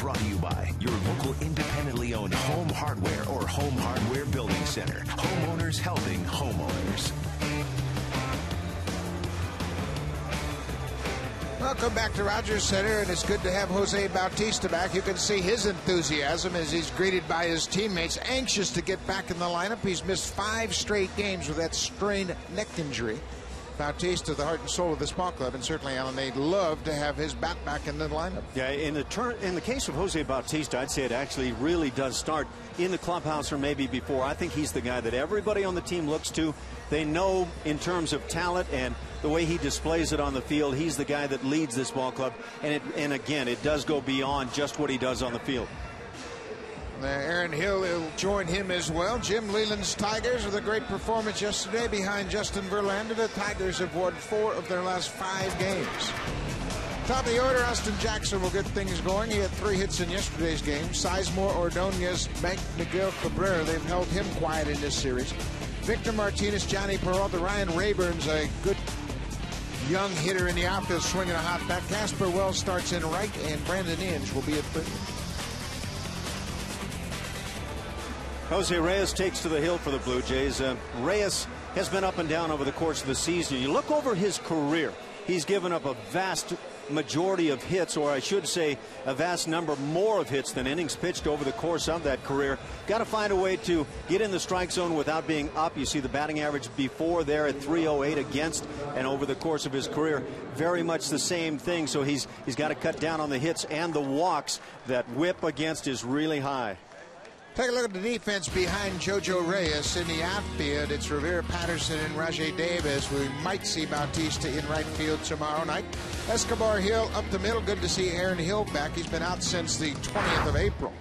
brought to you by your local independently owned home hardware or home hardware building center. Homeowners helping homeowners. Welcome back to Rogers Center, and it's good to have Jose Bautista back. You can see his enthusiasm as he's greeted by his teammates, anxious to get back in the lineup. He's missed 5 straight games with that strained neck injury. Bautista, the heart and soul of this ball club, and certainly, Alan, they'd love to have his bat back in the lineup. Yeah, in the case of Jose Bautista, I'd say it actually really does start in the clubhouse or maybe before. I think he's the guy that everybody on the team looks to. They know in terms of talent and the way he displays it on the field, he's the guy that leads this ball club. And again, it does go beyond just what he does on the field. Aaron Hill will join him as well. Jim Leland's Tigers with a great performance yesterday behind Justin Verlander. The Tigers have won 4 of their last 5 games. Top of the order, Austin Jackson will get things going. He had 3 hits in yesterday's game. Sizemore, Ordonez, Miguel Cabrera, they've held him quiet in this series. Victor Martinez, Johnny Peralta, Ryan Rayburn's a good young hitter in the outfield swinging a hot bat. Casper Wells starts in right, and Brandon Inge will be at third. Jose Reyes takes to the hill for the Blue Jays. Reyes has been up and down over the course of the season. You look over his career, he's given up a vast majority of hits, or I should say a vast number more of hits than innings pitched over the course of that career. Got to find a way to get in the strike zone without being up. You see the batting average before there at 308 against, and over the course of his career very much the same thing. So he's got to cut down on the hits and the walks. That whip against is really high. Take a look at the defense behind JoJo Reyes. In the outfield, it's Rivera Patterson and Rajay Davis. We might see Bautista in right field tomorrow night. Escobar Hill up the middle. Good to see Aaron Hill back. He's been out since the 20th of April.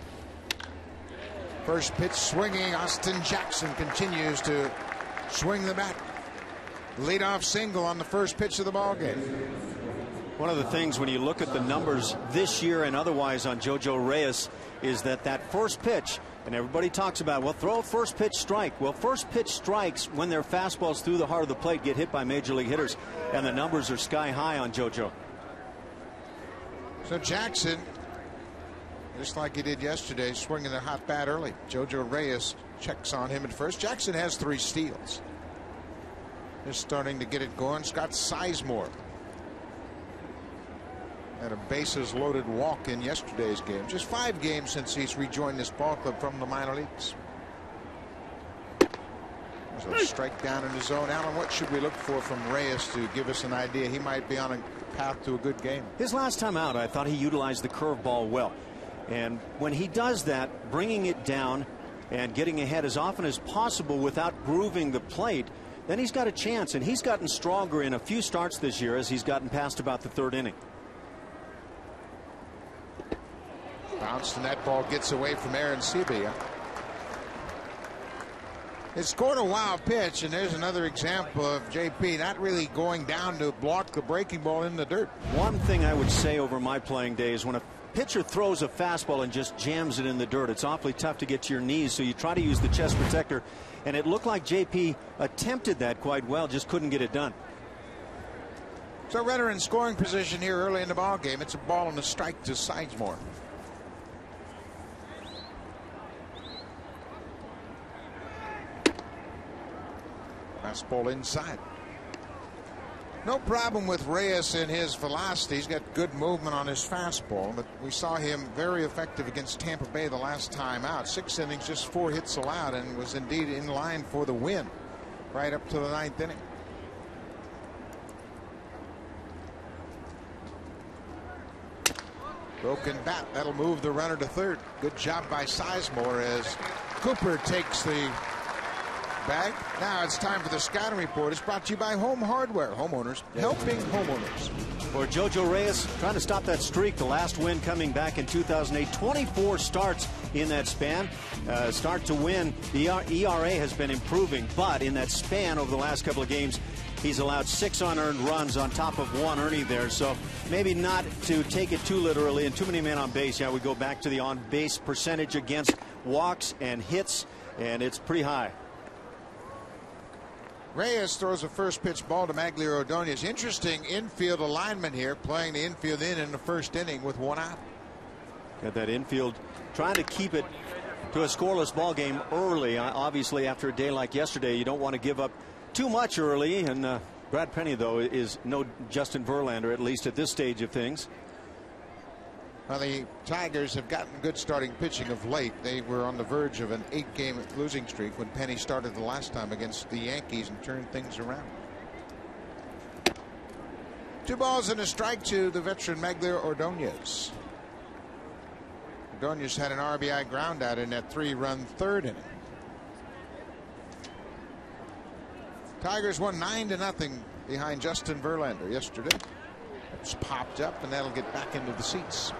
First pitch swinging. Austin Jackson continues to swing the bat. Leadoff single on the first pitch of the ball game. One of the things when you look at the numbers this year and otherwise on JoJo Reyes is that first pitch, and everybody talks about, well, throw a first pitch strike. Well, first pitch strikes when their fastballs through the heart of the plate get hit by major league hitters, and the numbers are sky high on JoJo. So Jackson, just like he did yesterday, swinging a hot bat early. JoJo Reyes checks on him at first. Jackson has 3 steals. Just starting to get it going. Scott Sizemore had a bases loaded walk in yesterday's game. Just 5 games since he's rejoined this ball club from the minor leagues. There's a strike down in the zone. Alan, what should we look for from Reyes to give us an idea he might be on a path to a good game? His last time out, I thought he utilized the curveball well. And when he does that, bringing it down and getting ahead as often as possible without grooving the plate, then he's got a chance. And he's gotten stronger in a few starts this year as he's gotten past about the 3rd inning. Bounced, and that ball gets away from Aaron Sebia. It scored a wild pitch, and there's another example of JP not really going down to block the breaking ball in the dirt. One thing I would say over my playing days, when a pitcher throws a fastball and just jams it in the dirt, it's awfully tough to get to your knees, so you try to use the chest protector, and it looked like JP attempted that quite well, just couldn't get it done. So runner in scoring position here early in the ball game. It's a ball and a strike to Sizemore. Fastball inside. No problem with Reyes in his velocity. He's got good movement on his fastball, but we saw him very effective against Tampa Bay the last time out. 6 innings, just 4 hits allowed, and was indeed in line for the win right up to the 9th inning. Broken bat. That'll move the runner to third. Good job by Sizemore as Cooper takes the bag. Now it's time for the scouting report. It's brought to you by Home Hardware. Homeowners helping homeowners. For JoJo Reyes, trying to stop that streak. The last win coming back in 2008. 24 starts in that span. Start to win. The ERA has been improving, but in that span over the last couple of games, he's allowed 6 unearned runs on top of 1 earning there. So maybe not to take it too literally, and too many men on base. Yeah, we go back to the on-base percentage against walks and hits, and it's pretty high. Reyes throws a first pitch ball to Maglier Ordonez. Interesting infield alignment here, playing the infield in the first inning with 1 out. Got that infield, trying to keep it to a scoreless ball game early. Obviously, after a day like yesterday, you don't want to give up too much early. And Brad Penny, though, is no Justin Verlander, at least at this stage of things. Well, the Tigers have gotten good starting pitching of late. They were on the verge of an 8-game losing streak when Penny started the last time against the Yankees and turned things around. 2 balls and a strike to the veteran Magler Ordonez. Ordonez had an RBI ground out in that 3-run third inning. Tigers won 9-0 behind Justin Verlander yesterday. It's popped up, and that'll get back into the seats.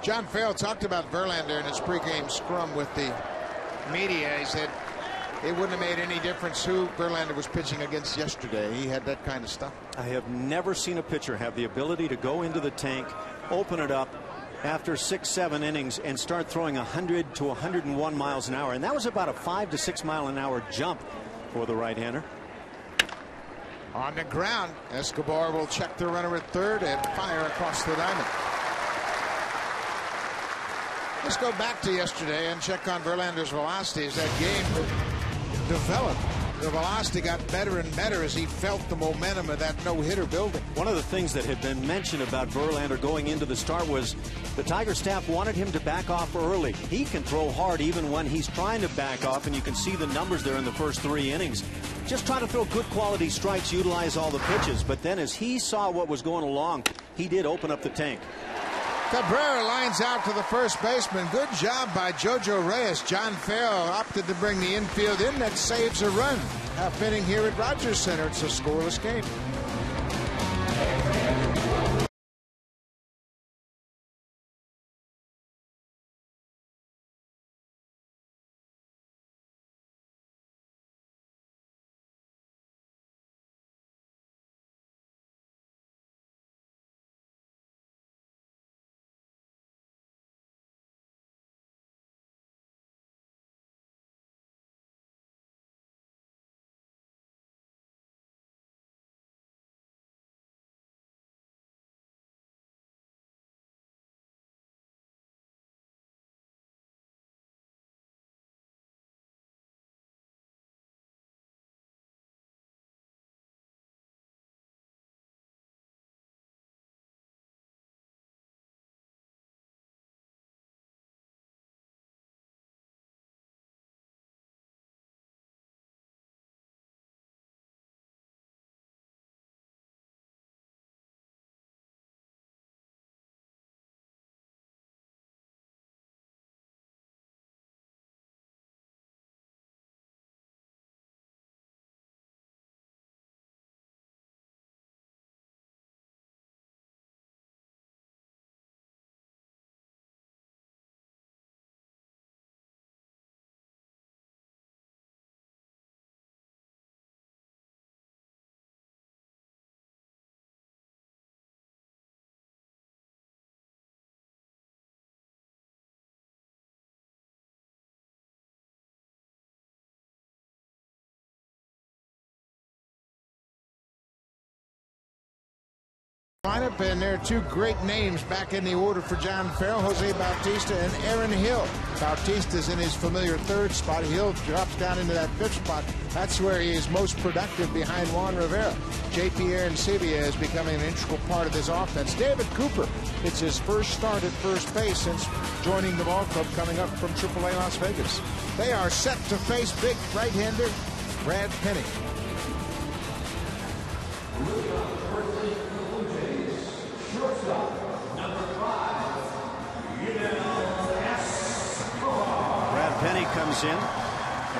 John Farrell talked about Verlander in his pregame scrum with the media. He said it wouldn't have made any difference who Verlander was pitching against yesterday. He had that kind of stuff. I have never seen a pitcher have the ability to go into the tank, open it up after 6-7 innings, and start throwing 100 to 101 miles an hour. And that was about a 5 to 6 mile an hour jump for the right-hander. On the ground, Escobar will check the runner at third and fire across the diamond. Let's go back to yesterday and check on Verlander's velocity as that game developed. The velocity got better and better as he felt the momentum of that no-hitter building. One of the things that had been mentioned about Verlander going into the start was the Tiger staff wanted him to back off early. He can throw hard even when he's trying to back off, and you can see the numbers there in the first 3 innings. Just try to throw good quality strikes, utilize all the pitches. But then as he saw what was going along, he did open up the tank. Cabrera lines out to the first baseman. Good job by Jojo Reyes. John Farrell opted to bring the infield in. That saves a run. Half inning here at Rogers Center. It's a scoreless game. Lineup, and there are 2 great names back in the order for John Farrell: Jose Bautista and Aaron Hill. Bautista's in his familiar 3rd spot. Hill drops down into that 5th spot. That's where he is most productive behind Juan Rivera. J.P. Arancibia is becoming an integral part of this offense. David Cooper, it's his first start at first base since joining the ball club coming up from AAA Las Vegas. They are set to face big right-hander Brad Penny. Brad Penny comes in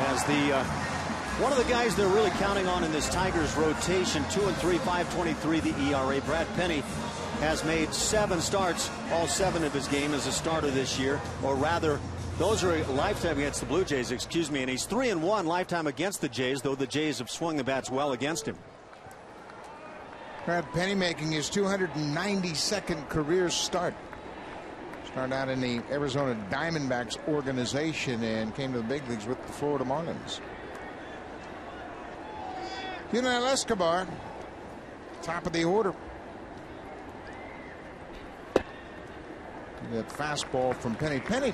as the one of the guys they're really counting on in this Tigers rotation. 2-3, 5.23 the ERA. Brad Penny has made 7 starts, all 7 of his game as a starter this year, or rather those are lifetime against the Blue Jays, excuse me, and he's 3-1 lifetime against the Jays, though the Jays have swung the bats well against him. Brad Penny making his 292nd career start. Started out in the Arizona Diamondbacks organization and came to the big leagues with the Florida Marlins. Yunel Escobar, top of the order. That fastball from Penny. Penny,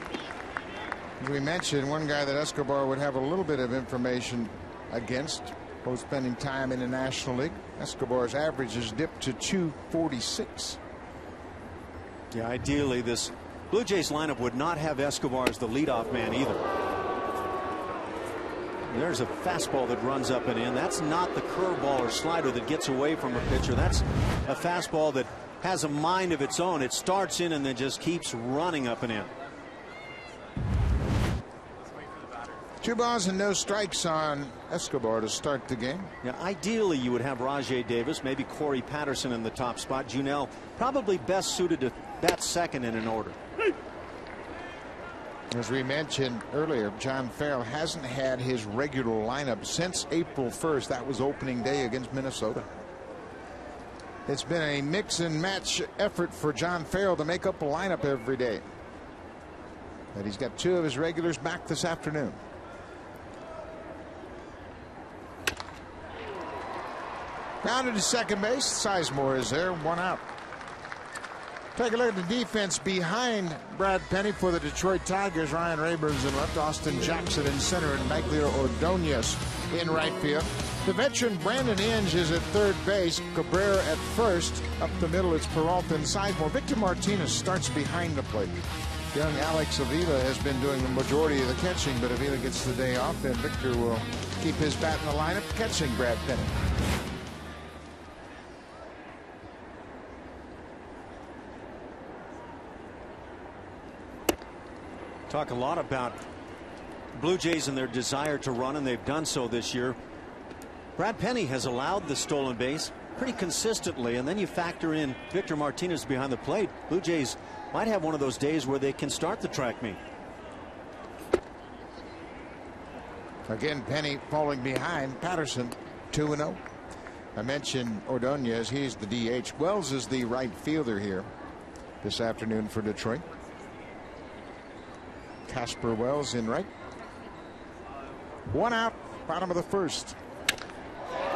as we mentioned, one guy that Escobar would have a little bit of information against, both spending time in the National League. Escobar's average has dipped to 246. Yeah, ideally this Blue Jays lineup would not have Escobar as the leadoff man either. There's a fastball that runs up and in. That's not the curveball or slider that gets away from a pitcher. That's a fastball that has a mind of its own. It starts in and then just keeps running up and in. 2 balls and no strikes on Escobar to start the game. Yeah, ideally you would have Rajai Davis, maybe Corey Patterson in the top spot. Junel probably best suited to bat second in an order. As we mentioned earlier, John Farrell hasn't had his regular lineup since April 1st. That was opening day against Minnesota. It's been a mix and match effort for John Farrell to make up a lineup every day. But he's got 2 of his regulars back this afternoon. Grounded to second base. Sizemore is there. 1 out. Take a look at the defense behind Brad Penny for the Detroit Tigers. Ryan Rayburn's in left, Austin Jackson in center, and Maglio Ordonez in right field. The veteran Brandon Inge is at third base. Cabrera at first. Up the middle, it's Peralta and Sizemore. Victor Martinez starts behind the plate. Young Alex Avila has been doing the majority of the catching, but Avila gets the day off, and Victor will keep his bat in the lineup, catching Brad Penny. Talk a lot about Blue Jays and their desire to run, and they've done so this year. Brad Penny has allowed the stolen base pretty consistently, and then you factor in Victor Martinez behind the plate. Blue Jays might have one of those days where they can start the track meet. Again, Penny falling behind Patterson. 2-0. I mentioned Ordonez. He's the DH. Wells is the right fielder here this afternoon for Detroit. Casper Wells in right. 1 out, bottom of the first.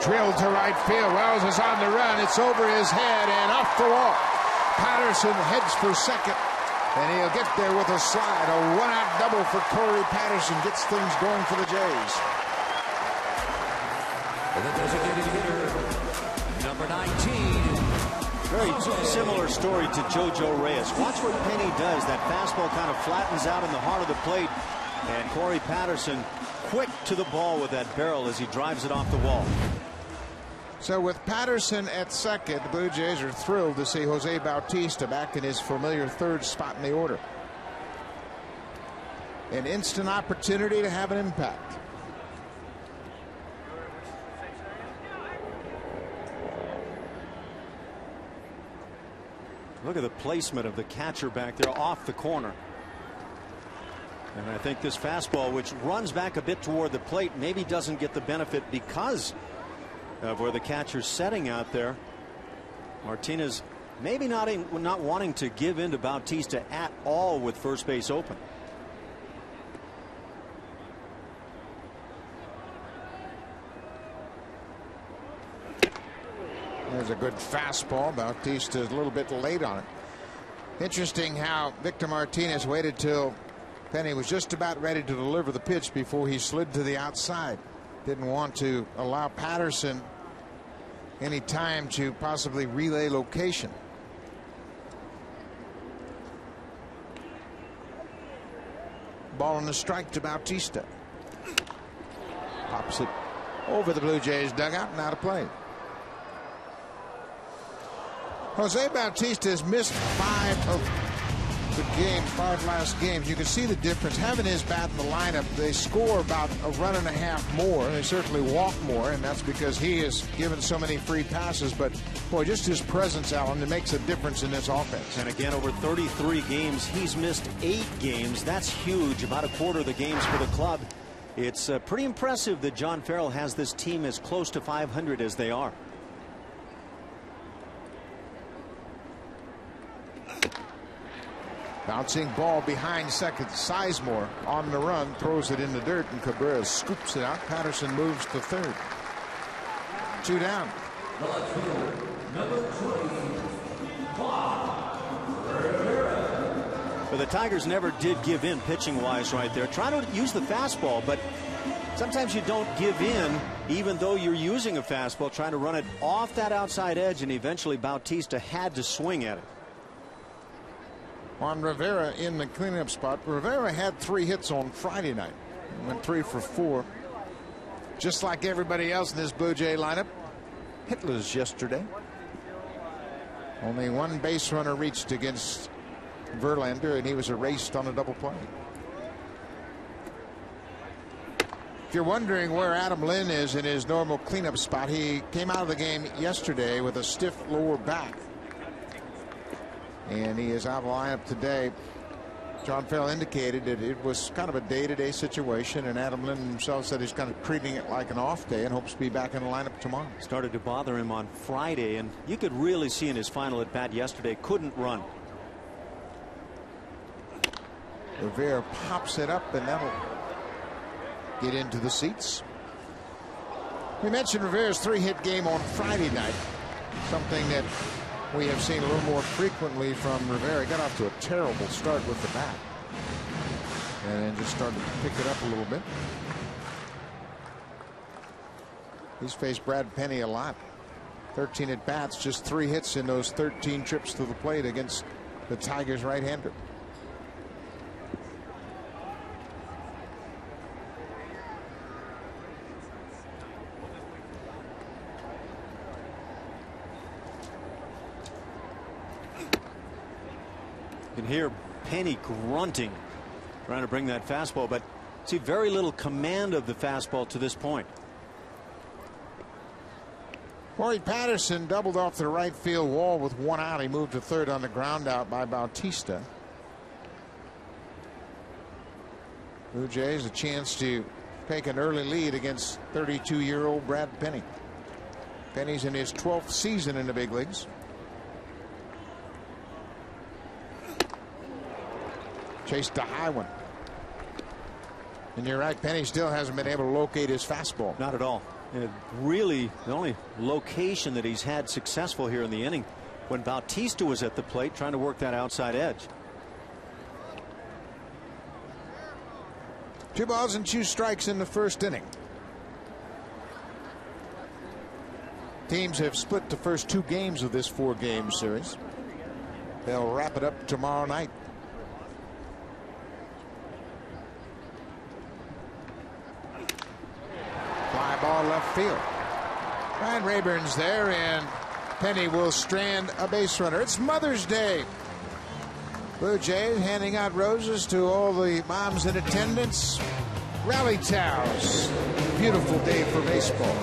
Drilled to right field. Wells is on the run. It's over his head and off the wall. Patterson heads for second, and he'll get there with a slide. A 1-out double for Corey Patterson gets things going for the Jays. And the designated hitter, number 19. Very similar story to JoJo Reyes. Watch what Penny does. That fastball kind of flattens out in the heart of the plate. And Corey Patterson quick to the ball with that barrel as he drives it off the wall. So with Patterson at second, the Blue Jays are thrilled to see Jose Bautista back in his familiar third spot in the order. An instant opportunity to have an impact. Look at the placement of the catcher back there off the corner. And I think this fastball, which runs back a bit toward the plate, maybe doesn't get the benefit because of where the catcher's setting out there. Martinez maybe not wanting to give in to Bautista at all with first base open. There's a good fastball. Bautista is a little bit late on it. Interesting how Victor Martinez waited till Penny was just about ready to deliver the pitch before he slid to the outside. Didn't want to allow Patterson any time to possibly relay location. Ball on the strike to Bautista. Pops it over the Blue Jays dugout and out of play. Jose Bautista has missed 5 of the five last games. You can see the difference. Having his bat in the lineup, they score about a run and a half more. They certainly walk more, and that's because he has given so many free passes. But, boy, just his presence, Alan, it makes a difference in this offense. And again, over 33 games, he's missed 8 games. That's huge, about a quarter of the games for the club. It's pretty impressive that John Farrell has this team as close to 500 as they are. Bouncing ball behind second. Sizemore on the run, throws it in the dirt, and Cabrera scoops it out. Patterson moves to third. 2 down. But the Tigers never did give in pitching-wise right there. Try to use the fastball, but sometimes you don't give in even though you're using a fastball, trying to run it off that outside edge, and eventually Bautista had to swing at it. Juan Rivera in the cleanup spot. Rivera had 3 hits on Friday night. He went 3 for 4. Just like everybody else in this Blue Jay lineup. Hitless yesterday. Only 1 base runner reached against Verlander, and he was erased on a double play. If you're wondering where Adam Lynn is in his normal cleanup spot, he came out of the game yesterday with a stiff lower back. And he is out of the lineup today. John Farrell indicated that it was kind of a day-to-day situation, and Adam Lynn himself said he's kind of treating it like an off day and hopes to be back in the lineup tomorrow. Started to bother him on Friday, and you could really see in his final at bat yesterday, couldn't run. Rivera pops it up, and that'll get into the seats. We mentioned Rivera's 3-hit game on Friday night, something that we have seen a little more frequently from Rivera. He got off to a terrible start with the bat, and then just started to pick it up a little bit. He's faced Brad Penny a lot. 13 at bats, just 3 hits in those 13 trips to the plate against the Tigers right-hander. You can hear Penny grunting, trying to bring that fastball, but see very little command of the fastball to this point. Corey Patterson doubled off the right field wall with 1 out. He moved to third on the ground out by Bautista. Blue Jays a chance to take an early lead against 32-year-old Brad Penny. Penny's in his 12th season in the big leagues. Chased a high one. And you're right, Penny still hasn't been able to locate his fastball. Not at all. Really, the only location that he's had successful here in the inning when Bautista was at the plate trying to work that outside edge. 2 balls and 2 strikes in the first inning. Teams have split the first 2 games of this 4-game series. They'll wrap it up tomorrow night. Fly ball left field. Ryan Rayburn's there, and Penny will strand a base runner. It's Mother's Day. Blue Jays handing out roses to all the moms in attendance. Rally towels. Beautiful day for baseball.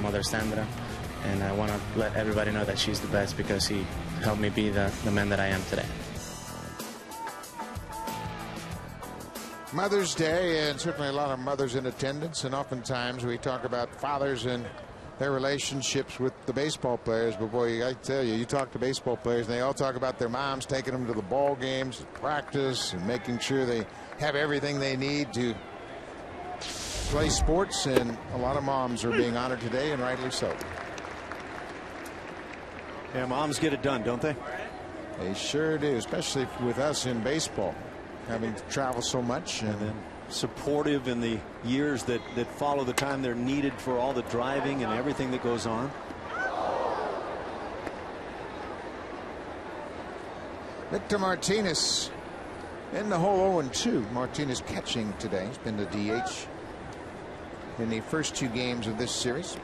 Mother Sandra, and I want to let everybody know that she's the best because she helped me be the man that I am today. Mother's Day, and certainly a lot of mothers in attendance, and oftentimes we talk about fathers and their relationships with the baseball players. But boy, I tell you, you talk to baseball players, and they all talk about their moms taking them to the ball games, and practice, and making sure they have everything they need to play sports. And a lot of moms are being honored today, and rightly so. Yeah, moms get it done, don't they? They sure do, especially with us in baseball, having to travel so much. And then supportive in the years that follow the time they're needed for all the driving and everything that goes on. Victor Martinez in the hole 0-2. Martinez catching today. He's been the DH in the first 2 games of this series.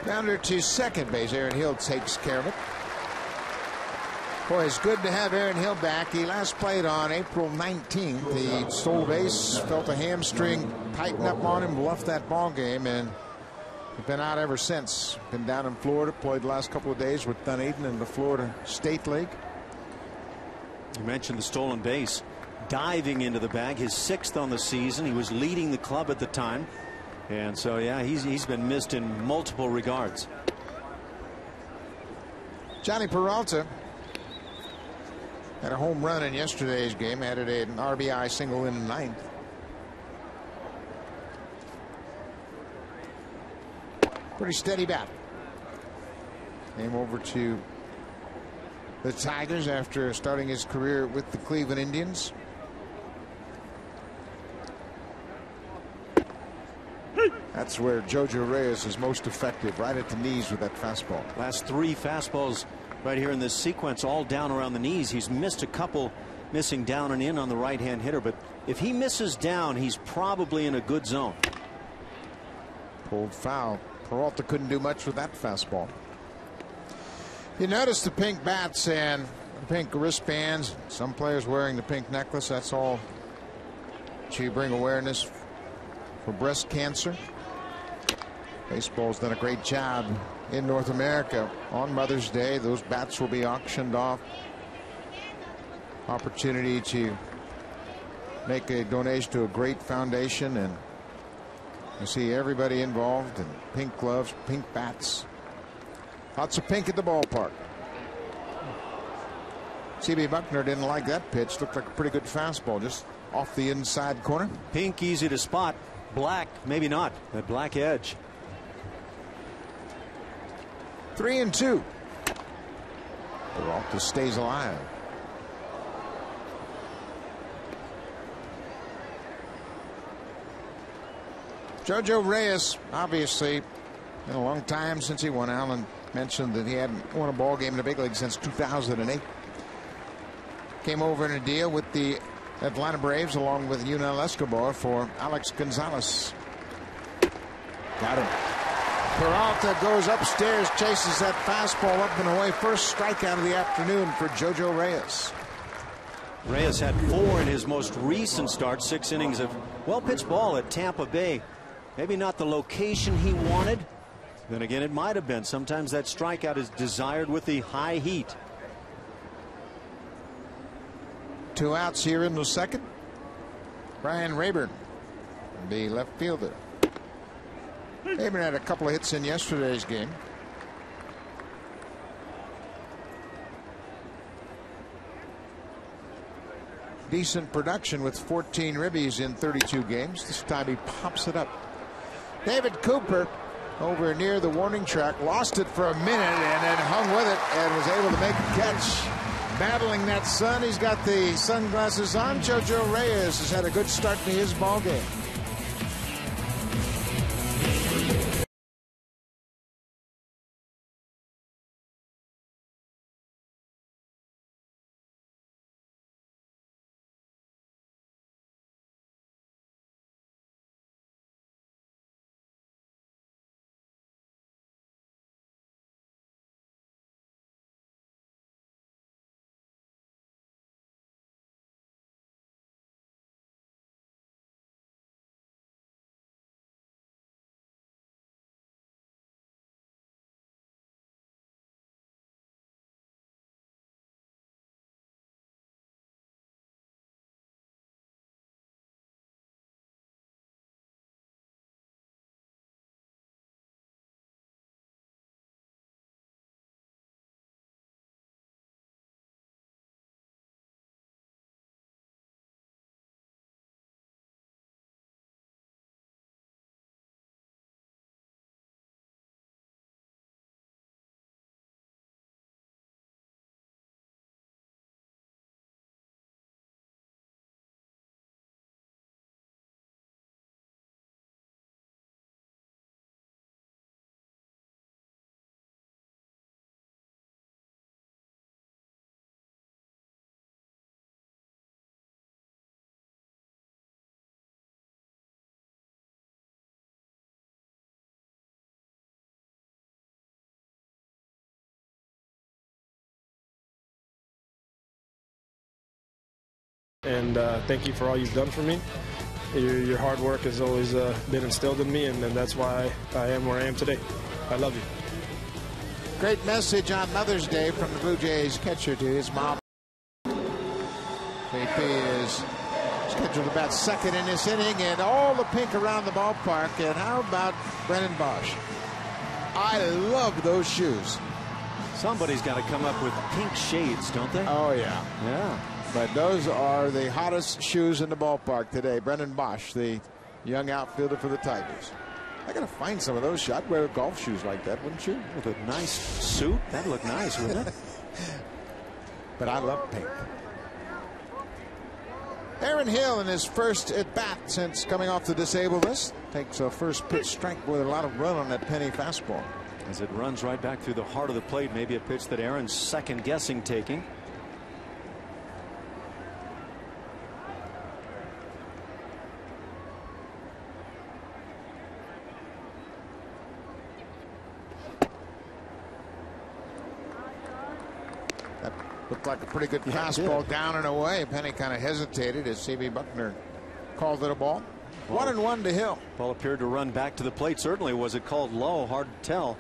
Grounder to second base. Aaron Hill takes care of it. Boy, it's good to have Aaron Hill back. He last played on April 19th. He stole base, felt a hamstring tighten up on him, bluffed that ball game, and been out ever since. Been down in Florida, played the last couple of days with Dunedin in the Florida State League. You mentioned the stolen base. Diving into the bag, his 6th on the season. He was leading the club at the time. And so, yeah, he's been missed in multiple regards. Johnny Peralta had a home run in yesterday's game, added an RBI single in the 9th. Pretty steady bat. Came over to the Tigers after starting his career with the Cleveland Indians. That's where Jojo Reyes is most effective, right at the knees with that fastball. Last 3 fastballs right here in this sequence, all down around the knees. He's missed a couple, missing down and in on the right-hand hitter, but if he misses down, he's probably in a good zone. Pulled foul. Peralta couldn't do much with that fastball. You notice the pink bats and the pink wristbands. Some players wearing the pink necklace. That's all to bring awareness for breast cancer. Baseball's done a great job in North America. On Mother's Day, those bats will be auctioned off. Opportunity to make a donation to a great foundation, and you see everybody involved in pink gloves, pink bats. Lots of pink at the ballpark. C.B. Buckner didn't like that pitch. Looked like a pretty good fastball, just off the inside corner. Pink easy to spot. Black maybe not. That black edge. 3-2. Peralta stays alive. Jojo Reyes, obviously, been a long time since he won. Allen mentioned that he hadn't won a ball game in the big league since 2008. Came over in a deal with the Atlanta Braves along with Yunel Escobar for Alex Gonzalez. Got him. Peralta goes upstairs, chases that fastball up and away. First strikeout of the afternoon for Jojo Reyes. Reyes had 4 in his most recent start. 6 innings of well-pitched ball at Tampa Bay. Maybe not the location he wanted. Then again, it might have been. Sometimes that strikeout is desired with the high heat. 2 outs here in the second. Brian Rayburn, the left fielder. Rayburn had a couple of hits in yesterday's game. Decent production with 14 ribbies in 32 games. This time he pops it up. David Cooper over near the warning track, lost it for a minute and then hung with it and was able to make a catch. Battling that sun, he's got the sunglasses on. Jojo Reyes has had a good start to his ball game. and thank you for all you've done for me. Your hard work has always been instilled in me, and that's why I am where I am today. I love you. Great message on Mother's Day from the Blue Jays catcher to his mom. JP is scheduled to bat second in this inning, and all the pink around the ballpark. And how about Brennan Bosch? I love those shoes. Somebody's got to come up with pink shades, don't they? Oh, yeah. Yeah. But those are the hottest shoes in the ballpark today. Brennan Bosch, the young outfielder for the Tigers. I got to find some of those. I'd wear golf shoes like that, wouldn't you? With a nice suit? That'd look nice, wouldn't it? But I love pink. Aaron Hill in his first at bat since coming off the disabled list takes a first pitch strike with a lot of run on that penny fastball. As it runs right back through the heart of the plate, maybe a pitch that Aaron's second guessing taking. That looked like a pretty good fastball down and away. Penny kind of hesitated as C.B. Buckner called it a ball. 1-1 to Hill. Ball appeared to run back to the plate. Certainly, was it called low? Hard to tell.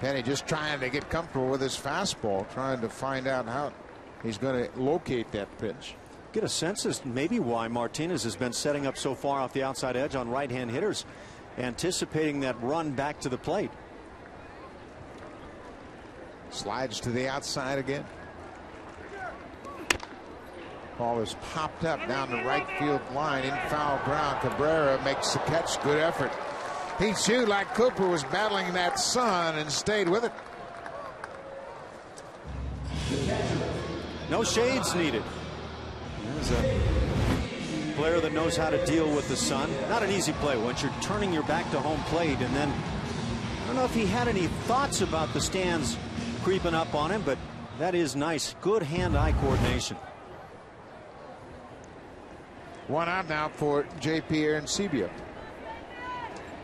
Penny just trying to get comfortable with his fastball, trying to find out how he's going to locate that pitch. Get a sense as maybe why Martinez has been setting up so far off the outside edge on right-hand hitters, anticipating that run back to the plate. Slides to the outside again. Ball is popped up down the right field line in foul ground. Cabrera makes the catch. Good effort. Pete Hugh, like Cooper, was battling that sun and stayed with it. No shades needed. There's a player that knows how to deal with the sun. Not an easy play once you're turning your back to home plate, and then I don't know if he had any thoughts about the stands creeping up on him, but that is nice. Good hand-eye coordination. One out now for JP Arencibia.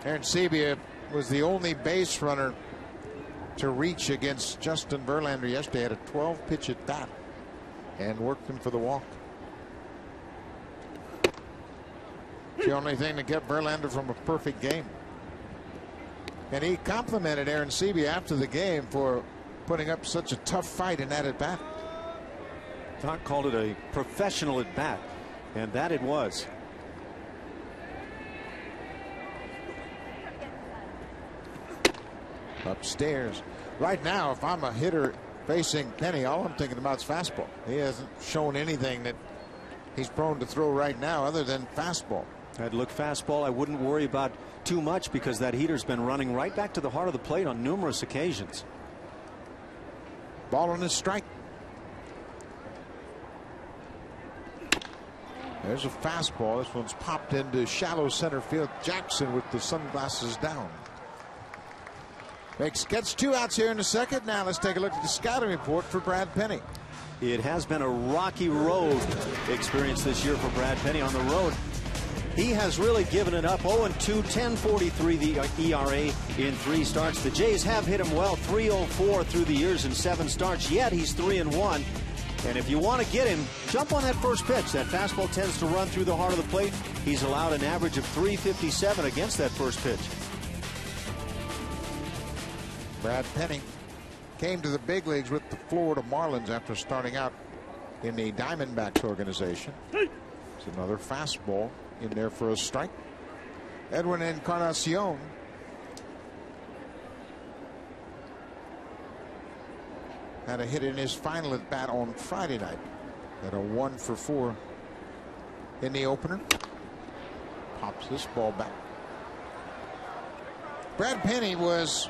Arencibia was the only base runner to reach against Justin Verlander yesterday. Had a 12-pitch at bat and worked him for the walk. It's the only thing that kept Verlander from a perfect game. And he complimented Arencibia after the game for putting up such a tough fight in that at bat. Doc called it a professional at bat, and that it was. Upstairs. Right now, if I'm a hitter facing Penny, all I'm thinking about is fastball. He hasn't shown anything that he's prone to throw right now other than fastball. I'd look fastball. I wouldn't worry about too much because that heater's been running right back to the heart of the plate on numerous occasions. Ball on his strike. There's a fastball. This one's popped into shallow center field. Jackson with the sunglasses down. Gets 2 outs here in the second. Now let's take a look at the scouting report for Brad Penny. It has been a rocky road experience this year for Brad Penny on the road. He has really given it up. 0-2, 10.43 the ERA in 3 starts. The Jays have hit him well, 3.04 through the years in 7 starts, yet he's 3-1. And if you want to get him, jump on that first pitch. That fastball tends to run through the heart of the plate. He's allowed an average of 3.57 against that first pitch. Brad Penny came to the big leagues with the Florida Marlins after starting out in the Diamondbacks organization. It's another fastball in there for a strike. Edwin Encarnacion had a hit in his final at bat on Friday night. Had a 1-for-4 in the opener. Pops this ball back. Brad Penny was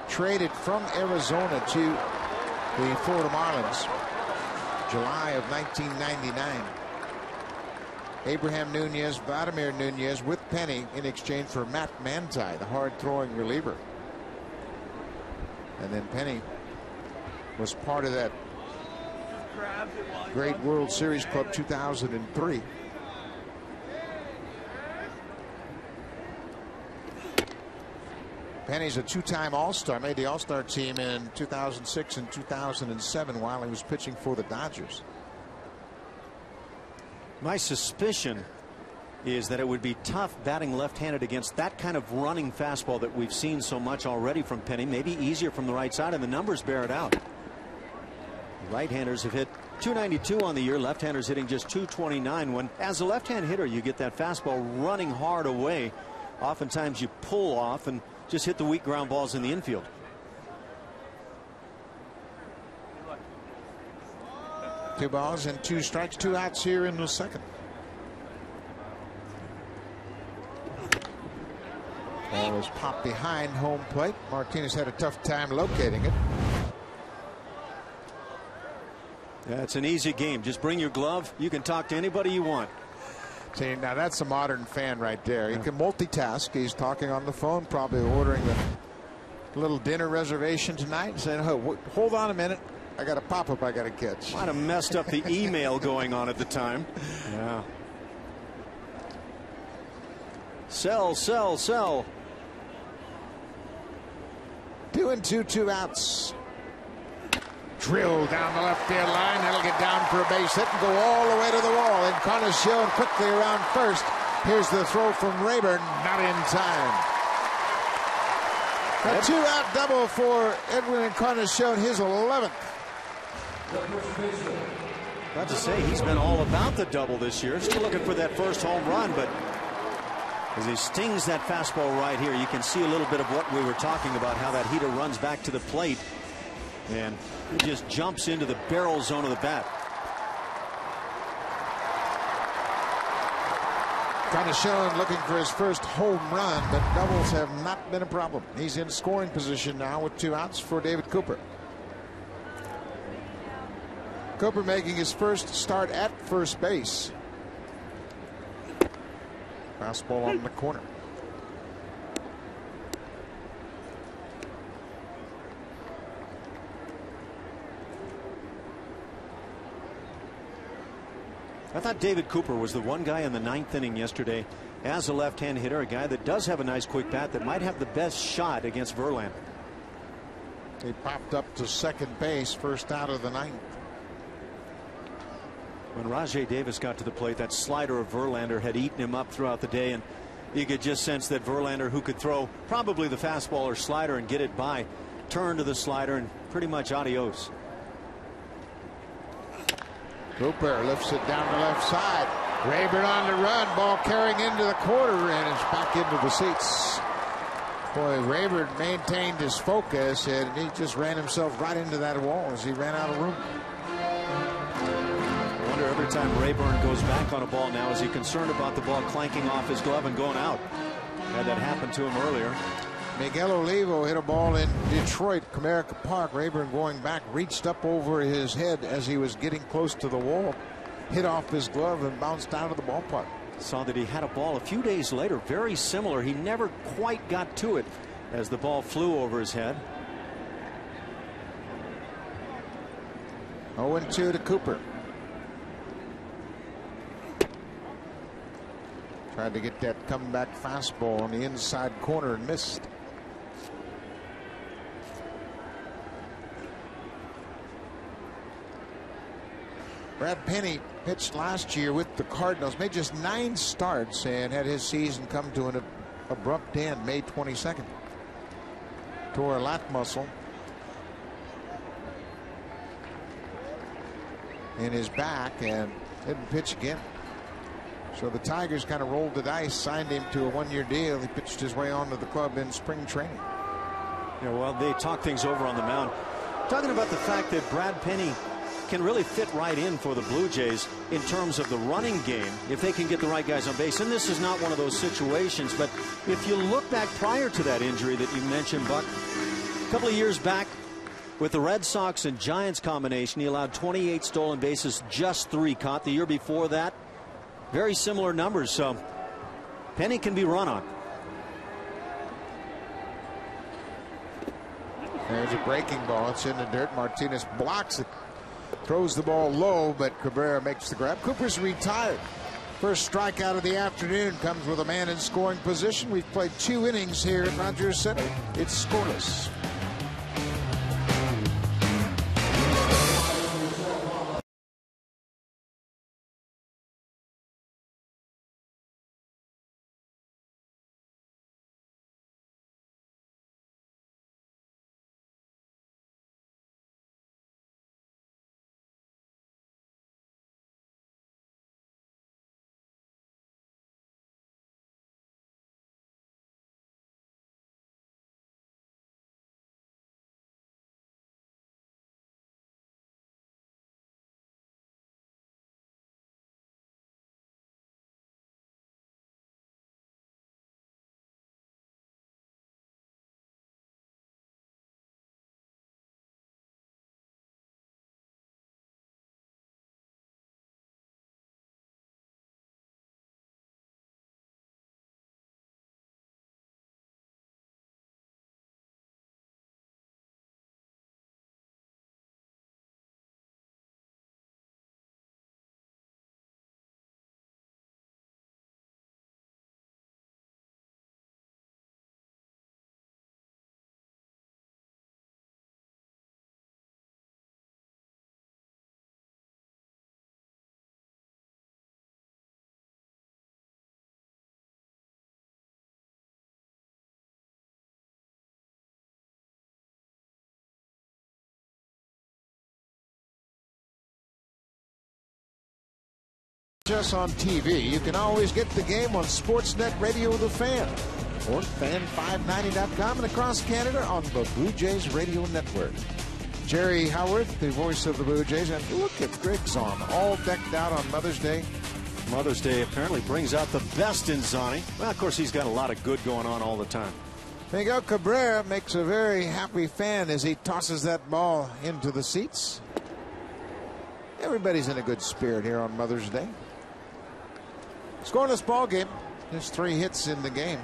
traded from Arizona to the Florida Marlins July of 1999. Abraham Nunez, Vladimir Nunez with Penny in exchange for Matt Manti, the hard-throwing reliever. And then Penny was part of that great World Series club 2003. Penny's a two-time All-Star, made the All-Star team in 2006 and 2007 while he was pitching for the Dodgers. My suspicion is that it would be tough batting left-handed against that kind of running fastball that we've seen so much already from Penny. Maybe easier from the right side, and the numbers bear it out. Right-handers have hit .292 on the year. Left-handers hitting just .229. When, as a left-hand hitter, you get that fastball running hard away, oftentimes you pull off and just hit the weak ground balls in the infield. Two balls and two strikes, two outs here in the second. Ball was popped behind home plate. Martinez had a tough time locating it. Yeah, it's an easy game. Just bring your glove. You can talk to anybody you want. See, now that's a modern fan right there. He can multitask. He's talking on the phone, probably ordering a little dinner reservation tonight, saying, oh, hold on a minute. I got a pop-up I got to catch. Might have messed up the email going on at the time. Yeah. Sell, sell, sell. 2-2, two outs. Drill down the left field line. That'll get down for a base hit and go all the way to the wall. Encarnacion quickly around first. Here's the throw from Rayburn. Not in time. A two-out double for Edwin Encarnacion, his 11th. About to say, he's been all about the double this year. Still looking for that first home run, but as he stings that fastball right here, you can see a little bit of what we were talking about, how that heater runs back to the plate. And he just jumps into the barrel zone of the bat. Encarnacion looking for his first home run, but doubles have not been a problem. He's in scoring position now with two outs for David Cooper. Cooper making his first start at first base. Fastball on the corner. I thought David Cooper was the one guy in the ninth inning yesterday as a left-hand hitter, a guy that does have a nice quick bat that might have the best shot against Verlander. He popped up to second base, first out of the ninth. When Rajay Davis got to the plate, that slider of Verlander had eaten him up throughout the day, and you could just sense that Verlander, who could throw probably the fastball or slider and get it by, turned to the slider and pretty much adios. Cooper lifts it down the left side. Rayburn on the run. Ball carrying into the corner, and it's back into the seats. Boy, Rayburn maintained his focus, and he just ran himself right into that wall as he ran out of room. I wonder every time Rayburn goes back on a ball now, is he concerned about the ball clanking off his glove and going out? Had that happen to him earlier. Miguel Olivo hit a ball in Detroit, Comerica Park. Rayburn going back reached up over his head as he was getting close to the wall, hit off his glove and bounced out of the ballpark. Saw that he had a ball a few days later very similar. He never quite got to it as the ball flew over his head. 0-2 to Cooper. Tried to get that comeback fastball on the inside corner and missed. Brad Penny pitched last year with the Cardinals, made just 9 starts and had his season come to an abrupt end May 22nd. Tore a lat muscle in his back and didn't pitch again. So the Tigers kind of rolled the dice, signed him to a 1-year deal. He pitched his way onto the club in spring training. Yeah, well, they talked things over on the mound, talking about the fact that Brad Penny can really fit right in for the Blue Jays in terms of the running game if they can get the right guys on base. And this is not one of those situations, but if you look back prior to that injury that you mentioned, Buck, a couple of years back with the Red Sox and Giants combination, he allowed 28 stolen bases, just 3 caught. The year before that, very similar numbers. So Penny can be run on. There's a breaking ball. It's in the dirt. Martinez blocks it. Throws the ball low, but Cabrera makes the grab. Cooper's retired. First strikeout of the afternoon comes with a man in scoring position. We've played 2 innings here at Rogers Center. It's scoreless. Just on TV, you can always get the game on Sportsnet Radio The Fan or fan590.com and across Canada on the Blue Jays Radio Network. Jerry Howard, the voice of the Blue Jays, and look at Griggs on, all decked out on Mother's Day. Mother's Day apparently brings out the best in Zani. Well, of course, he's got a lot of good going on all the time. Miguel Cabrera makes a very happy fan as he tosses that ball into the seats. Everybody's in a good spirit here on Mother's Day. Scoreless ball game. There's 3 hits in the game.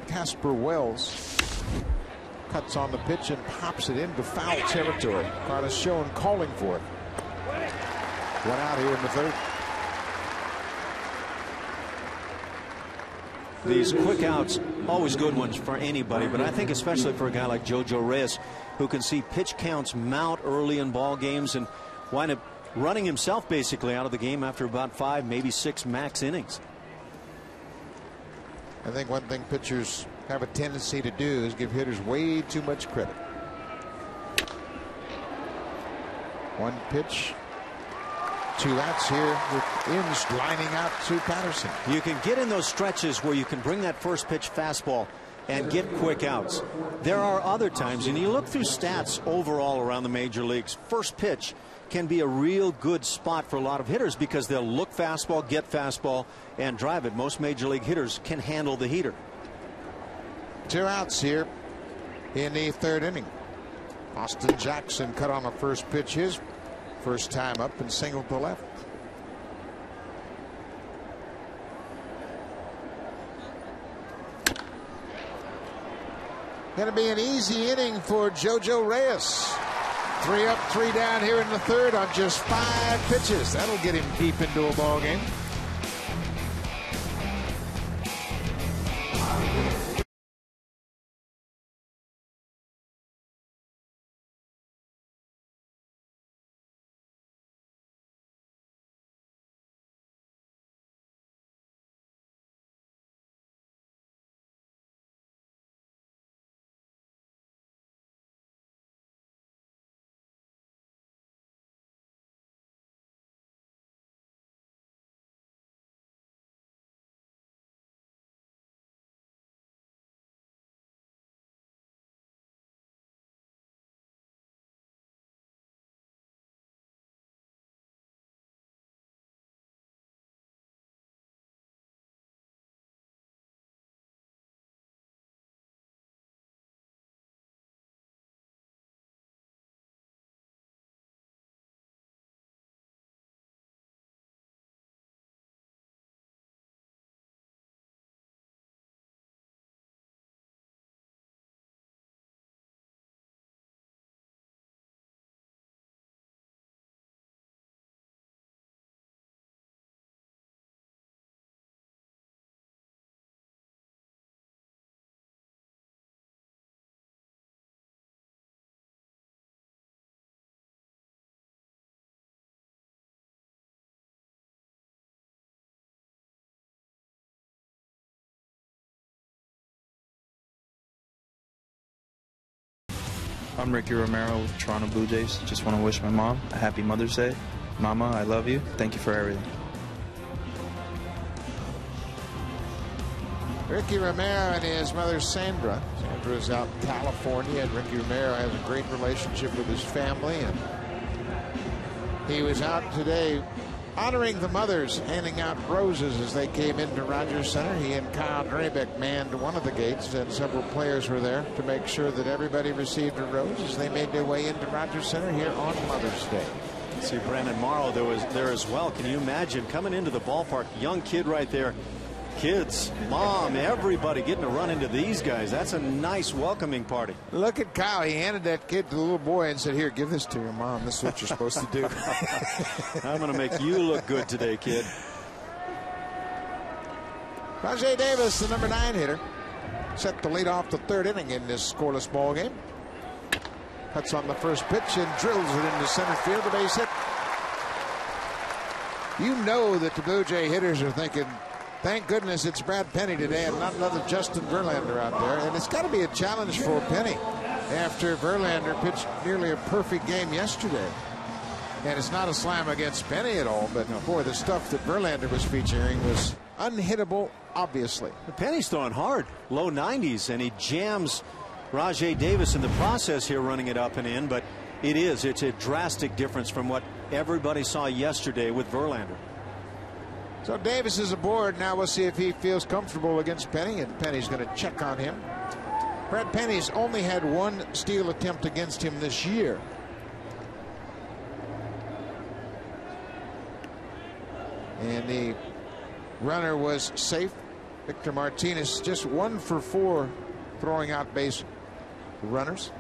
Casper Wells cuts on the pitch and pops it into foul territory. Carlos Schoen calling for it. 1 out here in the 3rd. These quick outs, always good ones for anybody, but I think especially for a guy like Jojo Reyes, who can see pitch counts mount early in ball games and wind up running himself basically out of the game after about 5, maybe 6 max innings. I think one thing pitchers have a tendency to do is give hitters way too much credit. 1 pitch, 2 outs here with Inns lining out to Patterson. You can get in those stretches where you can bring that first pitch fastball and get quick outs. There are other times, and you look through stats overall around the major leagues, first pitch can be a real good spot for a lot of hitters because they'll look fastball, get fastball, and drive it. Most major league hitters can handle the heater. 2 outs here in the 3rd inning. Austin Jackson cut on the first pitch, his first time up, and singled to left. Going to be an easy inning for Jojo Reyes. 3 up, 3 down here in the 3rd on just 5 pitches. That'll get him deep into a ball game. I'm Ricky Romero with Toronto Blue Jays. Just want to wish my mom a happy Mother's Day. Mama, I love you. Thank you for everything. Ricky Romero and his mother Sandra. Sandra's out in California, and Ricky Romero has a great relationship with his family. And he was out today honoring the mothers, handing out roses as they came into Rogers Center. He and Kyle Drabeck manned one of the gates, and several players were there to make sure that everybody received a rose as they made their way into Rogers Center here on Mother's Day. See Brandon Morrow there as well. Can you imagine coming into the ballpark, young kid right there, kids, mom, everybody getting to run into these guys. That's a nice welcoming party. Look at Kyle. He handed that kid to the little boy and said, "Here, give this to your mom. This is what you're supposed to do." I'm going to make you look good today, kid. Rajai Davis, the number 9 hitter, set to lead off the 3rd inning in this scoreless ball game. Cuts on the first pitch and drills it into center field. A base hit. You know that the Blue Jay hitters are thinking, thank goodness it's Brad Penny today and not another Justin Verlander out there. And it's got to be a challenge for Penny after Verlander pitched nearly a perfect game yesterday. And it's not a slam against Penny at all, but boy, the stuff that Verlander was featuring was unhittable, obviously. Penny's throwing hard, low 90s, and he jams Rajai Davis in the process here, running it up and in. But it's a drastic difference from what everybody saw yesterday with Verlander. So Davis is aboard. Now we'll see if he feels comfortable against Penny, and Penny's going to check on him. Brad Penny's only had 1 steal attempt against him this year. And the runner was safe. Victor Martinez just 1 for 4 throwing out base runners.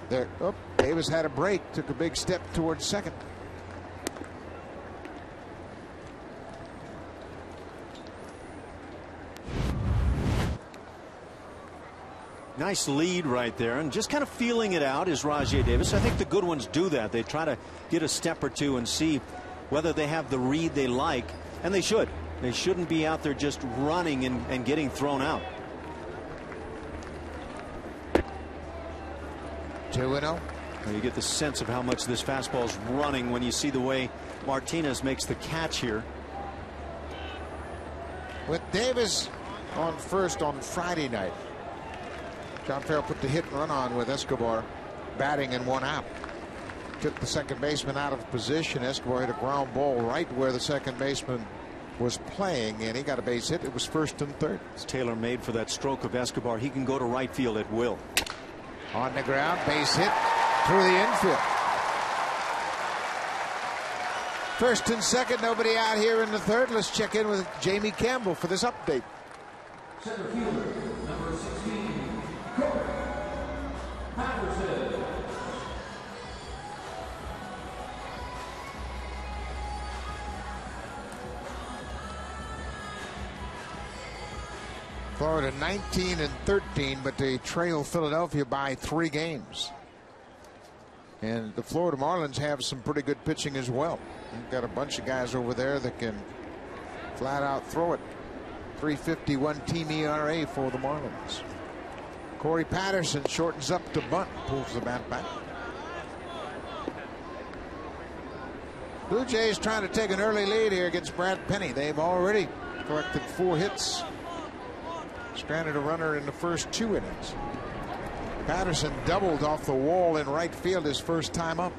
There, Davis had a break, took a big step towards second. Nice lead right there, and just kind of feeling it out is Rajai Davis. I think the good ones do that. They try to get a step or two and see whether they have the read they like, and they should. They shouldn't be out there just running and getting thrown out. 2-0. You get the sense of how much this fastball is running when you see the way Martinez makes the catch here. With Davis on first on Friday night, John Farrell put the hit and run on with Escobar batting in 1 out. Took the second baseman out of position. Escobar hit a ground ball right where the second baseman was playing, and he got a base hit. It was first and third. It's tailor-made for that stroke of Escobar. He can go to right field at will. On the ground, base hit through the infield. First and second, nobody out here in the third. Let's check in with Jamie Campbell for this update. Center fielder, number 16, Corey Patterson. Florida 19-13, but they trail Philadelphia by 3 games. And the Florida Marlins have some pretty good pitching as well. They've got a bunch of guys over there that can flat out throw it. 3.51 team ERA for the Marlins. Corey Patterson shortens up to bunt, pulls the bat back. Blue Jays trying to take an early lead here against Brad Penny. They've already collected 4 hits. Stranded a runner in the first 2 innings. Patterson doubled off the wall in right field his first time up.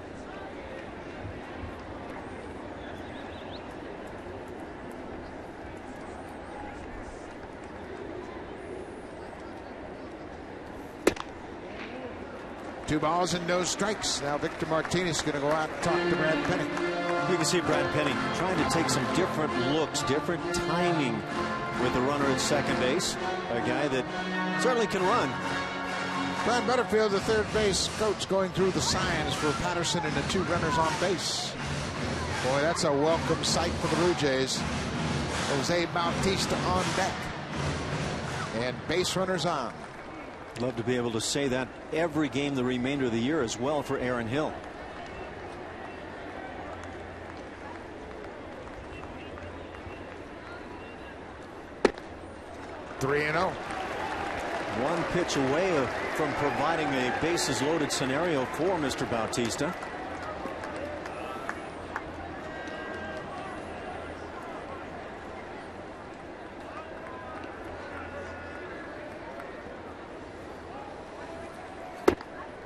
Two balls and no strikes. Now Victor Martinez is going to go out and talk to Brad Penny. You can see Brad Penny trying to take some different looks, different timing with the runner at second base. A guy that certainly can run. Brian Butterfield, the third base coach, going through the signs for Patterson and the 2 runners on base. Boy, that's a welcome sight for the Blue Jays. Jose Bautista on deck. And base runners on. Love to be able to say that every game the remainder of the year as well for Aaron Hill. Three and 0. One pitch away from providing a bases loaded scenario for Mr. Bautista.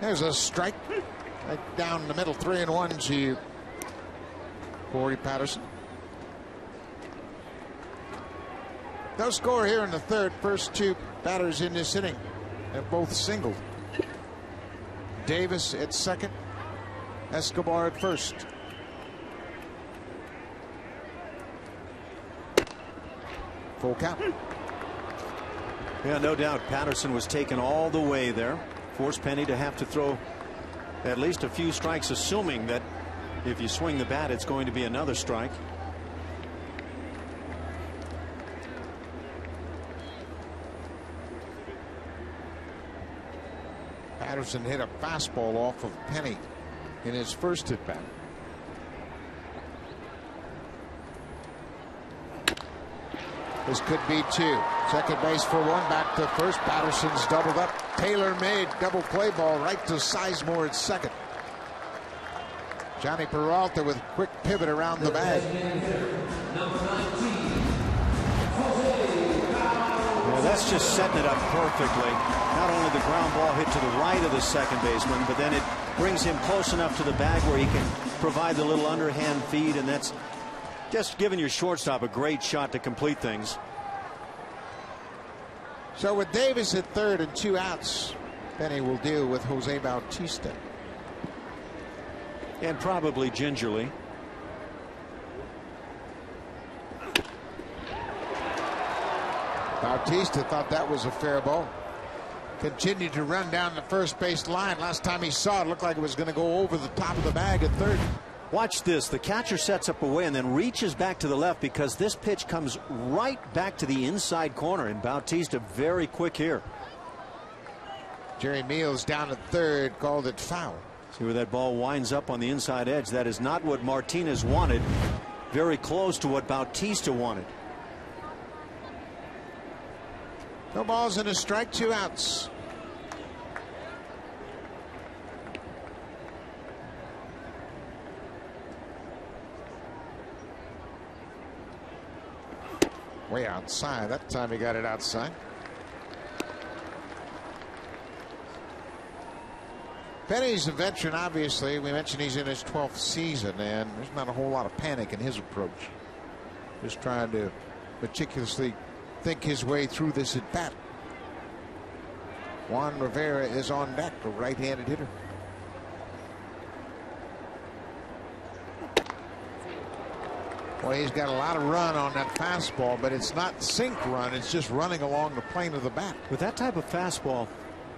There's a strike right down the middle. 3-1 to Corey Patterson. No score here in the third. First two batters in this inning have both singled. Davis at second, Escobar at first. Full count. Yeah, no doubt Patterson was taken all the way there. Forced Penny to have to throw at least a few strikes, assuming that if you swing the bat, it's going to be another strike. Patterson hit a fastball off of Penny in his first at bat. This could be two. Second base for one, back to first. Patterson's doubled up. Taylor made double play ball right to Sizemore at second. Johnny Peralta with quick pivot around the bag. Yeah, that's just setting it up perfectly. Not only the ground ball hit to the right of the second baseman, but then it brings him close enough to the bag where he can provide the little underhand feed, and that's just giving your shortstop a great shot to complete things. So with Davis at third and 2 outs, Penny will deal with Jose Bautista. And probably gingerly. Bautista thought that was a fair ball. Continued to run down the first base line. Last time he saw it, looked like it was going to go over the top of the bag at third. Watch this. The catcher sets up away and then reaches back to the left because this pitch comes right back to the inside corner, and Bautista very quick here. Jerry Meals down at third, called it foul. See where that ball winds up on the inside edge. That is not what Martinez wanted. Very close to what Bautista wanted. No balls and a strike, 2 outs. Way outside. That time he got it outside. Penny's a veteran, obviously. We mentioned he's in his 12th season, and there's not a whole lot of panic in his approach. Just trying to meticulously think his way through this at bat. Juan Rivera is on deck, a right-handed hitter. Well, he's got a lot of run on that fastball, but it's not sink run. It's just running along the plane of the bat. With that type of fastball,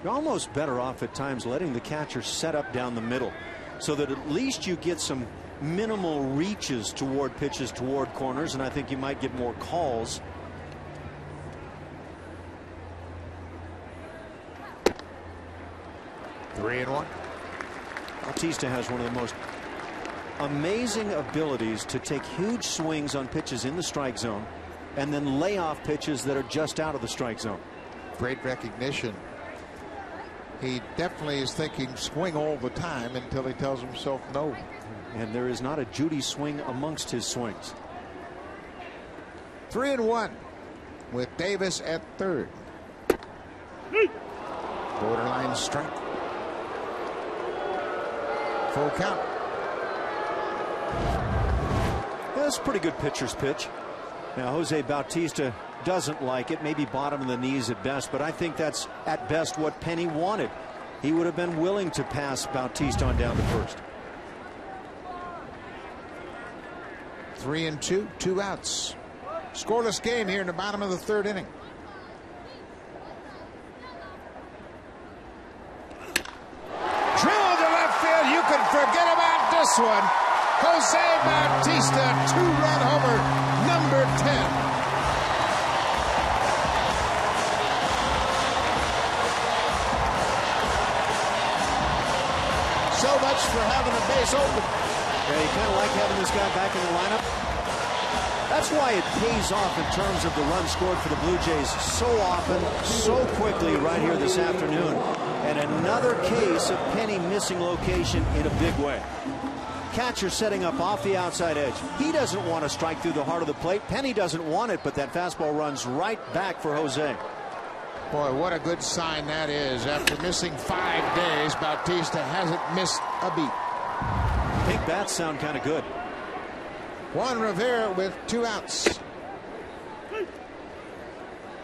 you're almost better off at times letting the catcher set up down the middle so that at least you get some minimal reaches toward pitches toward corners, and I think you might get more calls. Three and 1. Bautista has one of the most amazing abilities to take huge swings on pitches in the strike zone and then lay off pitches that are just out of the strike zone. Great recognition. He definitely is thinking swing all the time until he tells himself no. And there is not a Judy swing amongst his swings. 3 and 1 with Davis at third. Borderline strike. Full count. That's a pretty good pitcher's pitch. Now Jose Bautista doesn't like it, maybe bottom of the knees at best, but I think that's at best what Penny wanted. He would have been willing to pass Bautista on down to first. 3 and 2, 2 outs. Scoreless game here in the bottom of the third inning. Drilled to left field. You can forget about this one. Jose Bautista, 2-run homer, number 10. So much for having a base open. Yeah, you kind of like having this guy back in the lineup. That's why it pays off in terms of the runs scored for the Blue Jays so often, so quickly right here this afternoon. And another case of Penny missing location in a big way. Catcher setting up off the outside edge. He doesn't want to strike through the heart of the plate. Penny doesn't want it, but that fastball runs right back for Jose. Boy, what a good sign that is. After missing 5 days, Bautista hasn't missed a beat. Big bats sound kind of good. Juan Rivera with 2 outs.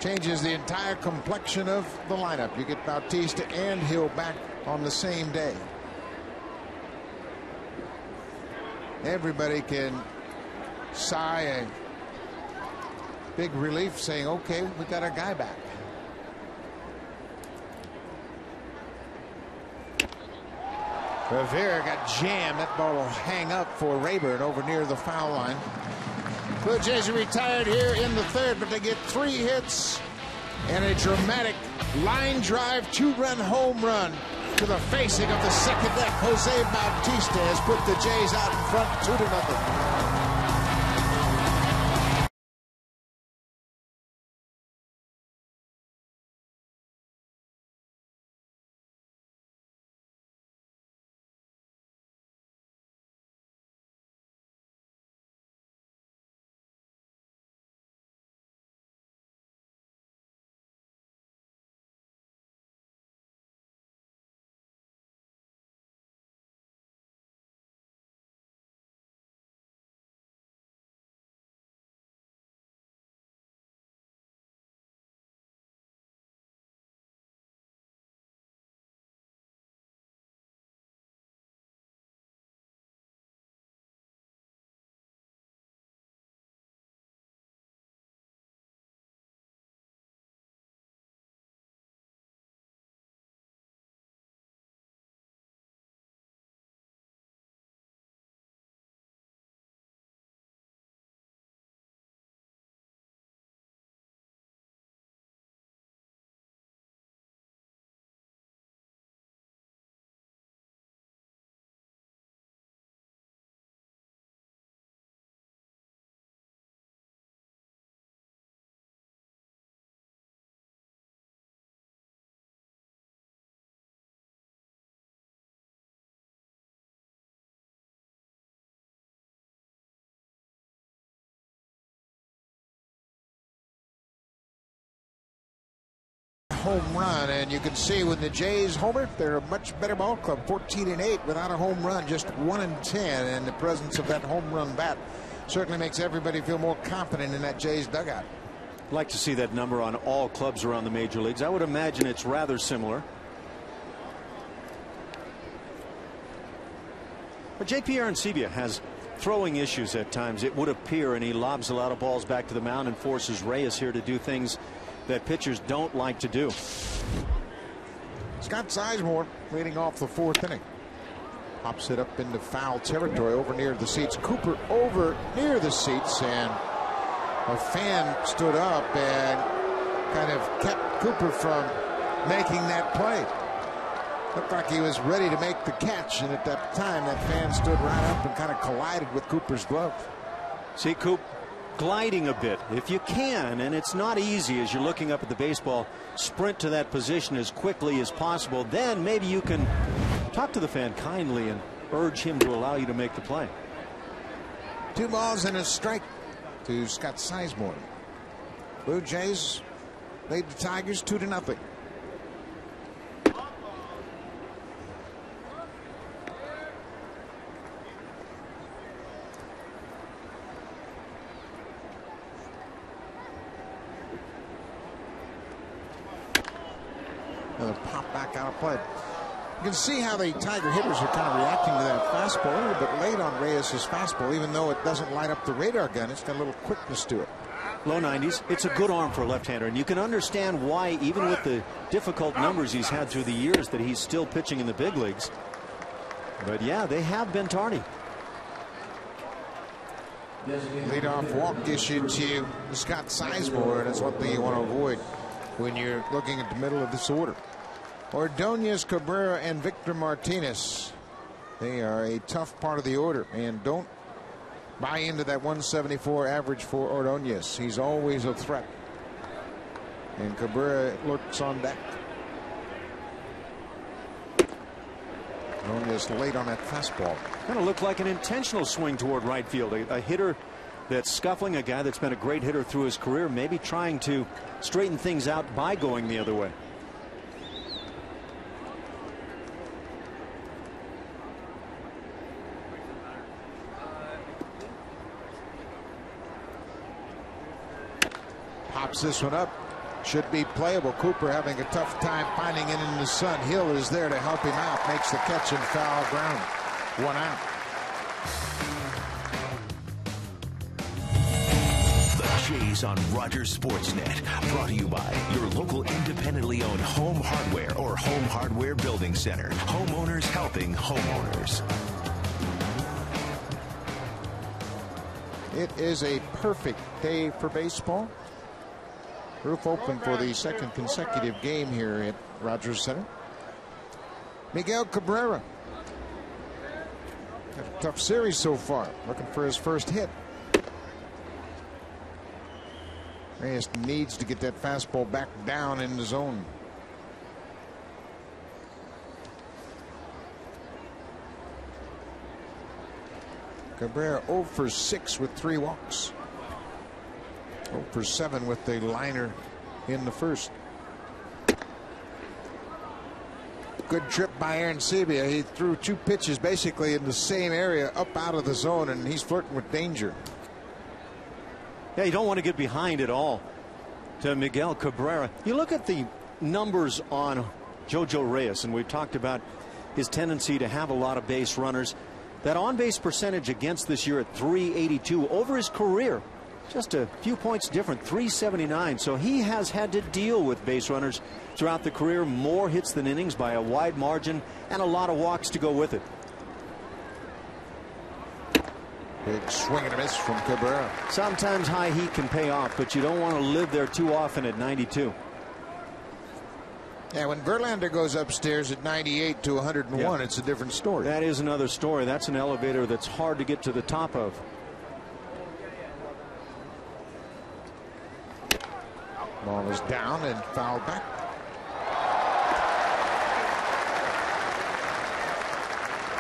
Changes the entire complexion of the lineup. You get Bautista and Hill back on the same day. Everybody can sigh a big relief saying, okay, we got our guy back. Rivera got jammed. That ball will hang up for Rayburn over near the foul line. Blue Jays are retired here in the 3rd, but they get 3 hits and a dramatic line drive 2-run home run to the facing of the second deck. Jose Bautista has put the Jays out in front 2-0. Home run, and you can see when the Jays homer, they're a much better ball club. 14-8 without a home run, just 1-10, and the presence of that home run bat certainly makes everybody feel more confident in that Jays dugout. I'd like to see that number on all clubs around the major leagues. I would imagine it's rather similar. But JP Arencibia has throwing issues at times, it would appear, and he lobs a lot of balls back to the mound and forces Reyes here to do things that pitchers don't like to do. Scott Sizemore leading off the 4th inning. Pops it up into foul territory over near the seats. Cooper over near the seats, and a fan stood up and kind of kept Cooper from making that play. Looked like he was ready to make the catch, and at that time that fan stood right up and kind of collided with Cooper's glove. See, Coop gliding a bit if you can, and it's not easy as you're looking up at the baseball. Sprint to that position as quickly as possible, then maybe you can talk to the fan kindly and urge him to allow you to make the play. 2 balls and a strike to Scott Sizemore. Blue Jays lead the Tigers 2-0. Another pop back out of play. You can see how the Tiger hitters are kind of reacting to that fastball. A little bit late on Reyes' fastball, even though it doesn't light up the radar gun. It's got a little quickness to it. Low 90s. It's a good arm for a left-hander, and you can understand why, even with the difficult numbers he's had through the years, that he's still pitching in the big leagues. But yeah, they have been tardy. Leadoff walk issued to Scott Sizemore, and that's one thing you want to avoid when you're looking at the middle of this order. Ordonez, Cabrera, and Victor Martinez. They are a tough part of the order, and don't buy into that 174 average for Ordonez. He's always a threat. And Cabrera looks on deck. Ordonez late on that fastball. Kind of looked like an intentional swing toward right field. A hitter that's scuffling, a guy that's been a great hitter through his career, maybe trying to straighten things out by going the other way. Pops this one up. Should be playable. Cooper having a tough time finding it in the sun. Hill is there to help him out. Makes the catch and foul ground. 1 out. The Jays on Rogers Sportsnet. Brought to you by your local independently owned home hardware or home hardware building center. Homeowners helping homeowners. It is a perfect day for baseball. Roof open for the second consecutive game here at Rogers Center. Miguel Cabrera. Had a tough series so far. Looking for his first hit. Reyes needs to get that fastball back down in the zone. Cabrera 0 for 6 with 3 walks. 0 for 7 with the liner in the first. Good trip by Aaron Sebia. He threw 2 pitches basically in the same area up out of the zone, and he's flirting with danger. Yeah, you don't want to get behind at all to Miguel Cabrera. You look at the numbers on Jojo Reyes, and we've talked about his tendency to have a lot of base runners. That on-base percentage against this year at .382 over his career. Just a few points different, .379. So he has had to deal with base runners throughout the career. More hits than innings by a wide margin, and a lot of walks to go with it. Big swing and a miss from Cabrera. Sometimes high heat can pay off, but you don't want to live there too often at 92. Yeah, when Verlander goes upstairs at 98 to 101, it's a different story. That is another story. That's an elevator that's hard to get to the top of. Ball is down and fouled back.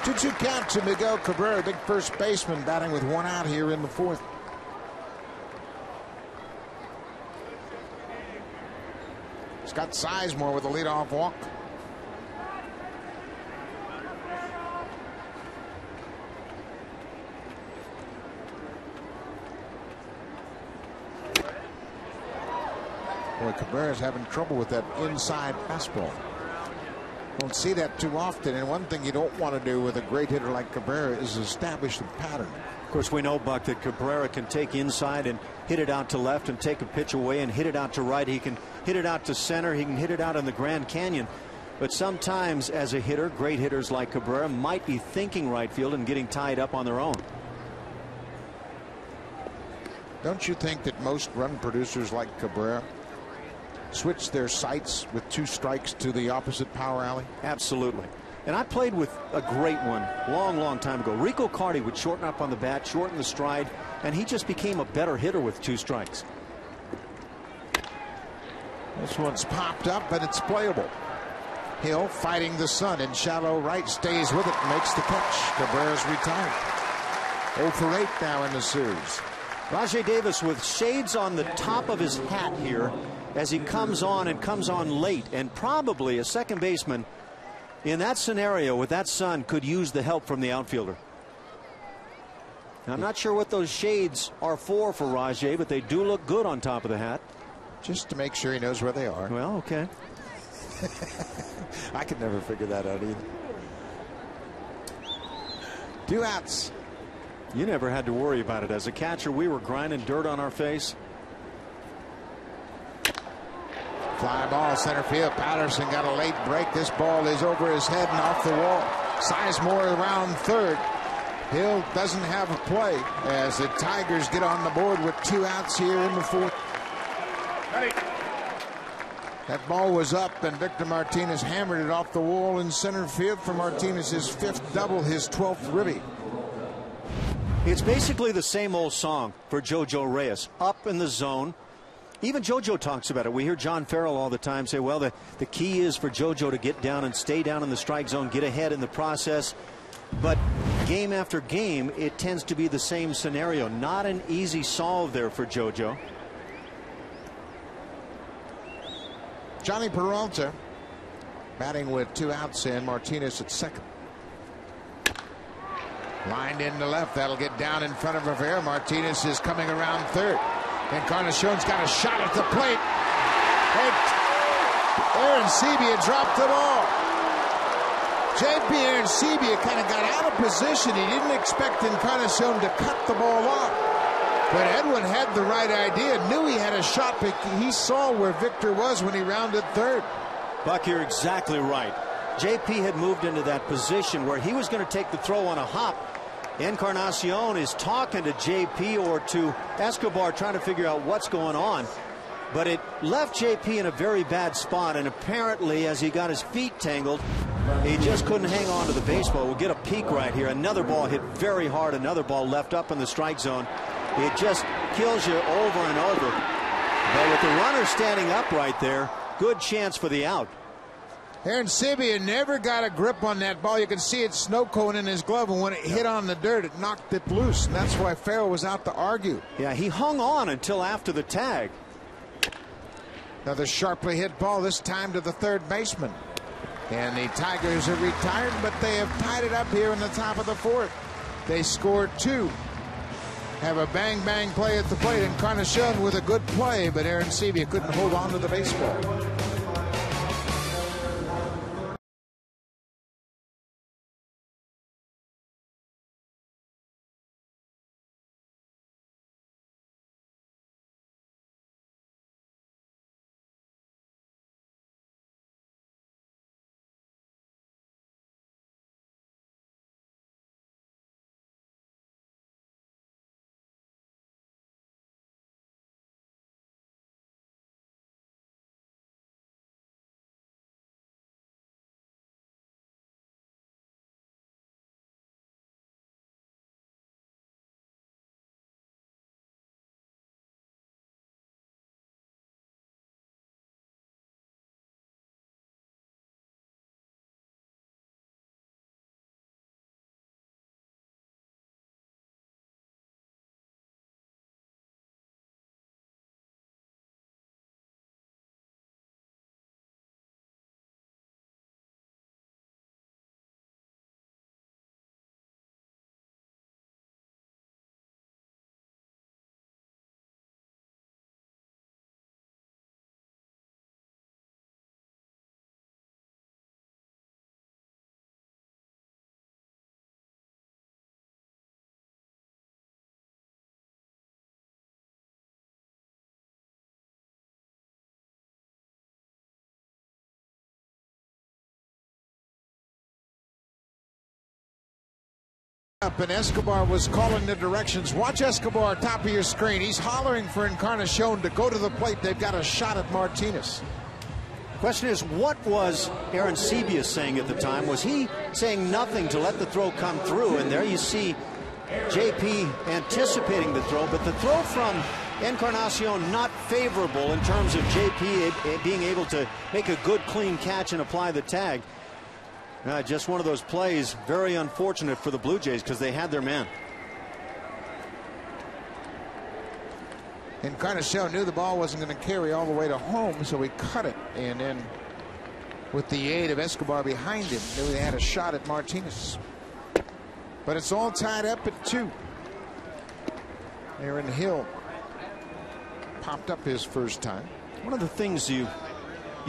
Two-two count to Miguel Cabrera, big first baseman, batting with 1 out here in the 4th. Scott Sizemore with a leadoff walk. Boy, Cabrera's having trouble with that inside fastball. Don't see that too often, and one thing you don't want to do with a great hitter like Cabrera is establish the pattern. Of course, we know, Buck, that Cabrera can take inside and hit it out to left and take a pitch away and hit it out to right. He can hit it out to center. He can hit it out in the Grand Canyon. But sometimes as a hitter, great hitters like Cabrera might be thinking right field and getting tied up on their own. Don't you think that most run producers like Cabrera switch their sights with 2 strikes to the opposite power alley? Absolutely. And I played with a great one long time ago. Rico Carty would shorten up on the bat, shorten the stride, and he just became a better hitter with 2 strikes. This one's popped up, but it's playable. Hill fighting the sun in shallow right, stays with it, and makes the catch. Cabrera's retired. 0 for 8 now in the series. Rajai Davis with shades on the top of his hat here as he comes on and comes on late, and probably a second baseman in that scenario with that sun could use the help from the outfielder. Now, I'm not sure what those shades are for Rajai, but they do look good on top of the hat. Just to make sure he knows where they are. Well, okay. I could never figure that out either. 2 outs. You never had to worry about it. As a catcher, we were grinding dirt on our face. Fly ball center field. Patterson got a late break. This ball is over his head and off the wall. Sizemore around third. Hill doesn't have a play as the Tigers get on the board with 2 outs here in the 4th. That ball was up, and Victor Martinez hammered it off the wall in center field for Martinez's 5th double, his 12th ribby. It's basically the same old song for JoJo Reyes. Up in the zone. Even JoJo talks about it. We hear John Farrell all the time say, well, the key is for JoJo to get down and stay down in the strike zone, get ahead in the process. But game after game, it tends to be the same scenario. Not an easy solve there for JoJo. Johnny Peralta batting with 2 outs in. Martinez at second. Lined into left. That'll get down in front of Rivera. Martinez is coming around third. Encarnacion's got a shot at the plate. Aaron Sebia dropped the ball. J.P. Arencibia kind of got out of position. He didn't expect Encarnacion to cut the ball off. But Edwin had the right idea. Knew he had a shot, but he saw where Victor was when he rounded third. Buck, you're exactly right. J.P. had moved into that position where he was going to take the throw on a hop. Encarnacion is talking to J.P. or to Escobar, trying to figure out what's going on. But it left J.P. in a very bad spot, and apparently as he got his feet tangled, he just couldn't hang on to the baseball. We'll get a peek right here. Another ball hit very hard. Another ball left up in the strike zone. It just kills you over and over. But with the runner standing up right there, good chance for the out. Arencibia never got a grip on that ball. You can see it snow cone in his glove, and when it hit on the dirt, it knocked it loose, and that's why Farrell was out to argue. Yeah, he hung on until after the tag. Another sharply hit ball, this time to the third baseman. And the Tigers are retired, but they have tied it up here in the top of the fourth. They scored 2. Have a bang-bang play at the plate. Encarnacion with a good play, but Arencibia couldn't hold on to the baseball. And Escobar was calling the directions. Watch Escobar, top of your screen. He's hollering for Encarnacion to go to the plate. They've got a shot at Martinez. Question is, what was Arencibia saying at the time? Was he saying nothing to let the throw come through? And there you see J.P. anticipating the throw, but the throw from Encarnacion not favorable in terms of J.P. being able to make a good clean catch and apply the tag. Just one of those plays, very unfortunate for the Blue Jays because they had their man. Encarnacion knew the ball wasn't going to carry all the way to home, so he cut it. And then with the aid of Escobar behind him, knew they had a shot at Martinez. But it's all tied up at 2. Aaron Hill popped up his first time. One of the things you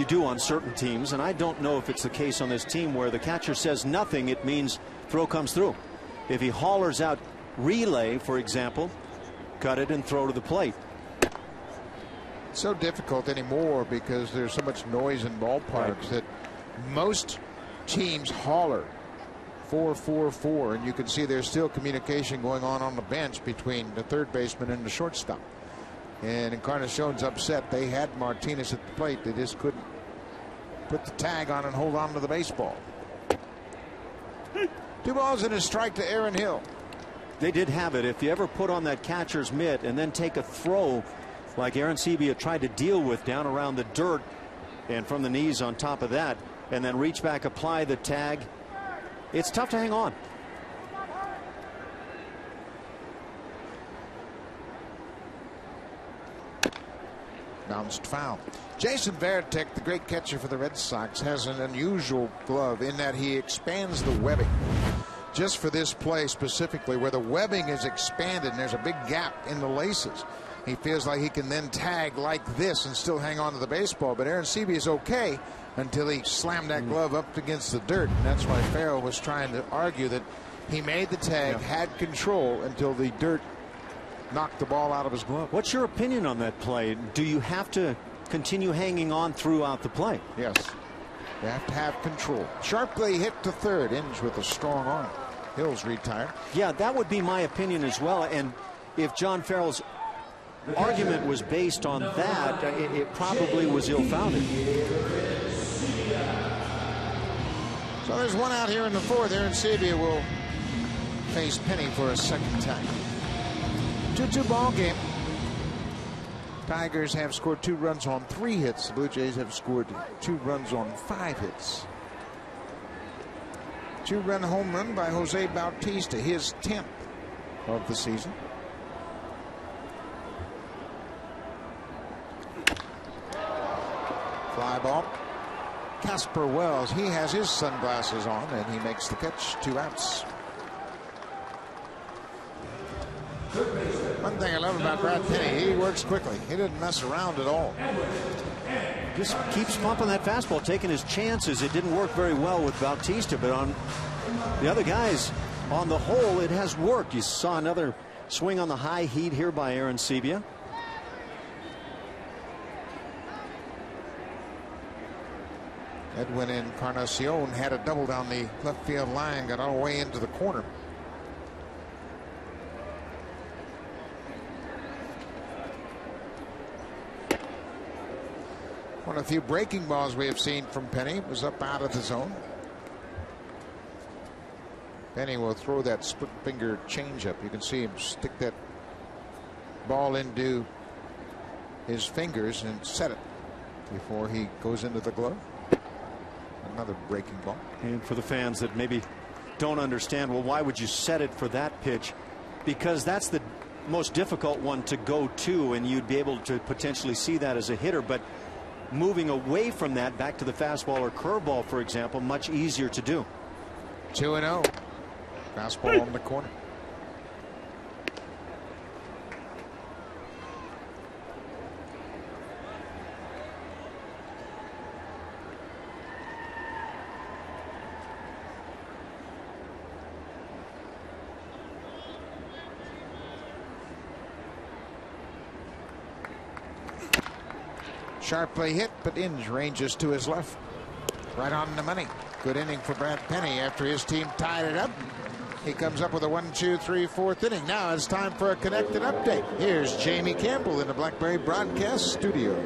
do on certain teams, and I don't know if it's the case on this team, where the catcher says nothing, it means throw comes through. If he hollers out relay, for example, cut it and throw to the plate. It's so difficult anymore because there's so much noise in ballparks that most teams holler 4-4-4, and you can see there's still communication going on the bench between the third baseman and the shortstop. And Encarnacion's upset. They had Martinez at the plate. They just couldn't put the tag on and hold on to the baseball. 2 balls and a strike to Aaron Hill. they did have it. If you ever put on that catcher's mitt and then take a throw like Aaron Sebia tried to deal with down around the dirt and from the knees on top of that, and then reach back, apply the tag, it's tough to hang on. Bounced foul. Jason Varitek, the great catcher for the Red Sox, has an unusual glove in that he expands the webbing just for this play specifically, where the webbing is expanded and there's a big gap in the laces. He feels like he can then tag like this and still hang on to the baseball. But Aaron Sebia is okay until he slammed that glove up against the dirt. And that's why Farrell was trying to argue that he made the tag, had control until the dirt knocked the ball out of his glove. What's your opinion on that play? Do you have to continue hanging on throughout the play? Yes. You have to have control. Sharply hit to third. Inge with a strong arm. Hill's retired. Yeah, that would be my opinion as well. And if John Farrell's argument was based on that, it probably was ill-founded. So there's one out here in the fourth. Aaron Sebia will face Penny for a second time. 2-2 ball game. Tigers have scored 2 runs on 3 hits. The Blue Jays have scored 2 runs on 5 hits. 2-run home run by Jose Bautista, his 10th of the season. Fly ball. Casper Wells, he has his sunglasses on and he makes the catch. 2 outs. One thing I love about Brad Penny, he works quickly. He didn't mess around at all. Just keeps pumping that fastball, taking his chances. It didn't work very well with Bautista, but on the other guys, on the whole, it has worked. You saw another swing on the high heat here by Aaron Sebia. Edwin Encarnacion had a double down the left field line, got all the way into the corner. One of the few breaking balls we have seen from Penny was up out of the zone. Penny will throw that split finger changeup. You can see him stick that ball into his fingers and set it before he goes into the glove. Another breaking ball. And for the fans that maybe don't understand, well, why would you set it for that pitch? Because that's the most difficult one to go to, and you'd be able to potentially see that as a hitter. But moving away from that back to the fastball or curveball, for example, much easier to do. 2-0. Fastball on the corner. Sharply hit, but Inge ranges to his left. Right on the money. Good inning for Brad Penny after his team tied it up. He comes up with a 1-2-3 4th inning. Now it's time for a connected update. Here's Jamie Campbell in the Blackberry Broadcast Studio.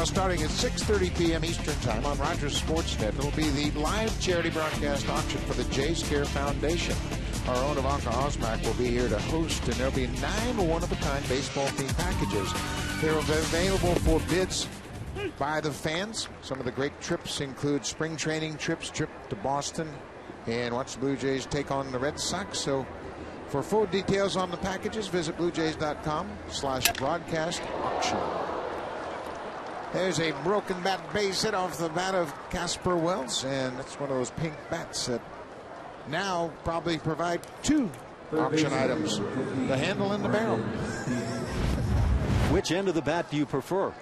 Well, starting at 6:30 p.m. Eastern Time on Rogers Sportsnet, it'll be the live charity broadcast auction for the Jays Care Foundation. Our own Ivanka Osmak will be here to host, and there'll be 9 one-of-a-kind baseball-themed packages. They're available for bids by the fans. Some of the great trips include spring training trips, trip to Boston, and watch the Blue Jays take on the Red Sox. So for full details on the packages, visit bluejays.com/broadcast auction. There's a broken bat base hit off the bat of Casper Wells, and that's one of those pink bats that now probably provide 2 auction items, the handle and the barrel. Which end of the bat do you prefer?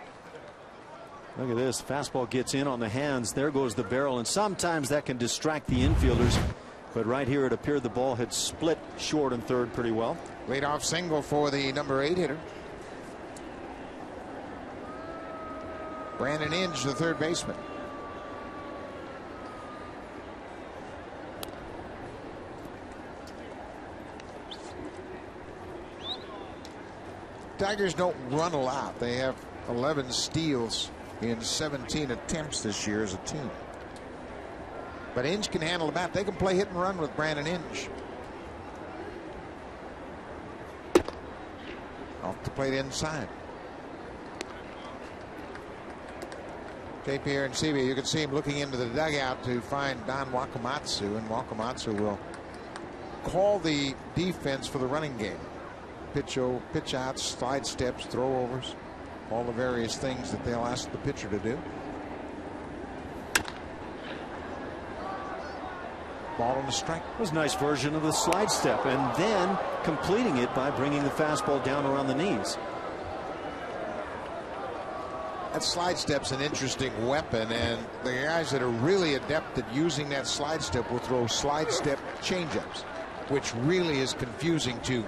Look at this. Fastball gets in on the hands. There goes the barrel, and sometimes that can distract the infielders. But right here it appeared the ball had split short and third pretty well. Leadoff single for the number 8 hitter. Brandon Inge, the third baseman. Tigers don't run a lot. They have 11 steals in 17 attempts this year as a team. But Inge can handle the bat. They can play hit and run with Brandon Inge. Off the plate inside. JP Arencibia, you can see him looking into the dugout to find Don Wakamatsu, and Wakamatsu will call the defense for the running game. Pitch outs, slide steps, throwovers, all the various things that they'll ask the pitcher to do. Ball on the strike. It was a nice version of the slide step, and then completing it by bringing the fastball down around the knees. That slide step's an interesting weapon, and the guys that are really adept at using that slide step will throw slide step changeups, which really is confusing to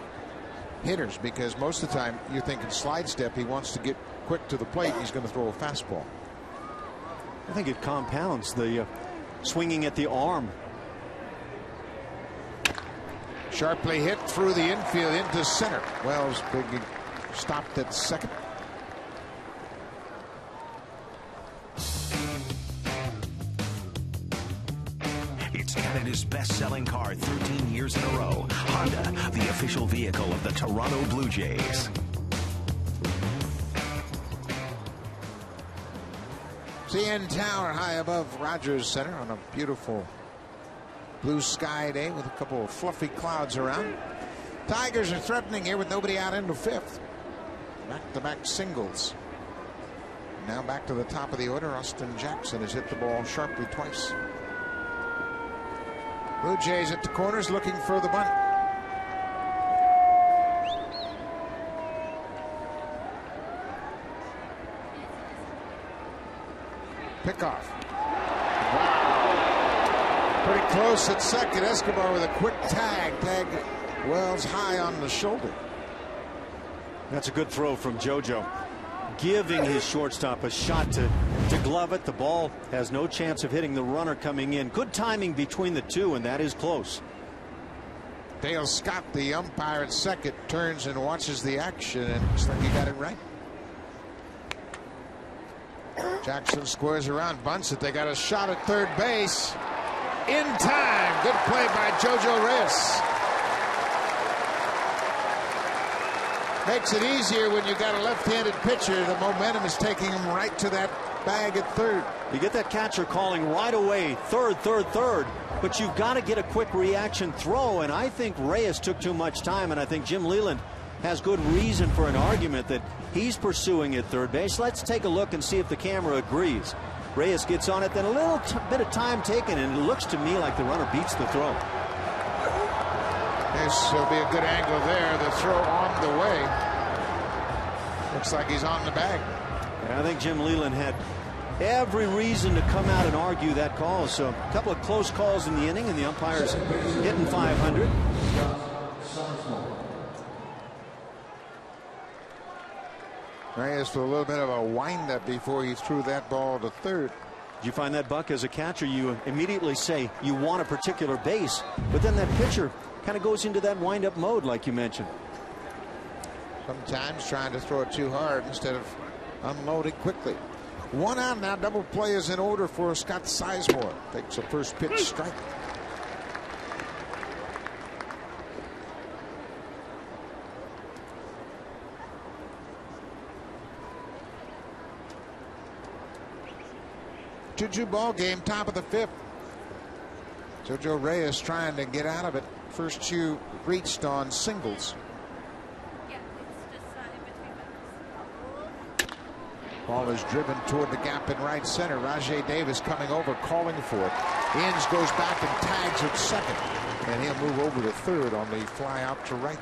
hitters, because most of the time you're thinking slide step, he wants to get quick to the plate, he's going to throw a fastball. I think it compounds the swinging at the arm. Sharply hit through the infield into center. Wells big stopped at second. It's Canada's best-selling car 13 years in a row. Honda, the official vehicle of the Toronto Blue Jays. CN Tower high above Rogers Center on a beautiful blue sky day with a couple of fluffy clouds around. Tigers are threatening here with nobody out into 5th. Back-to-back singles. Now back to the top of the order. Austin Jackson has hit the ball sharply twice. Blue Jays at the corners looking for the bunt. Pickoff. Wow. Pretty close at second. Escobar with a quick tag. Tag Wells high on the shoulder. That's a good throw from JoJo. Giving his shortstop a shot to glove it. The ball has no chance of hitting the runner coming in. Good timing between the two, and that is close. Dale Scott, the umpire at second, turns and watches the action, and looks like he got it right. Jackson squares around, bunts it. They got a shot at third base. In time. Good play by JoJo Reyes. Makes it easier when you got a left-handed pitcher. The momentum is taking him right to that bag at third. You get that catcher calling right away, third, but you've got to get a quick reaction throw, and I think Reyes took too much time, and I think Jim Leland has good reason for an argument that he's pursuing at third base. Let's take a look and see if the camera agrees. Reyes gets on it, then a little bit of time taken, and it looks to me like the runner beats the throw. This will be a good angle there. The throw on the way. Looks like he's on the bag. And I think Jim Leland had every reason to come out and argue that call. So a couple of close calls in the inning, and the umpires hitting 500. Reyes with a little bit of a wind-up before he threw that ball to third. You find that, Buck, as a catcher, you immediately say you want a particular base, but then that pitcher kind of goes into that wind-up mode, like you mentioned. Sometimes trying to throw it too hard instead of unloading quickly. One out now. Double play is in order for Scott Sizemore. Takes a first pitch strike. Two-2 ball game, top of the 5th. Jojo Reyes trying to get out of it. First 2 reached on singles. Ball is driven toward the gap in right center. Rajay Davis coming over, calling for it. Inge goes back and tags at second, and he'll move over to third on the fly out to right.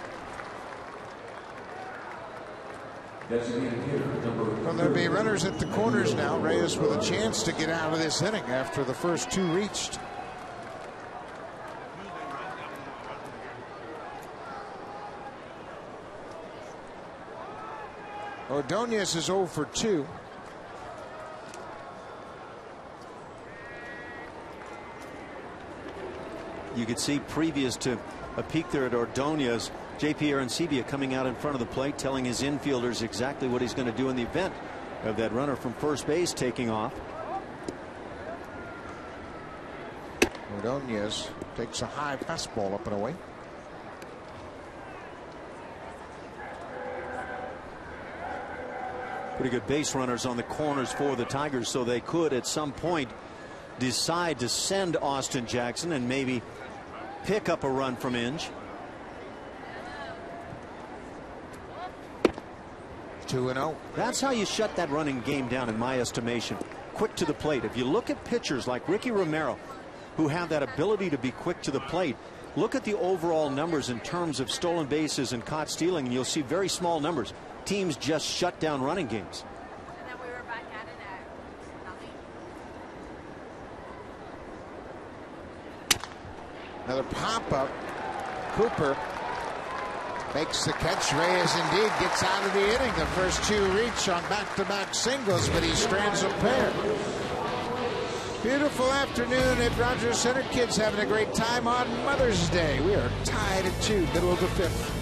Well, there'll be runners at the corners now. Reyes with a chance to get out of this inning after the first 2 reached. Ordonez is 0 for 2. You could see previous to a peek there at Ordonez, J.P. Arancibia coming out in front of the plate, telling his infielders exactly what he's going to do in the event of that runner from first base taking off. Ordonez takes a high fastball up and away. Pretty good base runners on the corners for the Tigers, so they could at some point decide to send Austin Jackson and maybe pick up a run from Inge. 2-0. That's how you shut that running game down, in my estimation. Quick to the plate. If you look at pitchers like Ricky Romero, who have that ability to be quick to the plate, look at the overall numbers in terms of stolen bases and caught stealing, and you'll see very small numbers. Teams just shut down running games. And then we were back at it at nothing. Another pop-up. Cooper makes the catch. Reyes indeed gets out of the inning. The first 2 reach on back-to-back singles, but he strands a pair. Beautiful afternoon at Rogers Center. Kids having a great time on Mother's Day. We are tied at 2, middle of the 5th.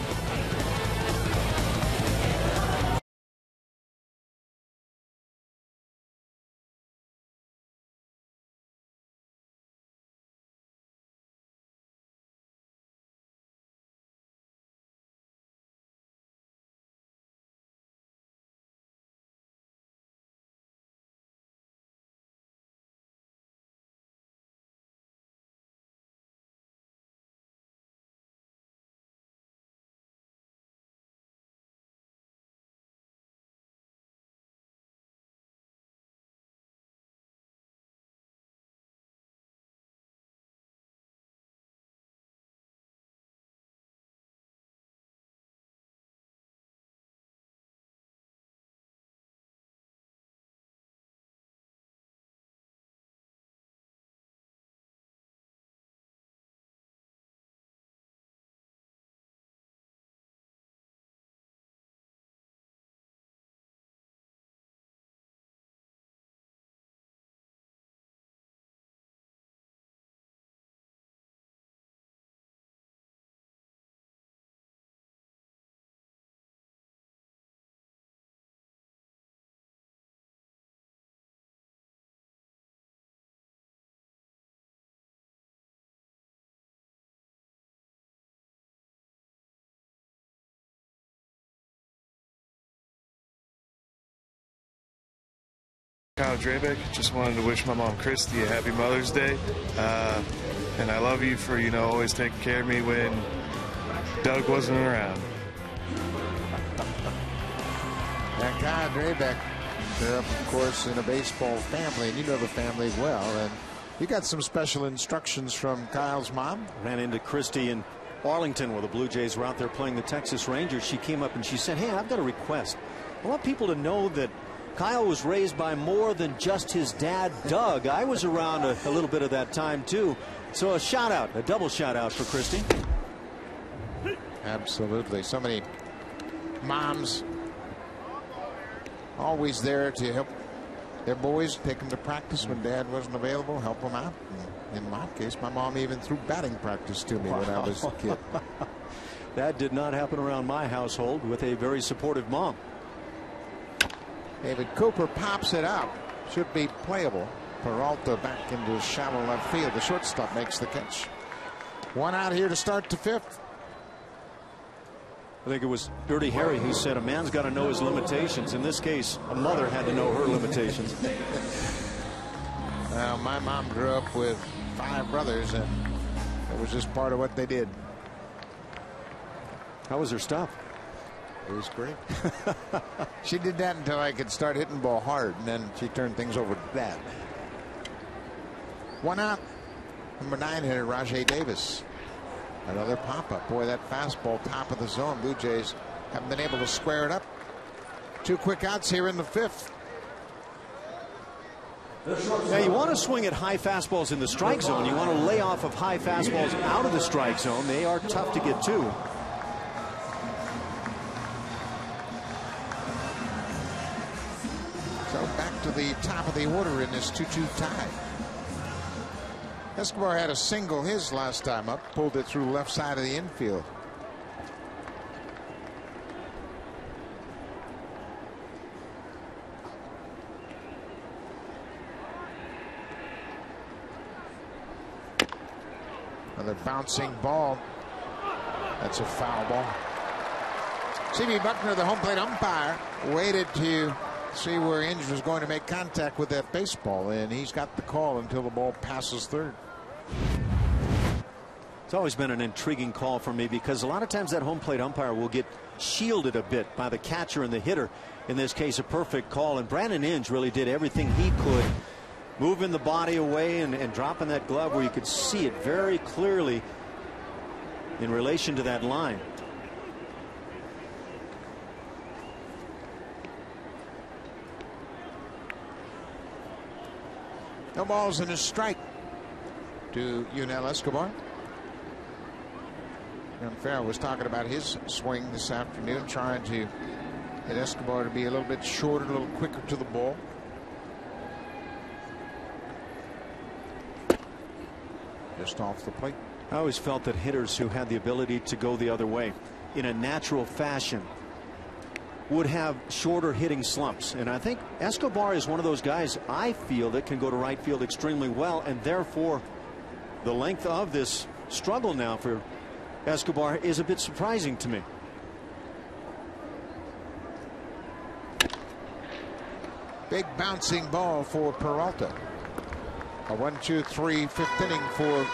Kyle Drabeck. Just wanted to wish my mom Christy a happy Mother's Day, and I love you for always taking care of me when Doug wasn't around. And Kyle Drabeck grew up, of course, in a baseball family, and you know the family well, and you got some special instructions from Kyle's mom. Ran into Christy in Arlington where the Blue Jays were out there playing the Texas Rangers. She came up and she said, "Hey, I've got a request. I want people to know that Kyle was raised by more than just his dad, Doug. I was around a little bit of that time, too." So a shout out, a double shout out for Christy. Absolutely. So many moms always there to help their boys, take them to practice when dad wasn't available, help them out. And in my case, my mom even threw batting practice to me when I was a kid. That did not happen around my household with a very supportive mom. David Cooper pops it up. should be playable. Peralta back into shallow left field. The shortstop makes the catch. One out here to start the fifth. I think it was Dirty Harry who said a man's got to know his limitations. In this case, a mother had to know her limitations. Well, my mom grew up with 5 brothers, and it was just part of what they did. How was her stuff? It was great. She did that until I could start hitting the ball hard, and then she turned things over to Dad. One out. Number 9 hitter Rajai Davis. Another pop-up. Boy, that fastball top of the zone. Blue Jays haven't been able to square it up. 2 quick outs here in the 5th. Now, you want to swing at high fastballs in the strike zone. You want to lay off of high fastballs out of the strike zone. They are tough to get to. So back to the top of the order in this 2-2 tie. Escobar had a single his last time up, pulled it through left side of the infield. Another bouncing ball. That's a foul ball. C.B. Buckner, the home plate umpire, waited to see where Inge was going to make contact with that baseball, and he's got the call until the ball passes third. It's always been an intriguing call for me because a lot of times that home plate umpire will get shielded a bit by the catcher and the hitter. In this case, a perfect call, and Brandon Inge really did everything he could, moving the body away and dropping that glove where you could see it very clearly in relation to that line. No balls and a strike to Yunel Escobar. Young Farrell was talking about his swing this afternoon, trying to get Escobar to be a little bit shorter, a little quicker to the ball. Just off the plate. I always felt that hitters who had the ability to go the other way in a natural fashion would have shorter hitting slumps, and I think Escobar is one of those guys I feel that can go to right field extremely well, and therefore the length of this struggle now for Escobar is a bit surprising to me. Big bouncing ball for Peralta. A 1-2-3 5th inning for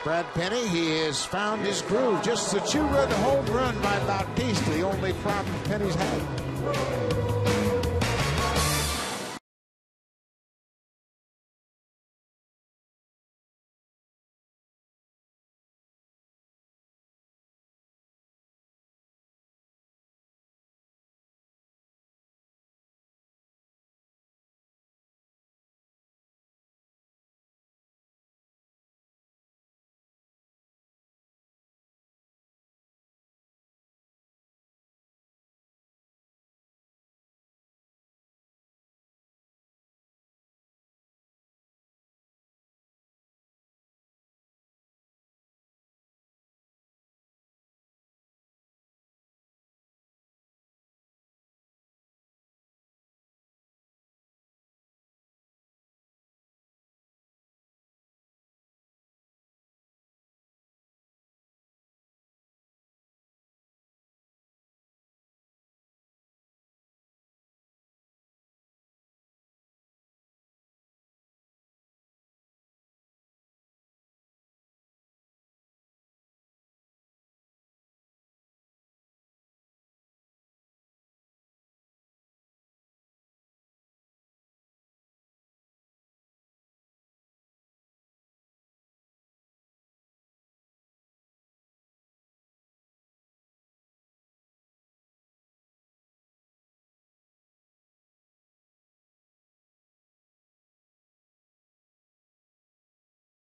Brad Penny. He has found his groove. Just a 2-run home run by Bautista, the only problem Penny's had.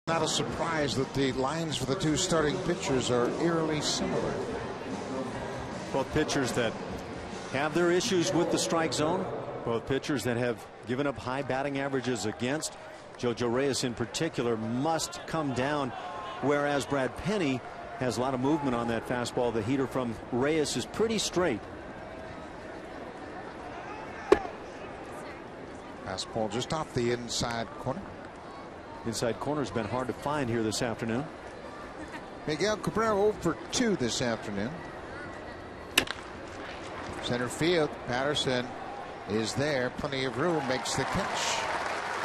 Not a surprise that the lines for the 2 starting pitchers are eerily similar. Both pitchers that have their issues with the strike zone, both pitchers that have given up high batting averages against. Jojo Reyes in particular must come down, whereas Brad Penny has a lot of movement on that fastball. The heater from Reyes is pretty straight. Fastball just off the inside corner. Inside corner's been hard to find here this afternoon. Miguel Cabrera 0 for 2 this afternoon. Center field. Patterson is there. Plenty of room. Makes the catch.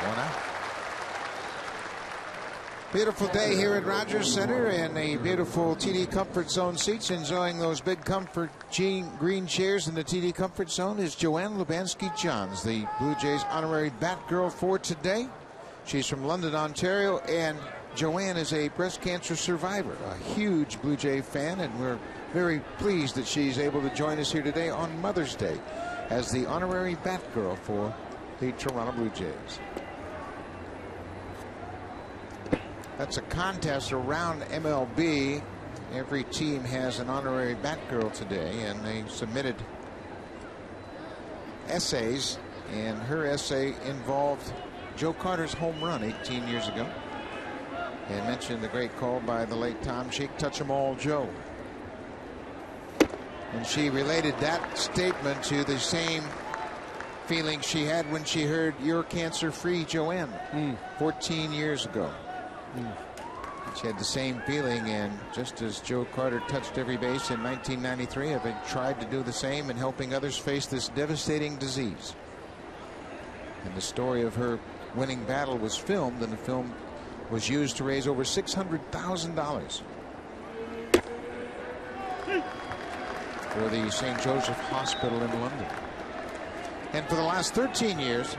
1 out. Beautiful day here at Rogers Center in the beautiful TD Comfort Zone seats. Enjoying those big comfort green chairs in the TD Comfort Zone is Joanne Lubanski-Johns, the Blue Jays honorary Batgirl for today. She's from London, Ontario, and Joanne is a breast cancer survivor, a huge Blue Jay fan, and we're very pleased that she's able to join us here today on Mother's Day as the honorary Batgirl for the Toronto Blue Jays. That's a contest around MLB. Every team has an honorary Batgirl today, and they submitted essays, and her essay involved Joe Carter's home run 18 years ago, and mentioned the great call by the late Tom Cheek, "Touch 'em all, Joe." And she related that statement to the same feeling she had when she heard "You're cancer-free, Joanne," 14 years ago. She had the same feeling, and just as Joe Carter touched every base in 1993, I've tried to do the same in helping others face this devastating disease. And the story of her winning battle was filmed, and the film was used to raise over $600,000 for the St. Joseph Hospital in London. And for the last 13 years,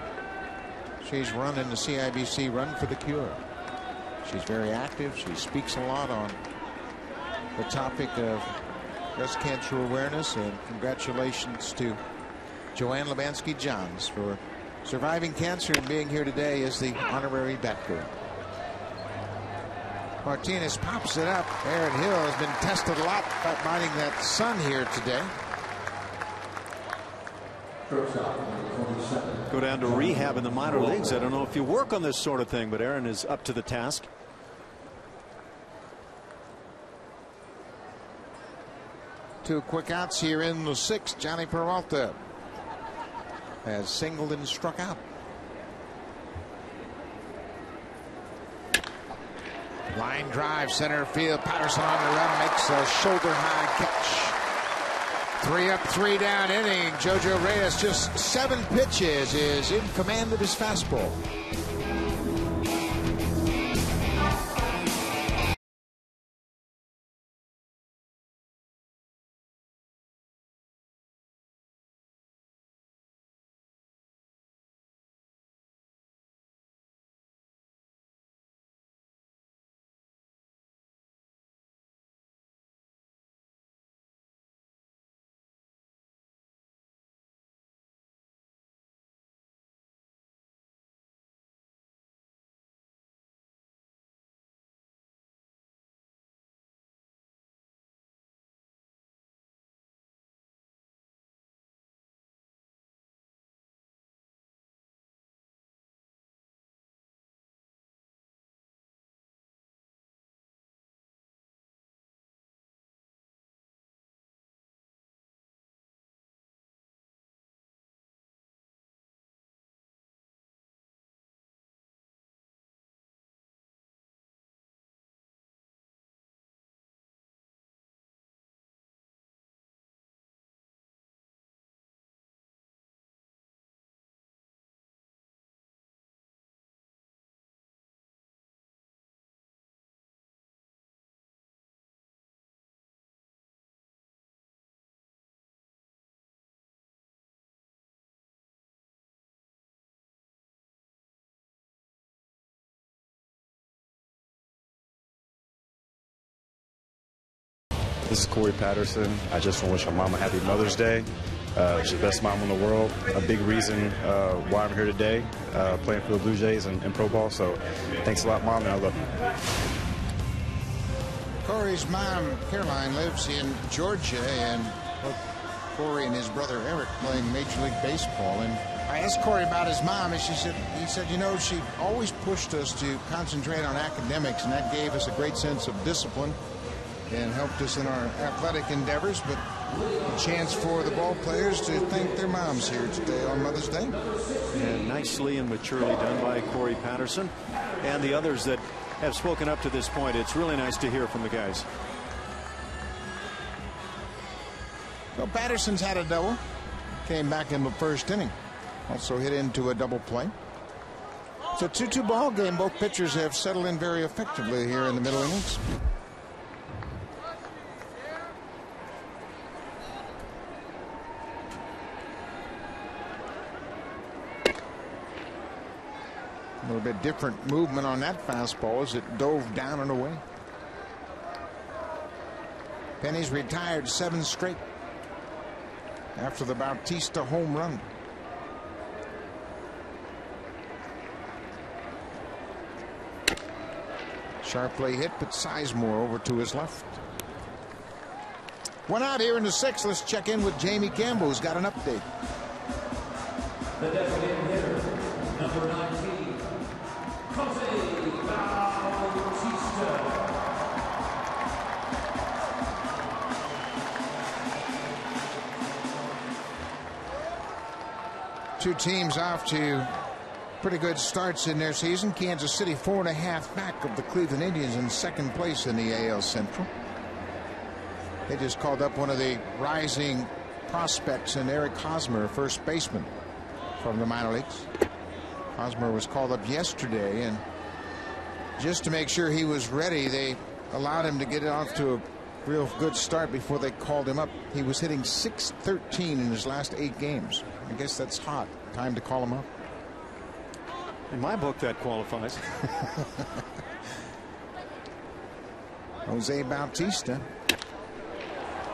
she's run in the CIBC Run for the Cure. She's very active. She speaks a lot on the topic of breast cancer awareness, and congratulations to Joanne Lubanski-Johns for surviving cancer and being here today as the honorary Batgirl. Martinez pops it up. Aaron Hill has been tested a lot by finding that sun here today. Go down to rehab in the minor leagues. I don't know if you work on this sort of thing, but Aaron is up to the task. 2 quick outs here in the 6th. Johnny Peralta has singled and struck out. Line drive, center field. Patterson on the run, makes a shoulder high catch. 3 up, 3 down inning. Jojo Reyes, just 7 pitches, is in command of his fastball. This is Corey Patterson. I just want to wish my mom a happy Mother's Day. She's the best mom in the world. A big reason why I'm here today, playing for the Blue Jays and pro ball. So thanks a lot, Mom, and I love you. Corey's mom, Caroline, lives in Georgia, and both Corey and his brother Eric playing Major League Baseball. And I asked Corey about his mom, and he said, you know, she always pushed us to concentrate on academics, and that gave us a great sense of discipline and helped us in our athletic endeavors. But A chance for the ball players to thank their moms here today on Mother's Day. And nicely and maturely done by Corey Patterson and the others that have spoken up to this point. It's really nice to hear from the guys. So Patterson's had a double. Came back in the first inning. Also hit into a double play. It's a 2-2 ball game. Both pitchers have settled in very effectively here in the middle innings. A little bit different movement on that fastball as it dove down and away. Penny's retired 7 straight after the Bautista home run. Sharply hit, but Sizemore over to his left. One out here in the 6th. Let's check in with Jamie Campbell, who's got an update. The designated hitter, number 19, Jose Bautista. Two teams off to pretty good starts in their season. Kansas City 4.5 back of the Cleveland Indians in second place in the AL Central. They just called up one of the rising prospects in Eric Hosmer, first baseman from the minor leagues. Hosmer was called up yesterday, and just to make sure he was ready, they allowed him to get off to a real good start before they called him up. He was hitting .613 in his last 8 games. I guess that's hot. Time to call him up. In my book, that qualifies. Jose Bautista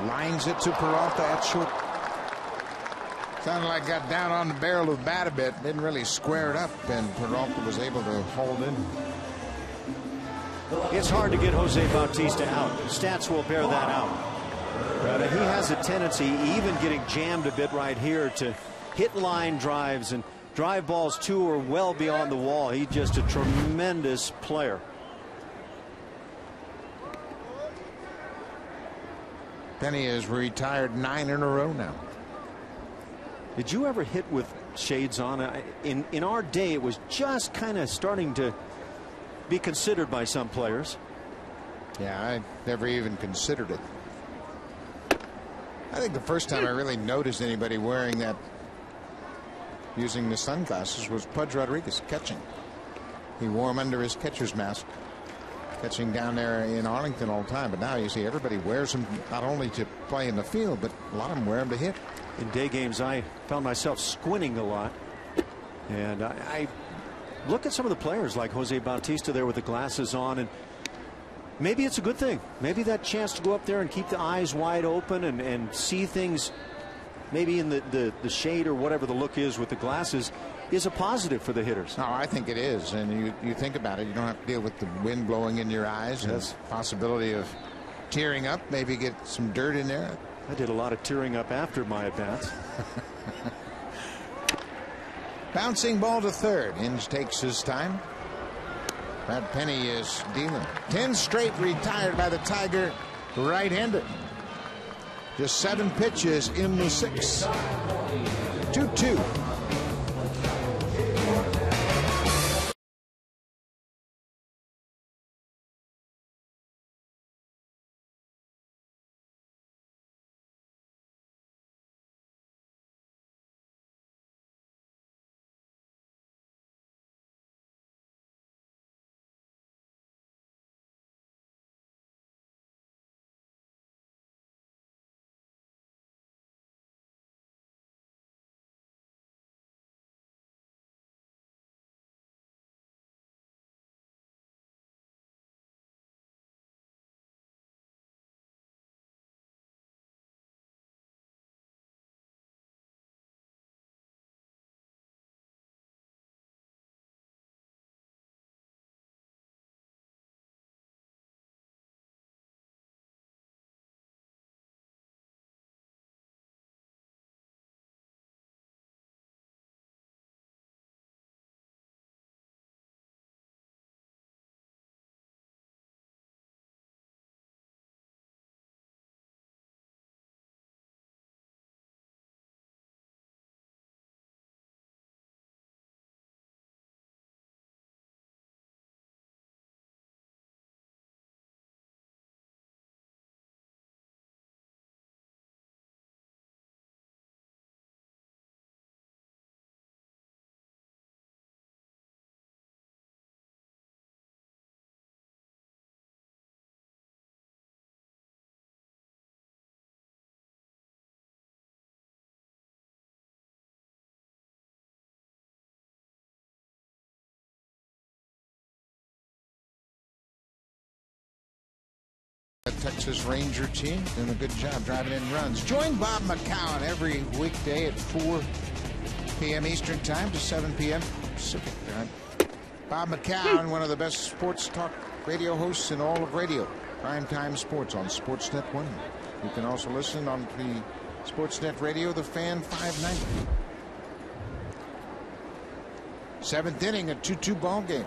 lines it to Peralta at short. Sounded like got down on the barrel of the bat a bit. Didn't really square it up, and Peralta was able to hold in. It's hard to get Jose Bautista out. Stats will bear that out. But he has a tendency, even getting jammed a bit right here, to hit line drives and drive balls to or well beyond the wall. He's just a tremendous player. Penny has retired 9 in a row now. Did you ever hit with shades on? In our day, it was just kind of starting to be considered by some players. Yeah, I never even considered it. I think the first time I really noticed anybody wearing that, using the sunglasses, was Pudge Rodriguez catching. He wore them under his catcher's mask, catching down there in Arlington all the time. But now you see everybody wears them not only to play in the field, but a lot of them wear them to hit. In day games, I found myself squinting a lot. And I look at some of the players like Jose Bautista there with the glasses on, and maybe it's a good thing. Maybe that chance to go up there and keep the eyes wide open and see things maybe in the shade or whatever the look is with the glasses is a positive for the hitters. Oh, I think it is. And you think about it, you don't have to deal with the wind blowing in your eyes. Yes. And the possibility of tearing up, maybe get some dirt in there. I did a lot of tearing up after my at-bats. Bouncing ball to third. Inge takes his time. Brad Penny is dealing. 10 straight retired by the Tiger right-handed. Just 7 pitches in the 6th. 2-2. Texas Ranger team, doing a good job driving in runs. Join Bob McCown every weekday at 4 p.m. Eastern Time to 7 p.m. Pacific Time. Bob McCown, one of the best sports talk radio hosts in all of radio. Primetime Sports on Sportsnet 1. You can also listen on the Sportsnet Radio, the Fan 590. 7th inning, a 2-2 ball game.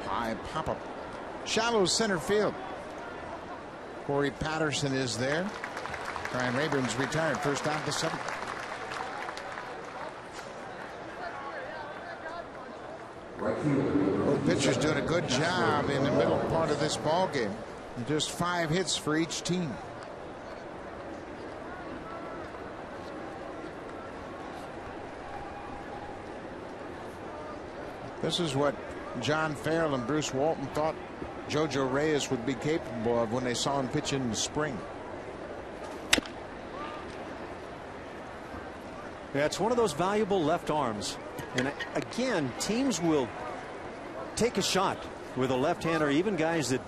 High pop-up. Shallow center field. Corey Patterson is there. Brian Rayburn's retired. First out the 7th. Both pitchers doing a good job in the middle part of this ball game. Just 5 hits for each team. This is what John Farrell and Bruce Walton thought Jojo Reyes would be capable of when they saw him pitch in the spring. Yeah, it's one of those valuable left arms. And again, teams will take a shot with a left-hander, even guys that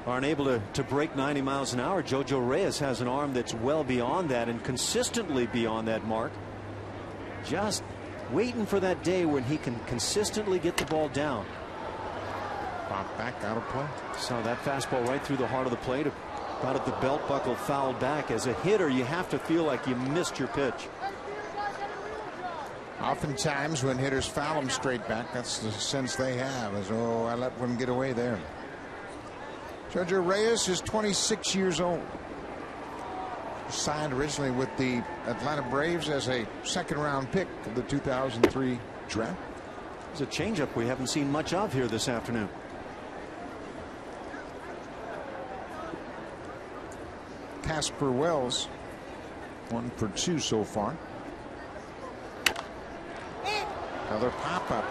aren't able to break 90 miles an hour. Jojo Reyes has an arm that's well beyond that and consistently beyond that mark. Just waiting for that day when he can consistently get the ball down. Pop back out of play. Saw that fastball right through the heart of the plate. About at the belt buckle, fouled back. As a hitter, you have to feel like you missed your pitch. Oftentimes when hitters foul them straight back, that's the sense they have, is, oh, I let one get away there. Jojo Reyes is 26 years old. Signed originally with the Atlanta Braves as a 2nd-round pick of the 2003 draft. There's a changeup we haven't seen much of here this afternoon. Casper Wells, 1 for 2 so far. Another pop-up.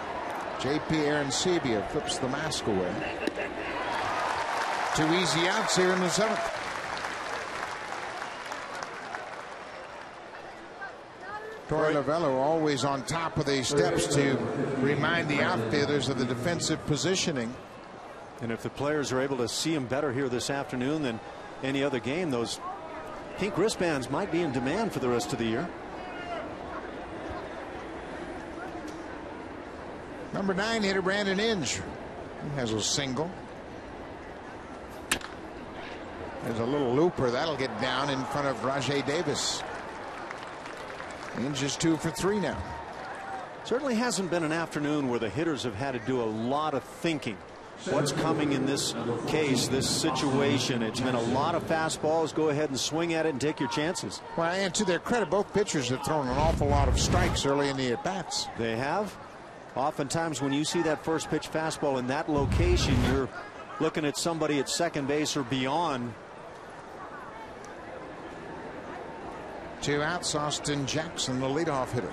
J.P. Arancibia flips the mask away. 2 easy outs here in the 7th. Torey Lovello always on top of the steps to remind the outfielders of the defensive positioning. And if the players are able to see him better here this afternoon than any other game, those pink wristbands might be in demand for the rest of the year. Number 9 hitter Brandon Inge. He has a single. There's a little looper that'll get down in front of Rajay Davis. Inge is 2 for 3 now. Certainly hasn't been an afternoon where the hitters have had to do a lot of thinking. What's coming in this case, this situation? It's been a lot of fastballs. Go ahead and swing at it and take your chances. Well, and to their credit, both pitchers have thrown an awful lot of strikes early in the at-bats. They have. Oftentimes when you see that first pitch fastball in that location, you're looking at somebody at second base or beyond. 2 outs. Austin Jackson, the leadoff hitter.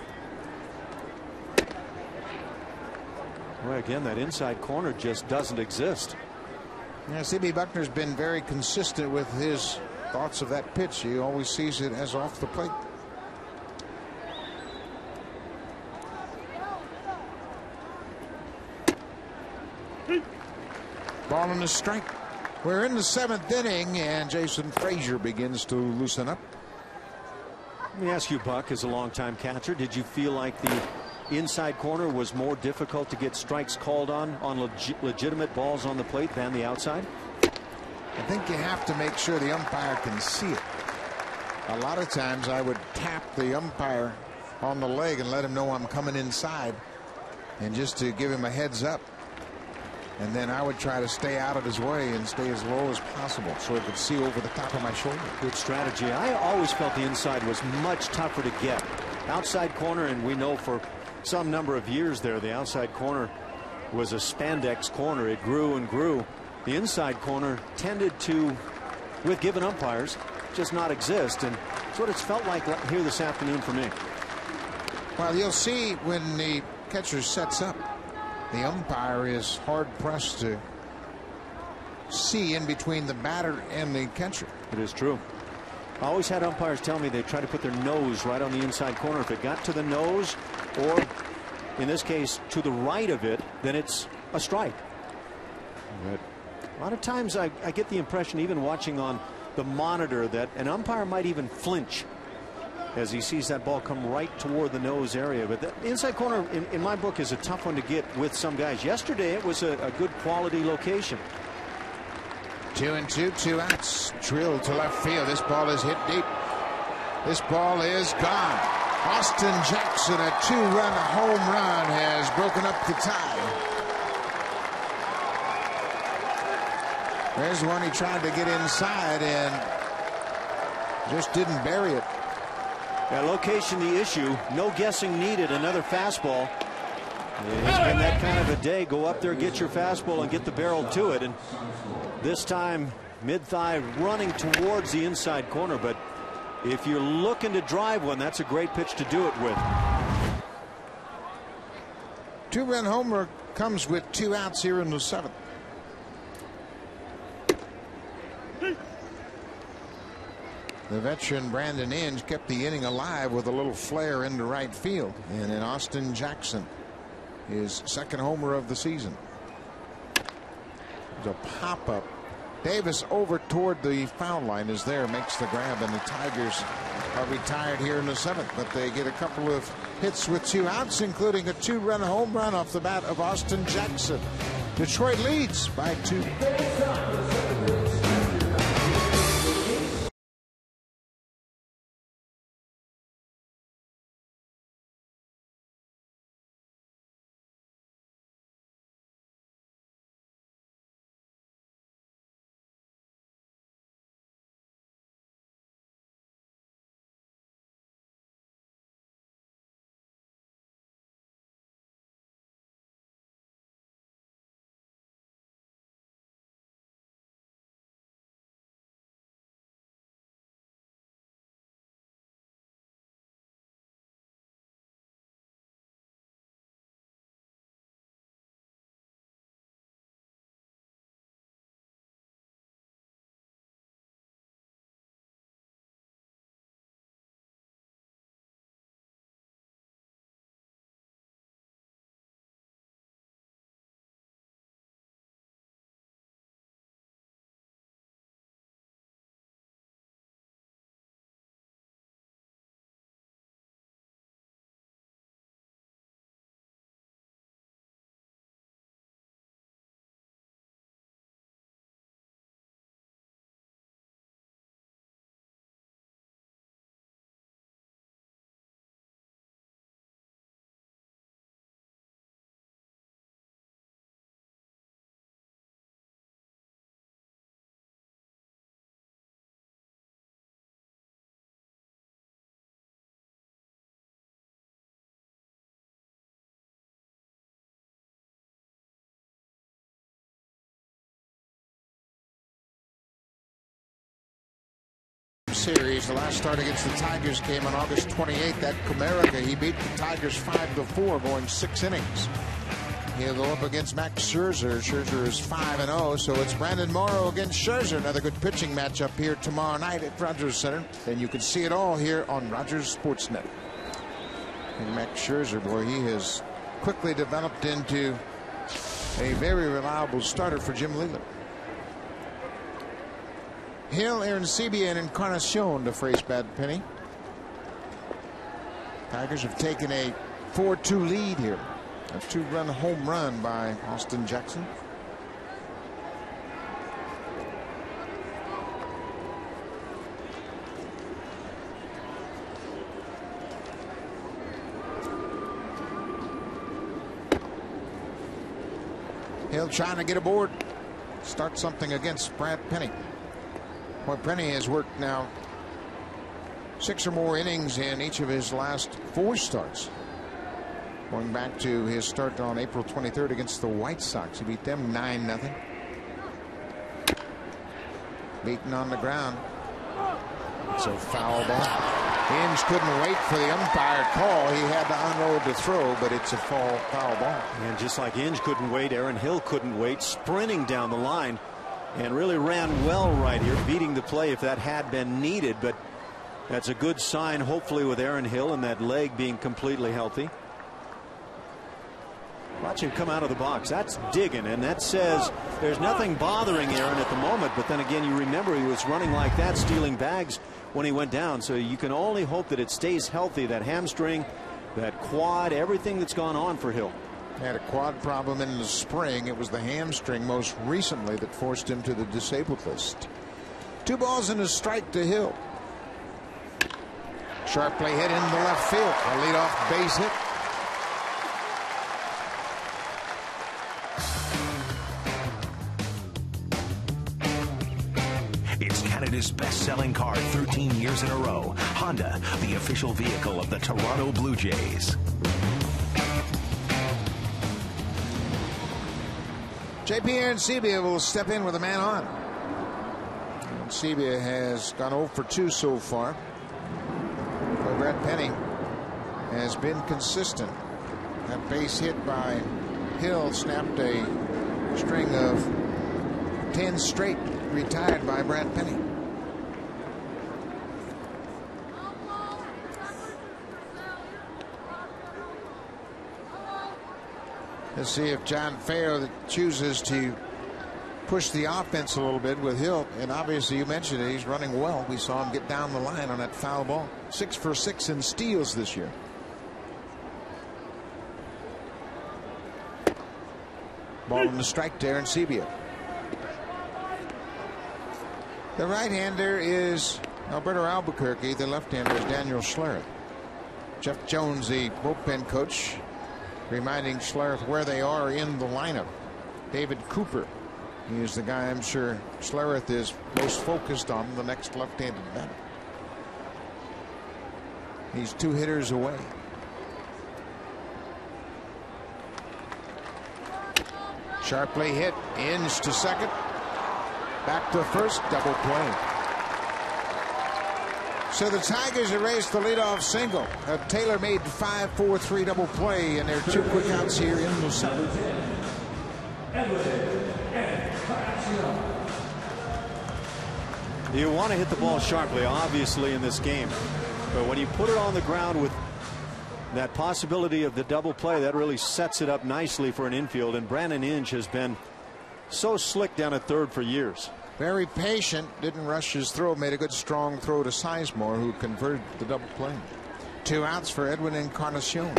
Well, again, that inside corner just doesn't exist. Yeah, C.B. Buckner's been very consistent with his thoughts of that pitch. He always sees it as off the plate. Ball on the strike. We're in the 7th inning, and Jason Frazier begins to loosen up. Let me ask you, Buck, as a longtime catcher, did you feel like the inside corner was more difficult to get strikes called on legitimate balls on the plate than the outside? I think you have to make sure the umpire can see it. A lot of times I would tap the umpire on the leg and let him know I'm coming inside, and just to give him a heads up. And then I would try to stay out of his way and stay as low as possible so he could see over the top of my shoulder. Good strategy. I always felt the inside was much tougher to get. Outside corner, and we know for some number of years there, the outside corner was a spandex corner. It grew and grew. The inside corner tended to, with given umpires, just not exist. And it's what it's felt like here this afternoon for me. Well, you'll see when the catcher sets up, the umpire is hard pressed to see in between the batter and the catcher. It is true. I always had umpires tell me they try to put their nose right on the inside corner. If it got to the nose, or in this case to the right of it, then it's a strike. But A lot of times I get the impression, even watching on the monitor, that an umpire might even flinch as he sees that ball come right toward the nose area. But the inside corner, in my book, is a tough one to get with some guys. Yesterday, it was a good quality location. 2-2, 2 outs. Drilled to left field. This ball is hit deep. This ball is gone. Austin Jackson, a 2-run home run, has broken up the tie. There's one he tried to get inside and just didn't bury it. Yeah, location the issue. No guessing needed. Another fastball. It's been that kind of a day. Go up there, get your fastball, and get the barrel to it. And this time, mid-thigh running towards the inside corner. But if you're looking to drive one, that's a great pitch to do it with. 2-run homer comes with 2 outs here in the 7th. The veteran Brandon Inge kept the inning alive with a little flare into right field. And then Austin Jackson, his 2nd homer of the season. There's a pop-up. Davis over toward the foul line is there, makes the grab, and the Tigers are retired here in the 7th. But they get a couple of hits with 2 outs, including a 2-run home run off the bat of Austin Jackson. Detroit leads by 2. Series. The last start against the Tigers came on August 28th at Comerica. He beat the Tigers 5-4, going 6 innings. He'll go up against Max Scherzer. Scherzer is 5-0, so it's Brandon Morrow against Scherzer. Another good pitching matchup here tomorrow night at Rogers Center. And you can see it all here on Rogers Sportsnet. And Max Scherzer, boy, he has quickly developed into a very reliable starter for Jim Leland. Hill, Arancibia, and Encarnacion to face Bad Penny. Tigers have taken a 4-2 lead here. A 2-run home run by Austin Jackson. Hill trying to get aboard. Start something against Brad Penny. Well, Penny has worked now 6 or more innings in each of his last 4 starts. Going back to his start on April 23rd against the White Sox. He beat them 9-0. Beaten on the ground. It's a foul ball. Inge couldn't wait for the umpire call. He had to unload the throw, but it's a foul ball. And just like Inge couldn't wait, Aaron Hill couldn't wait, sprinting down the line. And really ran well right here, beating the play if that had been needed. But that's a good sign, hopefully, with Aaron Hill and that leg being completely healthy. Watch him come out of the box. That's digging, and that says there's nothing bothering Aaron at the moment. But then again, you remember he was running like that, stealing bags when he went down. So you can only hope that it stays healthy, that hamstring, that quad, everything that's gone on for Hill. Had a quad problem in the spring. It was the hamstring most recently that forced him to the disabled list. 2 balls and a strike to Hill. Sharply hit into left field. A leadoff base hit. It's Canada's best-selling car 13 years in a row. Honda, the official vehicle of the Toronto Blue Jays. JP Arencibia will step in with a man on. Arencibia has gone 0 for 2 so far. But Brett Penny has been consistent. That base hit by Hill snapped a string of 10 straight retired by Brad Penny. Let's see if John Farrow chooses to push the offense a little bit with Hill. And obviously, you mentioned it, he's running well. We saw him get down the line on that foul ball. 6 for 6 in steals this year. Ball in the strike to Arencibia. The right-hander is Alberto Albuquerque. The left-hander is Daniel Schlereth. Jeff Jones, the bullpen coach, reminding Schlereth where they are in the lineup. David Cooper, he is the guy I'm sure Schlereth is most focused on, the next left-handed batter. He's 2 hitters away. Sharply hit, Inge to second. Back to first, double play. So the Tigers erased the leadoff single. A tailor-made 5-4-3 double play, and there are 2 quick outs here in the 7th. You want to hit the ball sharply, obviously, in this game. But when you put it on the ground with that possibility of the double play, that really sets it up nicely for an infield. And Brandon Inge has been so slick down at third for years. Very patient, didn't rush his throw, made a good strong throw to Sizemore, who converted the double play. 2 outs for Edwin Encarnacion.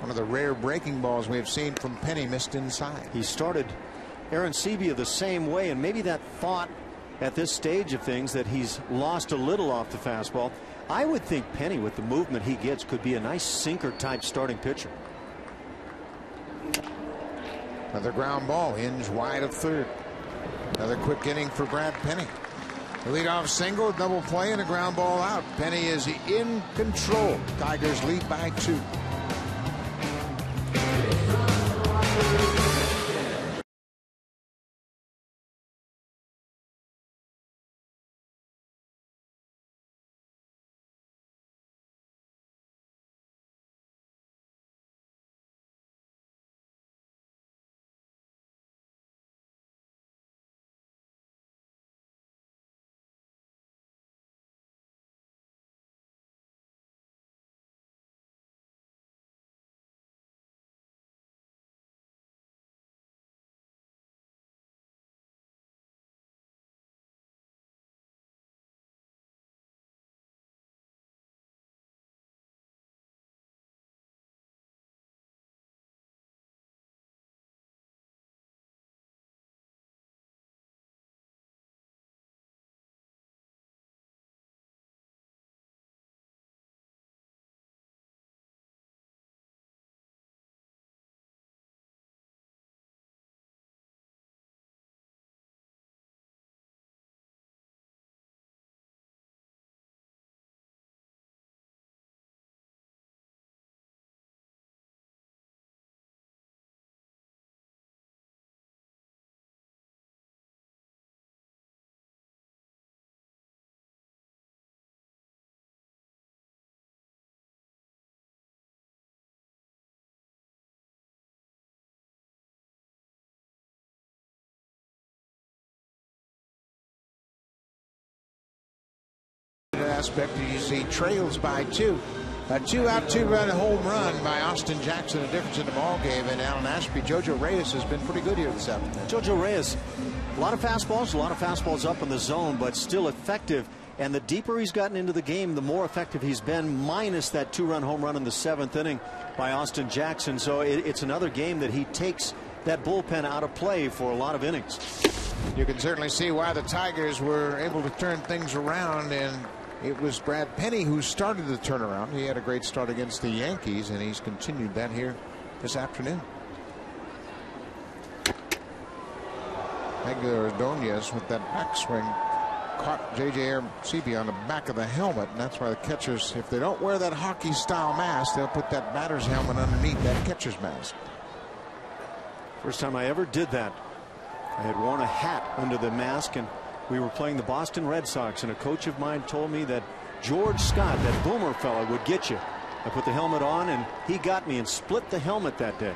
One of the rare breaking balls we have seen from Penny missed inside. He started Arencibia the same way, and maybe that thought at this stage of things that he's lost a little off the fastball. I would think Penny, with the movement he gets, could be a nice sinker type starting pitcher. Another ground ball, Inge wide of third. Another quick inning for Brad Penny. The leadoff single, double play, and a ground ball out. Penny is in control. Tigers lead by 2. Aspect, you see trails by 2. A 2-out, 2-run home run by Austin Jackson, a difference in the ball game. And Alan Ashby, Jojo Reyes has been pretty good here this afternoon. Jojo Reyes, a lot of fastballs up in the zone, but still effective. And the deeper he's gotten into the game, the more effective he's been, minus that 2-run home run in the 7th inning by Austin Jackson. So it's another game that he takes that bullpen out of play for a lot of innings. You can certainly see why the Tigers were able to turn things around, and it was Brad Penny who started the turnaround. He had a great start against the Yankees, and he's continued that here this afternoon. Miguel Ordonez with that backswing caught J.J. Arcidi on the back of the helmet, and that's why the catchers, if they don't wear that hockey style mask, they'll put that batter's helmet underneath that catcher's mask. First time I ever did that. I had worn a hat under the mask, and we were playing the Boston Red Sox, and a coach of mine told me that George Scott, that boomer fella, would get you. I put the helmet on, and he got me and split the helmet that day.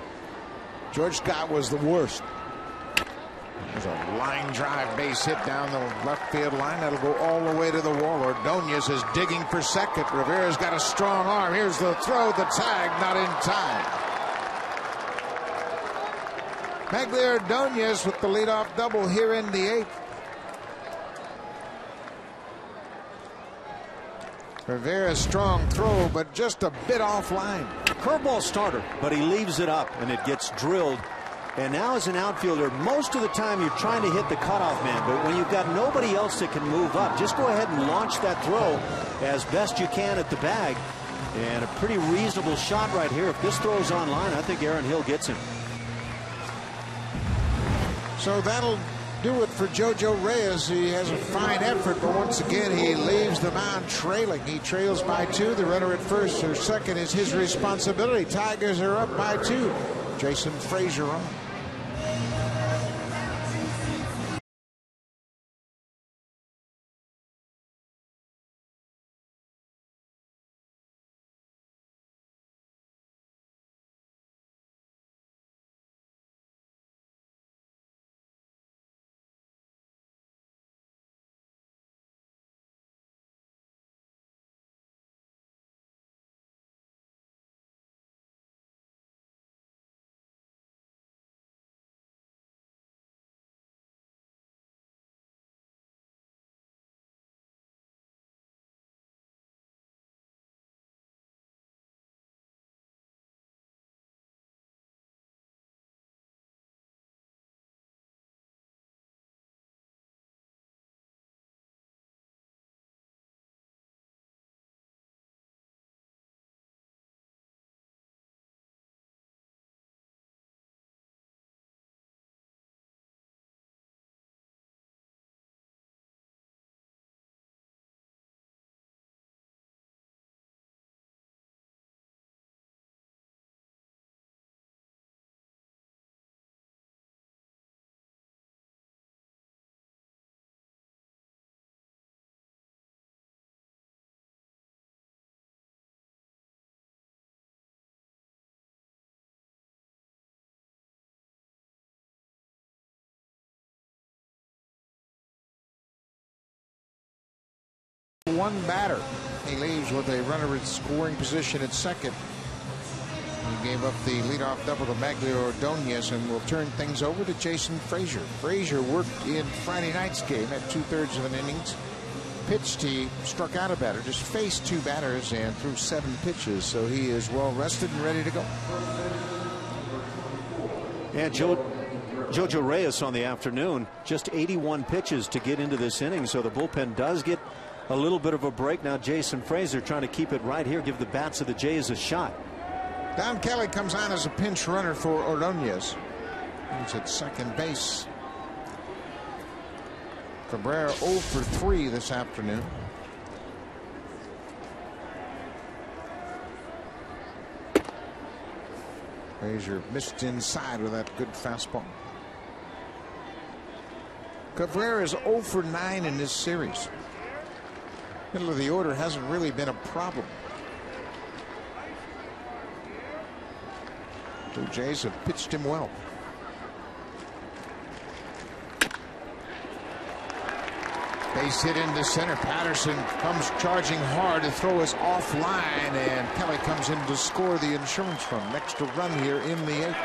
George Scott was the worst. There's a line drive base hit down the left field line. That'll go all the way to the wall. Ordonez is digging for second. Rivera's got a strong arm. Here's the throw. The tag not in time. Miguel Ordonez with the leadoff double here in the 8th. Rivera's strong throw, but just a bit offline. Curveball starter, but he leaves it up, and it gets drilled. And now as an outfielder, most of the time you're trying to hit the cutoff man, but when you've got nobody else that can move up, just go ahead and launch that throw as best you can at the bag. And a pretty reasonable shot right here. If this throw's on line, I think Aaron Hill gets him. So that'll do it for Jojo Reyes. He has a fine effort, but once again he leaves the mound trailing. He trails by 2. The runner at first or second is his responsibility. Tigers are up by 2. Jason Frazier on. One batter. He leaves with a runner in scoring position at second. He gave up the leadoff double to Miguel Ordonez and will turn things over to Jason Frazier. Frazier worked in Friday night's game at 2/3 of an innings. Pitched, he struck out a batter, just faced 2 batters and threw 7 pitches. So he is well rested and ready to go. And Jojo Reyes on the afternoon, just 81 pitches to get into this inning. So the bullpen does get a little bit of a break. Now Jason Frazier trying to keep it right here, give the bats of the Jays a shot. Don Kelly comes on as a pinch runner for Ordonez. He's at second base. Cabrera 0 for 3 this afternoon. Frazier missed inside with that good fastball. Cabrera is 0 for 9 in this series. Middle of the order hasn't really been a problem. The Jays have pitched him well. Base hit into center. Patterson comes charging hard. The throw is offline, and Kelly comes in to score the insurance run. Extra run here in the 8th.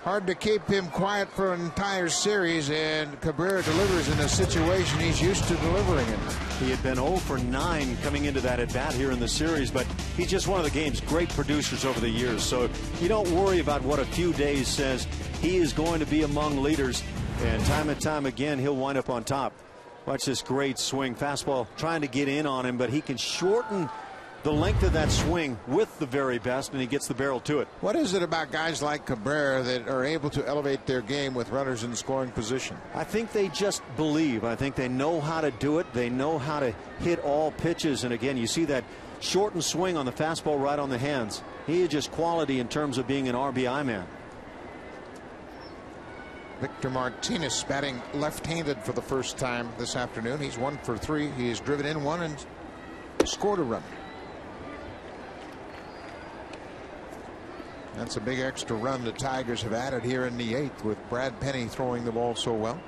Hard to keep him quiet for an entire series, and Cabrera delivers in a situation he's used to delivering in. He had been 0 for 9 coming into that at bat here in the series, but he's just one of the game's great producers over the years. So you don't worry about what a few days says. He is going to be among leaders, and time again he'll wind up on top. Watch this great swing. Fastball trying to get in on him, but he can shorten the length of that swing with the very best, and he gets the barrel to it. What is it about guys like Cabrera that are able to elevate their game with runners in scoring position? I think they just believe. I think they know how to do it. They know how to hit all pitches. And again, you see that shortened swing on the fastball right on the hands. He is just quality in terms of being an RBI man. Victor Martinez batting left-handed for the first time this afternoon. He's 1 for 3. He has driven in 1 and scored a run. That's a big extra run the Tigers have added here in the 8th with Brad Penny throwing the ball so well.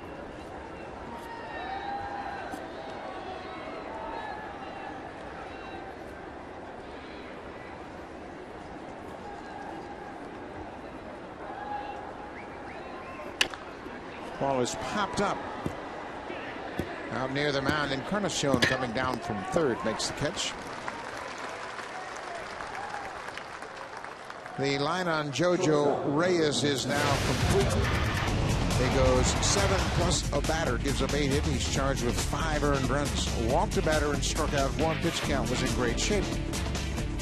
Ball is popped up out near the mound. Encarnacion coming down from third makes the catch. The line on Jojo Reyes is now complete. He goes 7 plus a batter, gives up 8 hits. He's charged with 5 earned runs. Walked a batter and struck out 1. Pitch count was in great shape.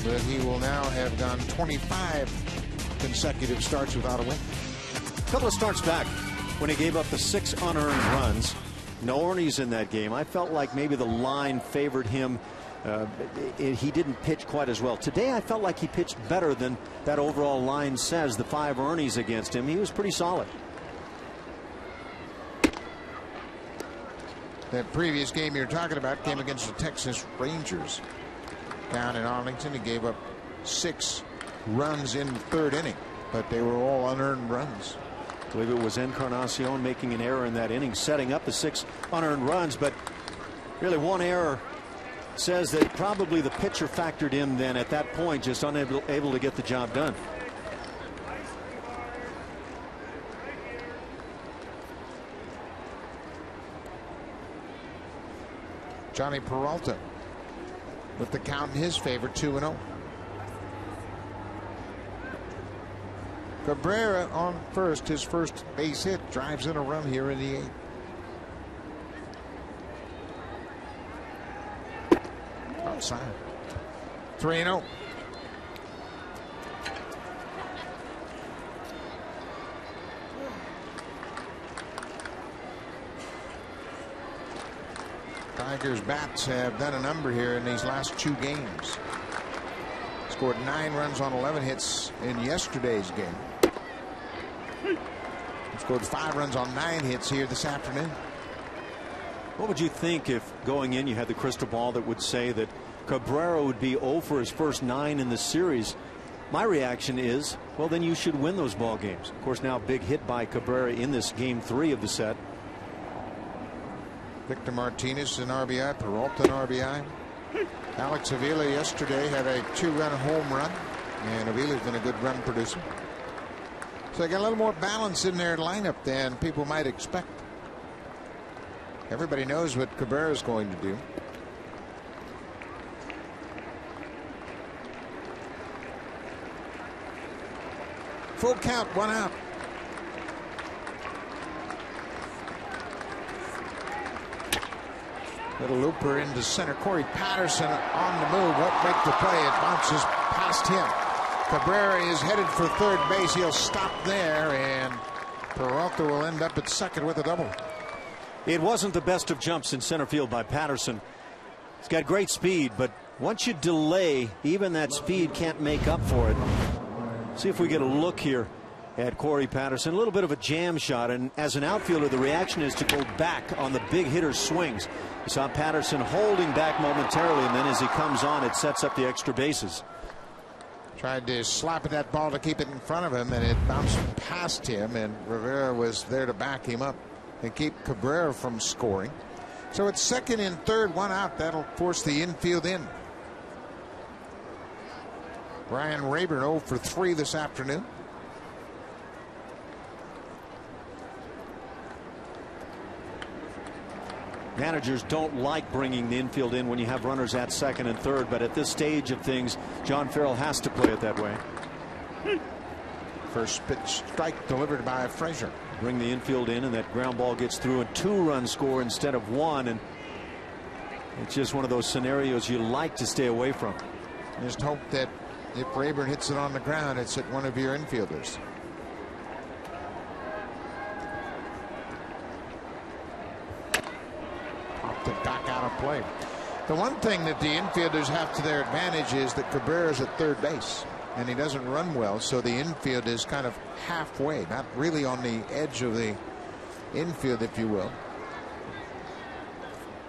But he will now have gone 25 consecutive starts without a win. A couple of starts back when he gave up the 6 unearned runs. No earnings in that game. I felt like maybe the line favored him. He didn't pitch quite as well. Today I felt like he pitched better than that overall line says. The 5 earnings against him, he was pretty solid. That previous game you're talking about came against the Texas Rangers down in Arlington. He gave up 6 runs in the 3rd inning, but they were all unearned runs. I believe it was Encarnacion making an error in that inning, setting up the 6 unearned runs, but really one error says that probably the pitcher factored in then at that point, just unable to get the job done. Johnny Peralta with the count in his favor, 2-0. Cabrera on first, his first base hit, drives in a run here in the 8th. Outside. 3-0. Tigers bats have done a number here in these last 2 games. Scored 9 runs on 11 hits in yesterday's game. Scored 5 runs on 9 hits here this afternoon. What would you think if going in you had the crystal ball that would say that Cabrera would be 0 for his first 9 in the series? My reaction is, well, then you should win those ball games. Of course, now a big hit by Cabrera in this game 3 of the set. Victor Martinez an RBI, Peralta an RBI. Alex Avila yesterday had a 2-run home run, and Avila's been a good run producer. So they got a little more balance in their lineup than people might expect. Everybody knows what Cabrera is going to do. Full count, 1 out. Little looper into center. Corey Patterson on the move. Won't make the play. It bounces past him. Cabrera is headed for third base. He'll stop there, and Peralta will end up at second with a double. It wasn't the best of jumps in center field by Patterson. He's got great speed, but once you delay, even that speed can't make up for it. See if we get a look here at Corey Patterson. A little bit of a jam shot, and as an outfielder, the reaction is to go back on the big hitter's swings. You saw Patterson holding back momentarily, and then as he comes on, it sets up the extra bases. Tried to slap at that ball to keep it in front of him, and it bounced past him, and Rivera was there to back him up and keep Cabrera from scoring. So it's second and third, one out. That'll force the infield in. Brian Rayburn 0 for 3 this afternoon. Managers don't like bringing the infield in when you have runners at second and third, but at this stage of things, John Farrell has to play it that way. First pitch strike delivered by Frazier. Bring the infield in, and that ground ball gets through, a 2-run score instead of 1, and it's just one of those scenarios you like to stay away from. Just hope that if Rayburn hits it on the ground, it's at one of your infielders. Popped it back out of play. The one thing that the infielders have to their advantage is that Cabrera's at third base, and he doesn't run well, so the infield is kind of halfway, not really on the edge of the infield, if you will.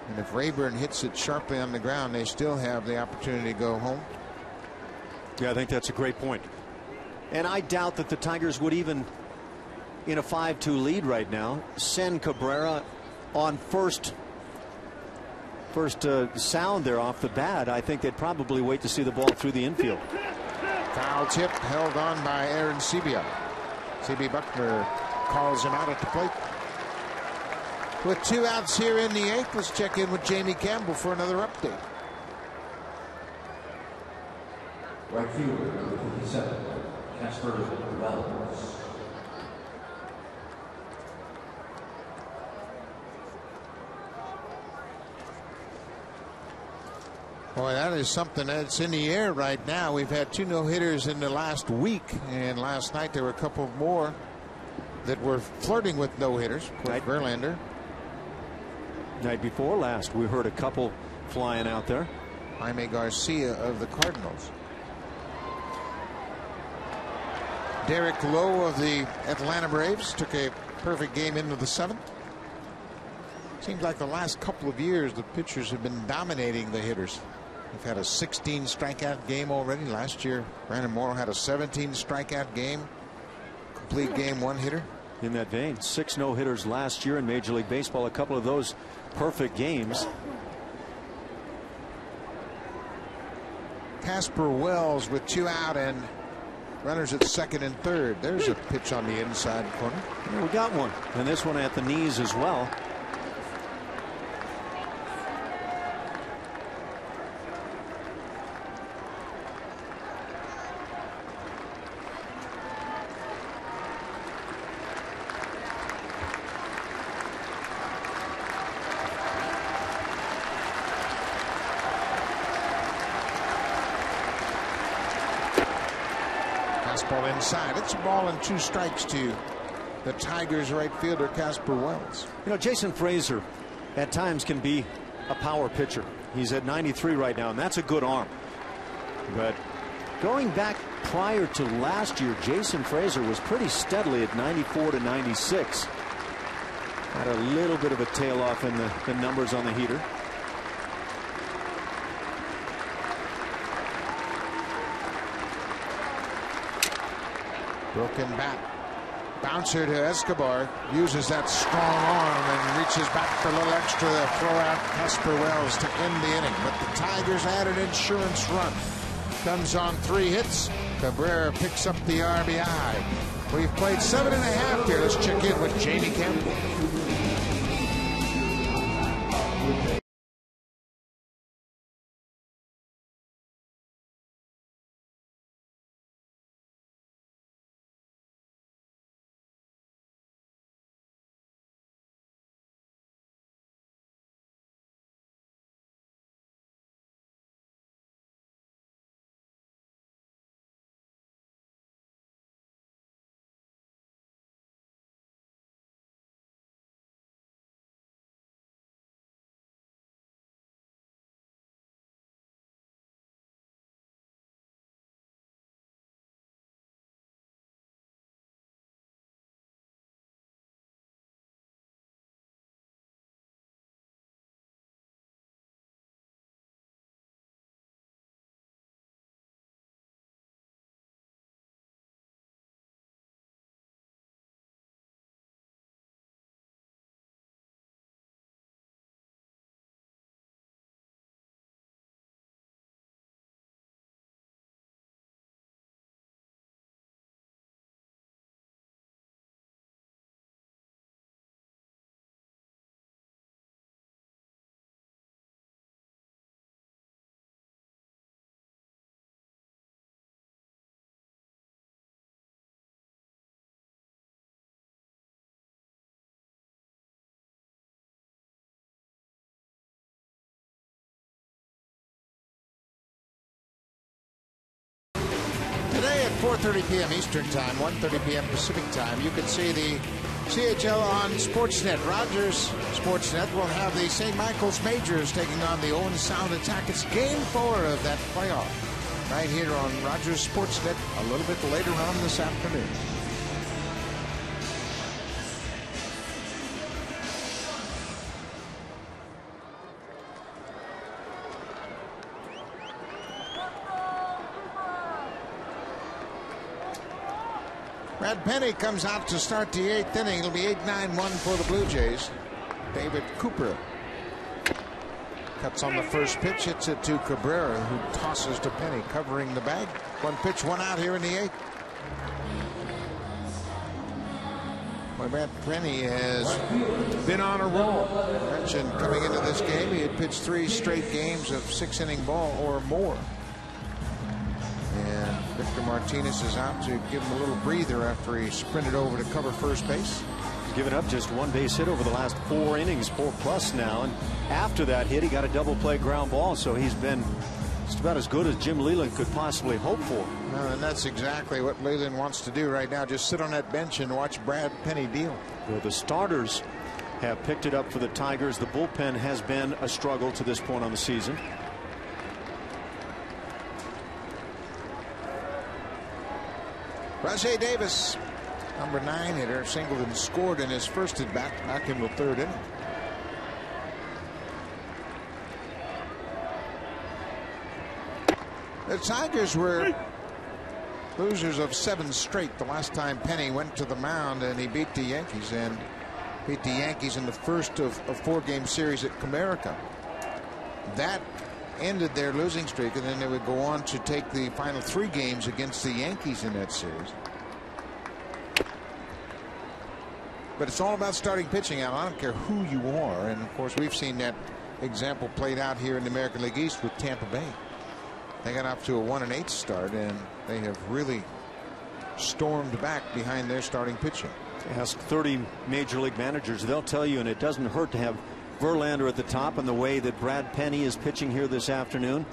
And if Rayburn hits it sharply on the ground, they still have the opportunity to go home. Yeah, I think that's a great point. And I doubt that the Tigers would even, in a 5-2 lead right now, send Cabrera on first sound there off the bat. I think they'd probably wait to see the ball through the infield. Foul tip held on by Aaron Sebia. C.B. Buckner calls him out at the plate. With 2 outs here in the 8th, let's check in with Jamie Campbell for another update. Right fielder, number 57, Casper Wells. Boy, that is something that's in the air right now. We've had 2 no-hitters in the last week, and last night there were a couple more that were flirting with no-hitters. Verlander. Night before last, we heard a couple flying out there. Jaime Garcia of the Cardinals. Derek Lowe of the Atlanta Braves took a perfect game into the 7th. Seems like the last couple of years the pitchers have been dominating the hitters. We've had a 16 strikeout game already. Last year Brandon Morrow had a 17 strikeout game. Complete game 1 hitter. In that vein, 6 no-hitters last year in Major League Baseball, a couple of those perfect games. Casper Wells with 2 out and runners at second and third. There's a pitch on the inside corner. Yeah, we got one, and this one at the knees as well. Ball inside. It's a ball and 2 strikes to the Tigers right fielder Casper Wells. You know, Jason Frazier at times can be a power pitcher. He's at 93 right now, and that's a good arm. But going back prior to last year, Jason Frazier was pretty steadily at 94 to 96. Had a little bit of a tail off in the numbers on the heater. Broken bat. Bouncer to Escobar. Uses that strong arm and reaches back for a little extra to throw out Casper Wells to end the inning. But the Tigers add an insurance run. Comes on 3 hits. Cabrera picks up the RBI. We've played 7.5 here. Let's check in with Jamie Campbell. 4:30 p.m. Eastern Time, 1:30 p.m. Pacific Time. You can see the CHL on Sportsnet. Rogers Sportsnet will have the St. Michael's Majors taking on the Owen Sound Attack. It's Game 4 of that playoff right here on Rogers Sportsnet a little bit later on this afternoon. Brad Penny comes out to start the 8th inning. It'll be 8-9-1 for the Blue Jays. David Cooper cuts on the first pitch, hits it to Cabrera, who tosses to Penny, covering the bag. 1 pitch, 1 out here in the 8th. Well, Brad Penny has been on a roll. I mentioned coming into this game, he had pitched 3 straight games of 6-inning ball or more. And Victor Martinez is out to give him a little breather after he sprinted over to cover first base. He's given up just 1 base hit over the last 4 innings, 4+ now. And after that hit, he got a double play ground ball. So he's been just about as good as Jim Leland could possibly hope for. And that's exactly what Leland wants to do right now. Just sit on that bench and watch Brad Penny deal. Well, the starters have picked it up for the Tigers. The bullpen has been a struggle to this point on the season. Rajay Davis, number 9 hitter, singled and scored in his first at bat back in the 3rd inning. The Tigers were losers of 7 straight the last time Penny went to the mound, and he beat the Yankees in the first of a 4-game series at Comerica. That ended their losing streak, and then they would go on to take the final 3 games against the Yankees in that series. But it's all about starting pitching out. I don't care who you are, and of course we've seen that example played out here in the American League East with Tampa Bay. They got off to a 1-8 start, and they have really stormed back behind their starting pitching. Ask 30 major league managers, they'll tell you, and it doesn't hurt to have Verlander at the top, and the way that Brad Penny is pitching here this afternoon.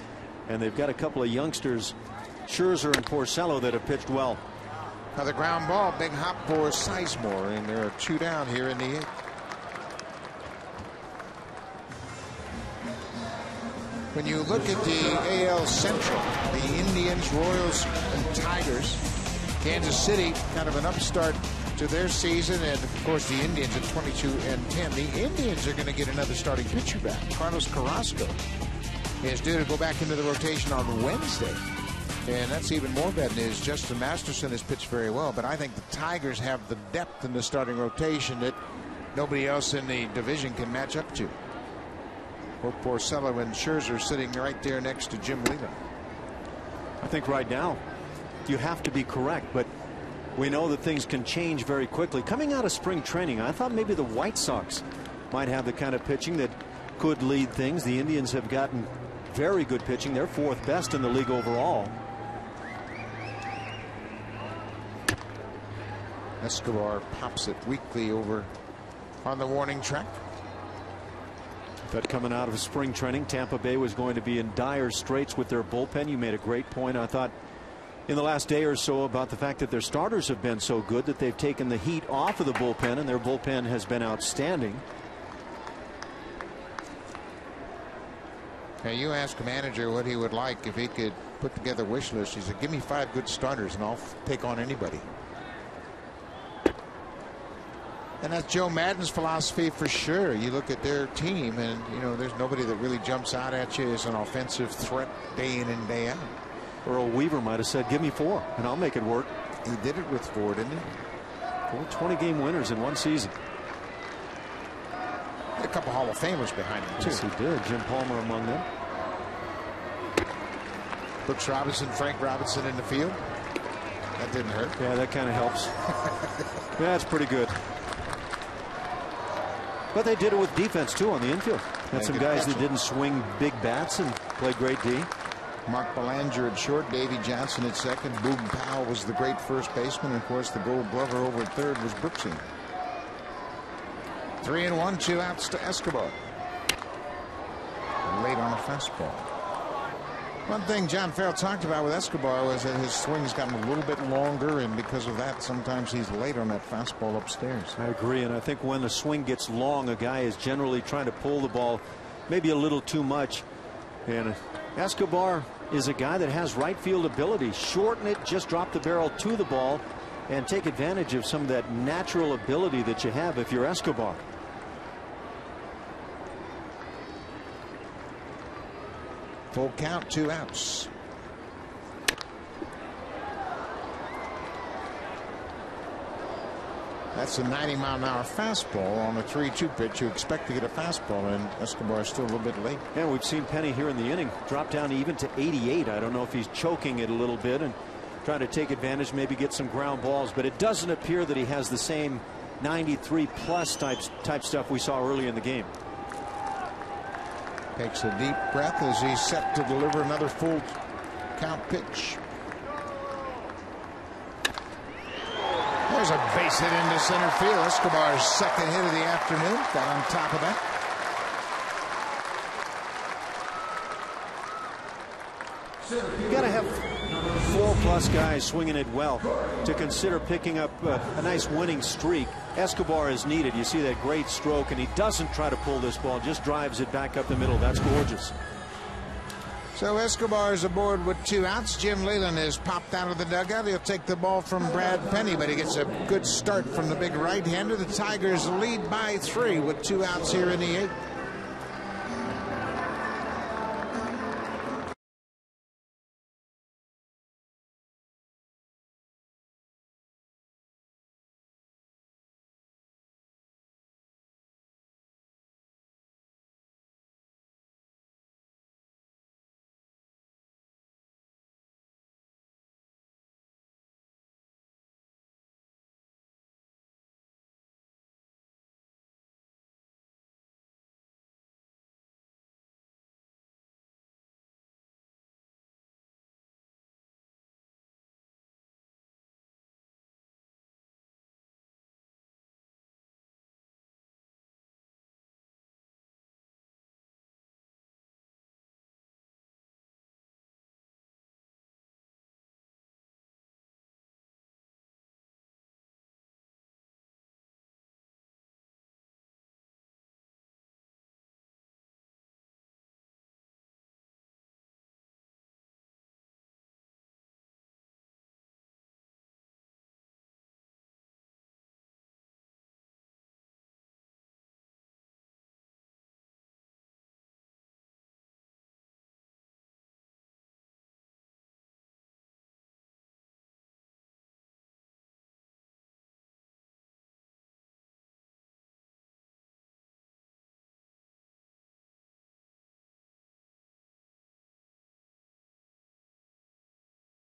And they've got a couple of youngsters, Scherzer and Porcello, that have pitched well. Now the ground ball, big hop for Sizemore, and there are 2 down here in the 8th. When you look at the AL Central, the Indians, Royals, and Tigers, Kansas City, kind of an upstart to their season, and of course the Indians at 22-10. The Indians are going to get another starting pitcher back. Carlos Carrasco is due to go back into the rotation on Wednesday, and that's even more bad news. Justin Masterson has pitched very well, but I think the Tigers have the depth in the starting rotation that nobody else in the division can match up to. Both Porcello and Scherzer sitting right there next to Jim Leland. I think right now you have to be correct, but we know that things can change very quickly. Coming out of spring training, I thought maybe the White Sox might have the kind of pitching that could lead things. The Indians have gotten very good pitching. They're 4th best in the league overall. Escobar pops it weakly over on the warning track. But coming out of spring training, Tampa Bay was going to be in dire straits with their bullpen. You made a great point, I thought, in the last day or so about the fact that their starters have been so good that they've taken the heat off of the bullpen, and their bullpen has been outstanding. Now you ask a manager what he would like if he could put together a wish list. He said, give me 5 good starters and I'll take on anybody. And that's Joe Madden's philosophy for sure. You look at their team, and you know there's nobody that really jumps out at you as an offensive threat day in and day out. Earl Weaver might have said, give me 4 and I'll make it work. He did it with 4, didn't he? 4 20-game winners in 1 season. A couple Hall of Famers behind him too. Yes, he did. Jim Palmer among them. Brooks Robinson, Frank Robinson in the field. That didn't hurt. Yeah, that kind of helps. Yeah, that's pretty good. But they did it with defense too on the infield. Had some guys that didn't swing big bats and played great D. Mark Belanger at short, Davey Johnson at second, Boog Powell was the great first baseman, and of course the Gold Glover over at third was Brooksy. 3-1, 2 outs to Escobar. Late on a fastball. One thing John Farrell talked about with Escobar was that his swing's gotten a little bit longer, and because of that, sometimes he's late on that fastball upstairs. I agree, and I think when the swing gets long, a guy is generally trying to pull the ball maybe a little too much. And Escobar is a guy that has right field ability. Shorten it, just drop the barrel to the ball, and take advantage of some of that natural ability that you have if you're Escobar. Full count, 2 outs. That's a 90-mile-an-hour fastball on a 3-2 pitch. You expect to get a fastball, and Escobar is still a little bit late. Yeah, we've seen Penny here in the inning drop down even to 88. I don't know if he's choking it a little bit and trying to take advantage, maybe get some ground balls, but it doesn't appear that he has the same 93-plus type stuff we saw early in the game. Takes a deep breath as he's set to deliver another full count pitch. There's a base hit into center field. Escobar's second hit of the afternoon. Got on top of that. You got to have 4+ guys swinging it well to consider picking up a nice winning streak. Escobar is needed. You see that great stroke, and he doesn't try to pull this ball, just drives it back up the middle. That's gorgeous. So Escobar is aboard with 2 outs. Jim Leyland has popped out of the dugout. He'll take the ball from Brad Penny, but he gets a good start from the big right-hander. The Tigers lead by 3 with 2 outs here in the 8th.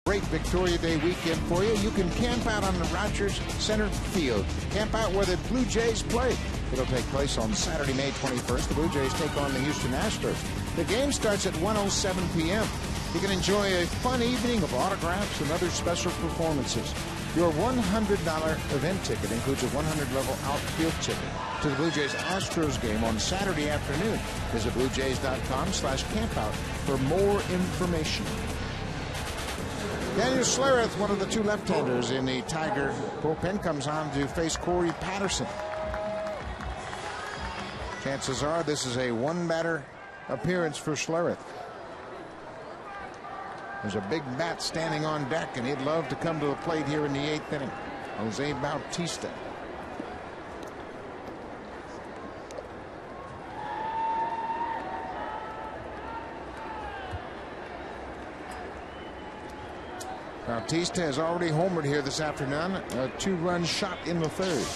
Great Victoria Day weekend for you. You can camp out on the Rogers Center Field. Camp out where the Blue Jays play. It'll take place on Saturday, May 21st. The Blue Jays take on the Houston Astros. The game starts at 1:07 p.m. You can enjoy a fun evening of autographs and other special performances. Your $100 event ticket includes a 100-level outfield ticket to the Blue Jays Astros game on Saturday afternoon. Visit bluejays.com/campout for more information. Daniel Schlereth, one of the 2 left-handers in the Tiger bullpen, comes on to face Corey Patterson. Chances are this is a 1-batter appearance for Schlereth. There's a big bat standing on deck, and he'd love to come to the plate here in the 8th inning. Jose Bautista. Bautista has already homered here this afternoon. A 2-run shot in the 3rd.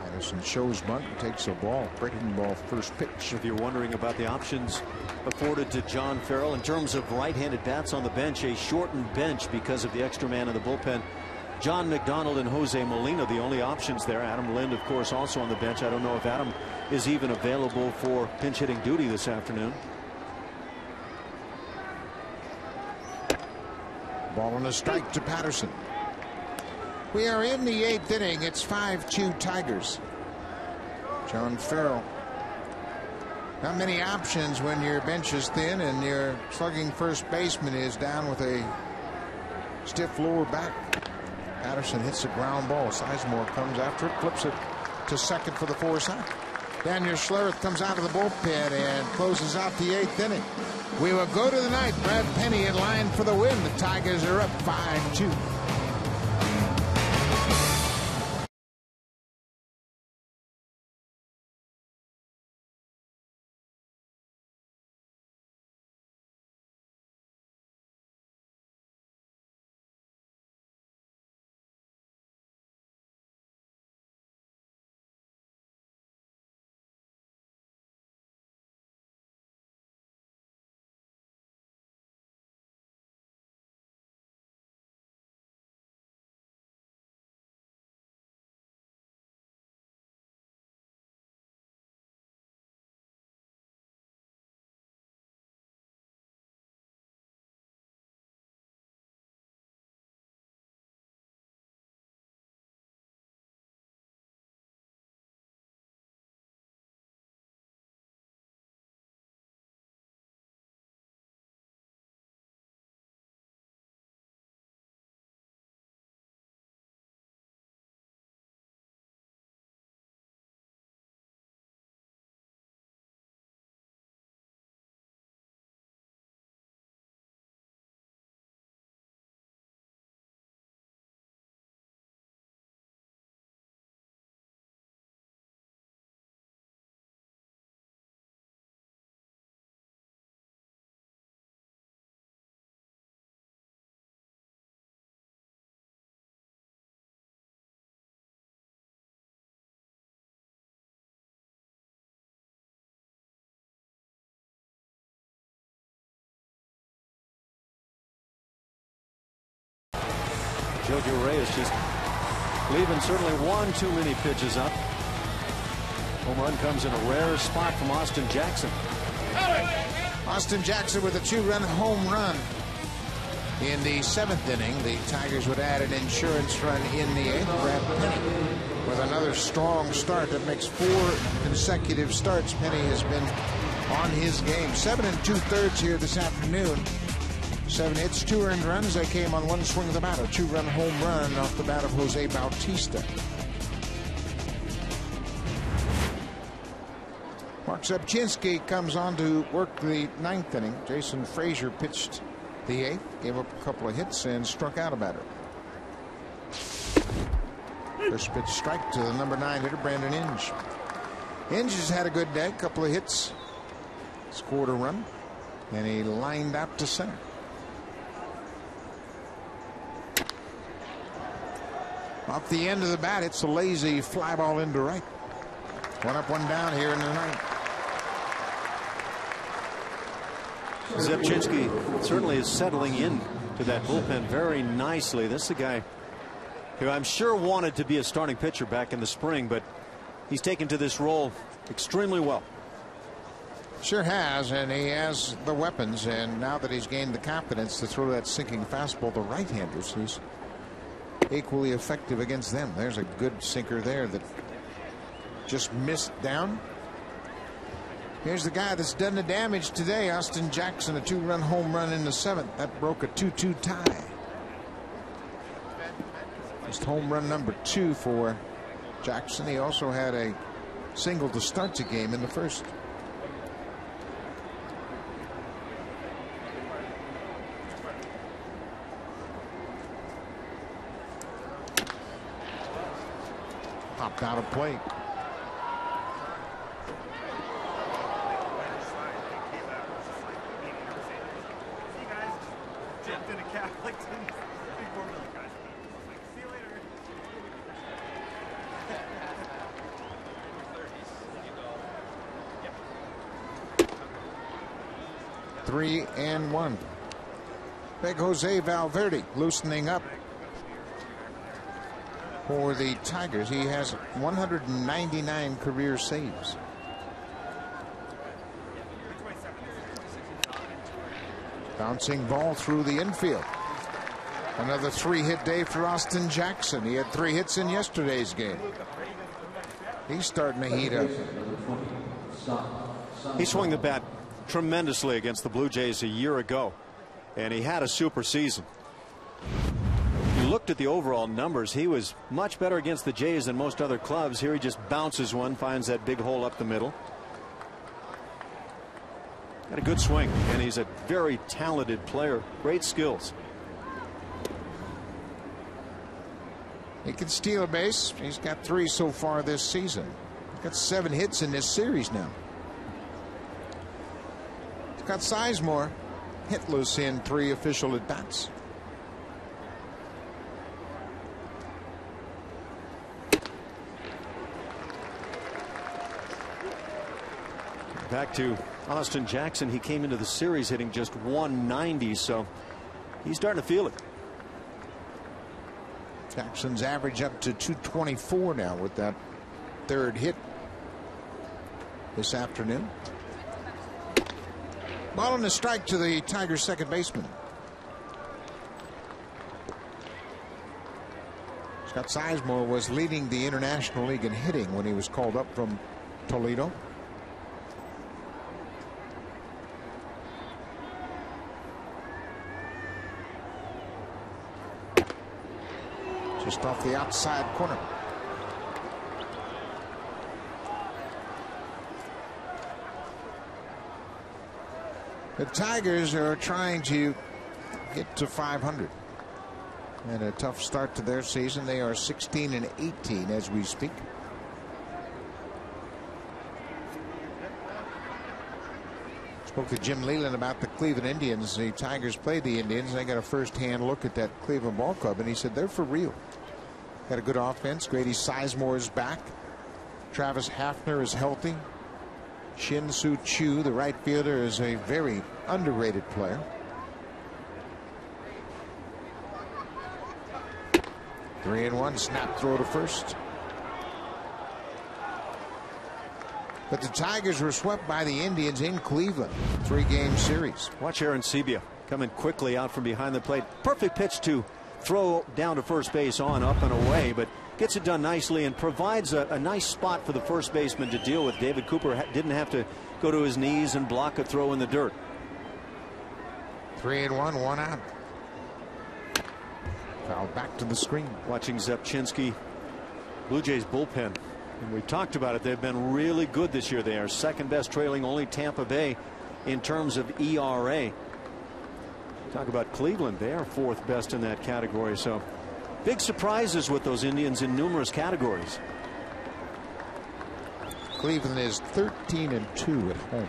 Patterson shows bunt and takes a ball. Breaking ball first pitch. If you're wondering about the options afforded to John Farrell in terms of right-handed bats on the bench, a shortened bench because of the extra man in the bullpen. John McDonald and Jose Molina, the only options there. Adam Lind, of course, also on the bench. I don't know if Adam is even available for pinch hitting duty this afternoon. Ball on a strike to Patterson. We are in the 8th inning. It's 5-2 Tigers. John Farrell Not many options when your bench is thin and your slugging first baseman is down with a stiff lower back. Patterson hits a ground ball. Sizemore comes after it, flips it to second for the force out. Daniel Schlereth comes out of the bullpen and closes out the 8th inning. We will go to the ninth. Brad Penny in line for the win. The Tigers are up 5-2. Jojo Reyes just leaving certainly one too many pitches up. Home run comes in a rare spot from Austin Jackson. Austin Jackson with a 2-run home run in the 7th inning. The Tigers would add an insurance run in the 8th. Brad Penny with another strong start that makes 4 consecutive starts. Penny has been on his game. 7 2/3 here this afternoon. 7 hits, 2 earned runs. They came on 1 swing of the bat. A 2-run home run off the bat of Jose Bautista. Mark Zebchinski comes on to work the 9th inning. Jason Frazier pitched the 8th, gave up a couple of hits and struck out a batter. First pitch strike to the number 9 hitter, Brandon Inge. Inge has had a good day, couple of hits, scored a run, and he lined out to center. Off the end of the bat, it's a lazy fly ball into right. 1 up, 1 down here in the 9th. Zebchinski certainly is settling in to that bullpen very nicely. This is a guy who I'm sure wanted to be a starting pitcher back in the spring, but he's taken to this role extremely well. Sure has, and he has the weapons, and now that he's gained the confidence to throw that sinking fastball to right-handers, he's equally effective against them. There's a good sinker there that just missed down. Here's the guy that's done the damage today, Austin Jackson, a 2-run home run in the 7th. That broke a 2-2 tie. Just home run number 2 for Jackson. He also had a single to start the game in the 1st. Popped out of play. Three and 1. Big Jose Valverde loosening up for the Tigers. He has 199 career saves. Bouncing ball through the infield. Another 3-hit day for Austin Jackson. He had 3 hits in yesterday's game. He's starting to heat up. He swung the bat tremendously against the Blue Jays a year ago, and he had a super season. You looked at the overall numbers. He was much better against the Jays than most other clubs. Here he just bounces one, finds that big hole up the middle. Got a good swing, and he's a very talented player. Great skills. He can steal a base. He's got 3 so far this season. He's got 7 hits in this series now. He's got Sizemore hitless in 3 official at bats. Back to Austin Jackson. He came into the series hitting just 190, so he's starting to feel it. Jackson's average up to 224 now with that 3rd hit this afternoon. Ball and a strike to the Tigers' second baseman. Scott Sizemore was leading the International League in hitting when he was called up from Toledo. Just off the outside corner. The Tigers are trying to get to 500. And a tough start to their season. They are 16-18 as we speak. Spoke to Jim Leland about the Cleveland Indians. The Tigers played the Indians. They got a first-hand look at that Cleveland ball club, and he said they're for real. Got a good offense. Grady Sizemore is back. Travis Hafner is healthy. Shin-Soo Choo, the right fielder, is a very underrated player. Three and one, snap throw to first. But the Tigers were swept by the Indians in Cleveland. 3-game series. Watch Aaron Sebia coming quickly out from behind the plate. Perfect pitch to throw down to first base on up and away, but gets it done nicely and provides a nice spot for the first baseman to deal with. David Cooper didn't have to go to his knees and block a throw in the dirt. 3 and one out. Foul back to the screen. Watching Zepchinski, Blue Jays bullpen. And we talked about it. They've been really good this year. They are second best, trailing only Tampa Bay in terms of ERA. Talk about Cleveland. They are 4th best in that category. So big surprises with those Indians in numerous categories. Cleveland is 13-2 at home.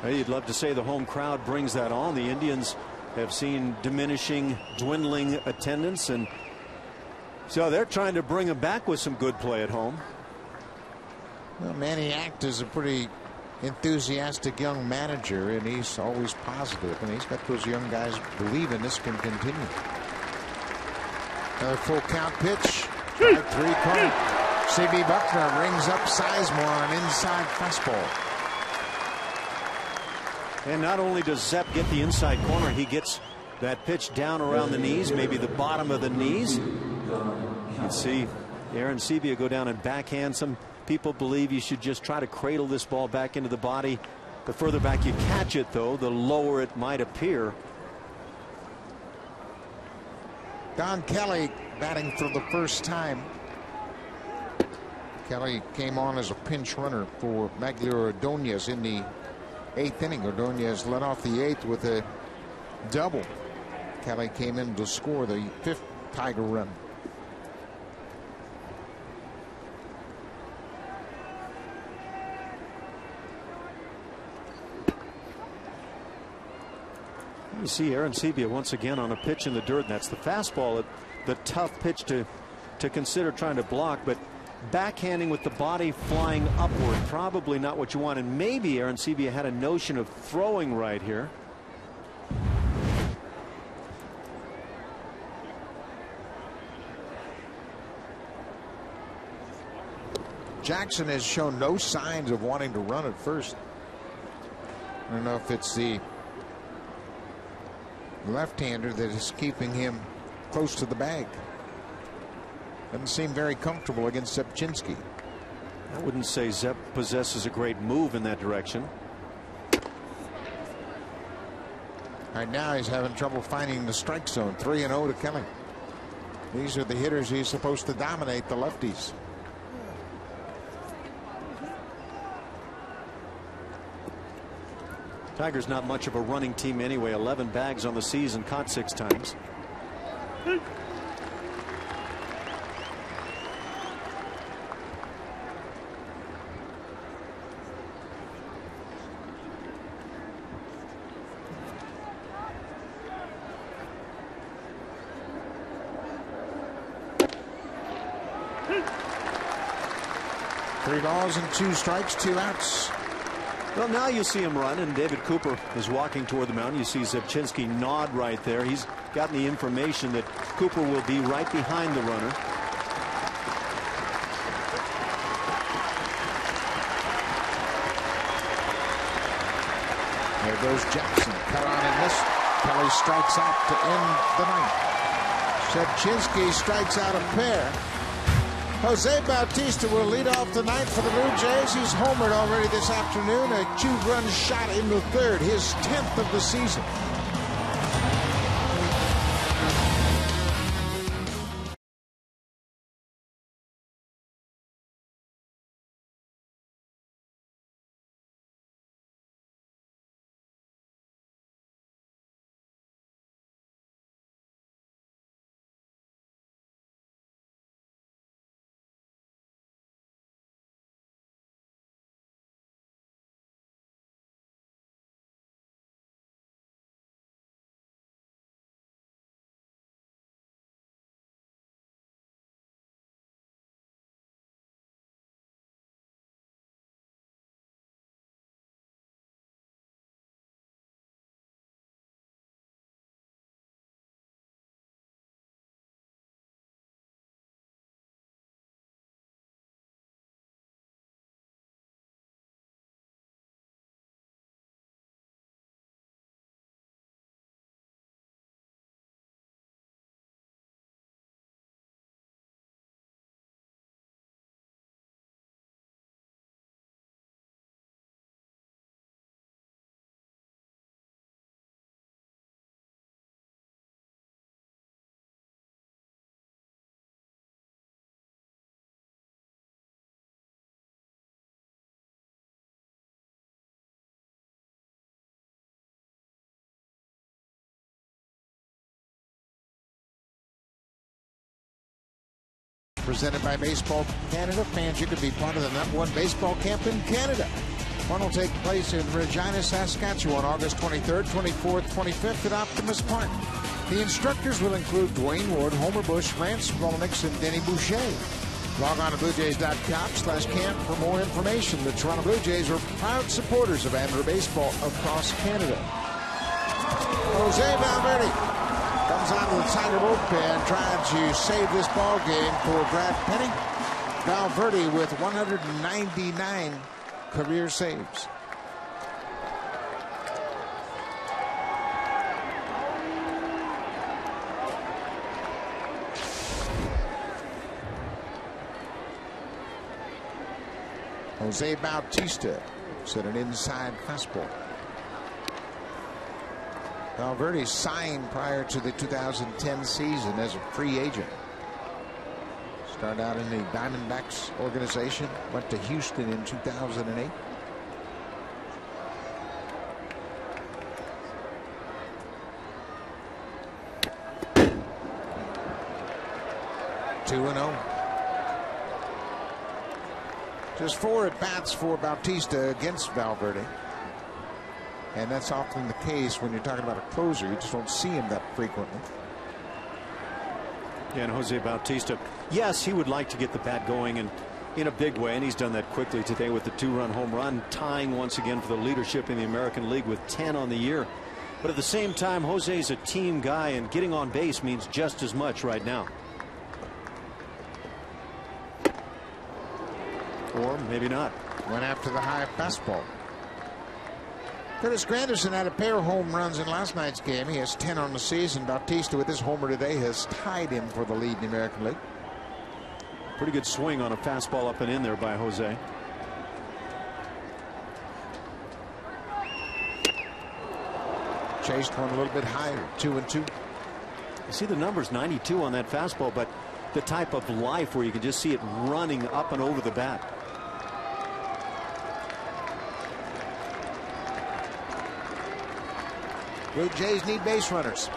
Well, you'd love to say the home crowd brings that on. The Indians have seen diminishing, dwindling attendance, and so they're trying to bring them back with some good play at home. Well, Manny Act is a pretty enthusiastic young manager, and he's always positive, and he's got those young guys believing this can continue. Another full count pitch. 5-3 count. C.B. Buckner rings up Sizemore on an inside fastball. And not only does Zepp get the inside corner, he gets that pitch down around the knees, maybe the bottom of the knees. You can see Aaron Sebia go down and backhand. Some people believe you should just try to cradle this ball back into the body. The further back you catch it, though, the lower it might appear. Don Kelly batting for the first time. Kelly came on as a pinch runner for Maglio Ordonez in the 8th inning. Ordonez led off the 8th with a double. Kelly came in to score the 5th Tiger run. You see Aaron Sebia once again on a pitch in the dirt, and that's the fastball. The tough pitch to consider trying to block, but backhanding with the body flying upward, probably not what you want. And maybe Aaron Sebia had a notion of throwing right here. Jackson has shown no signs of wanting to run at first. I don't know if it's the left-hander that is keeping him close to the bag. Doesn't seem very comfortable against Zepchinski. I wouldn't say Zep possesses a great move in that direction. Right now he's having trouble finding the strike zone. 3-0 to Kelly. These are the hitters he's supposed to dominate, the lefties. Tigers not much of a running team anyway. 11 bags on the season, caught 6 times. Three balls and 2 strikes, 2 outs. Well, now you see him run, and David Cooper is walking toward the mound. You see Zepchinski nod right there. He's gotten the information that Cooper will be right behind the runner. There goes Jackson. Cut on in this. Kelly strikes out to end the ninth. Zepchinski strikes out a pair. Jose Bautista will lead off the ninth for the Blue Jays. He's homered already this afternoon. A 2-run shot in the third, his 10th of the season. Presented by Baseball Canada. Fans, you could be part of the #1 baseball camp in Canada. One will take place in Regina, Saskatchewan, August 23rd, 24th, 25th at Optimus Park. The instructors will include Dwayne Ward, Homer Bush, Rance Volnix, and Denny Boucher. Log on to BlueJays.com/camp for more information. The Toronto Blue Jays are proud supporters of amateur baseball across Canada. Jose Valverde comes out of the Tiger bullpen trying to save this ball game for Brad Penny. Valverde with 199 career saves. Jose Bautista set an inside fastball. Valverde signed prior to the 2010 season as a free agent. Started out in the Diamondbacks organization, went to Houston in 2008. Just 4 at-bats for Bautista against Valverde. And that's often the case when you're talking about a closer. You just don't see him that frequently. Yeah, and Jose Bautista, yes, he would like to get the bat going and in a big way, and he's done that quickly today with the 2-run home run, tying once again for the leadership in the American League with 10 on the year. But at the same time, Jose's a team guy, and getting on base means just as much right now. Or maybe not. Went after the high fastball. Curtis Granderson had a pair of home runs in last night's game. He has 10 on the season. Bautista with his homer today has tied him for the lead in the American League. Pretty good swing on a fastball up and in there by Jose. Chased one a little bit higher, 2-2. You see the numbers, 92 on that fastball, but the type of life where you can just see it running up and over the bat. Blue Jays need base runners.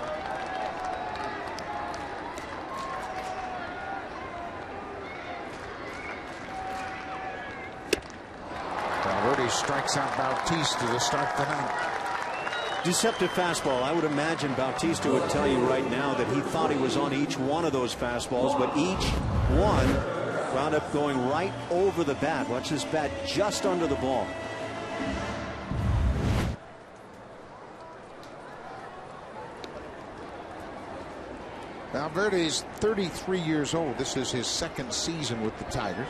Valverde strikes out Bautista to start the ninth. Deceptive fastball. I would imagine Bautista would tell you right now that he thought he was on each one of those fastballs, but each one wound up going right over the bat. Watch this bat just under the ball. Valverde's 33 years old. This is his second season with the Tigers.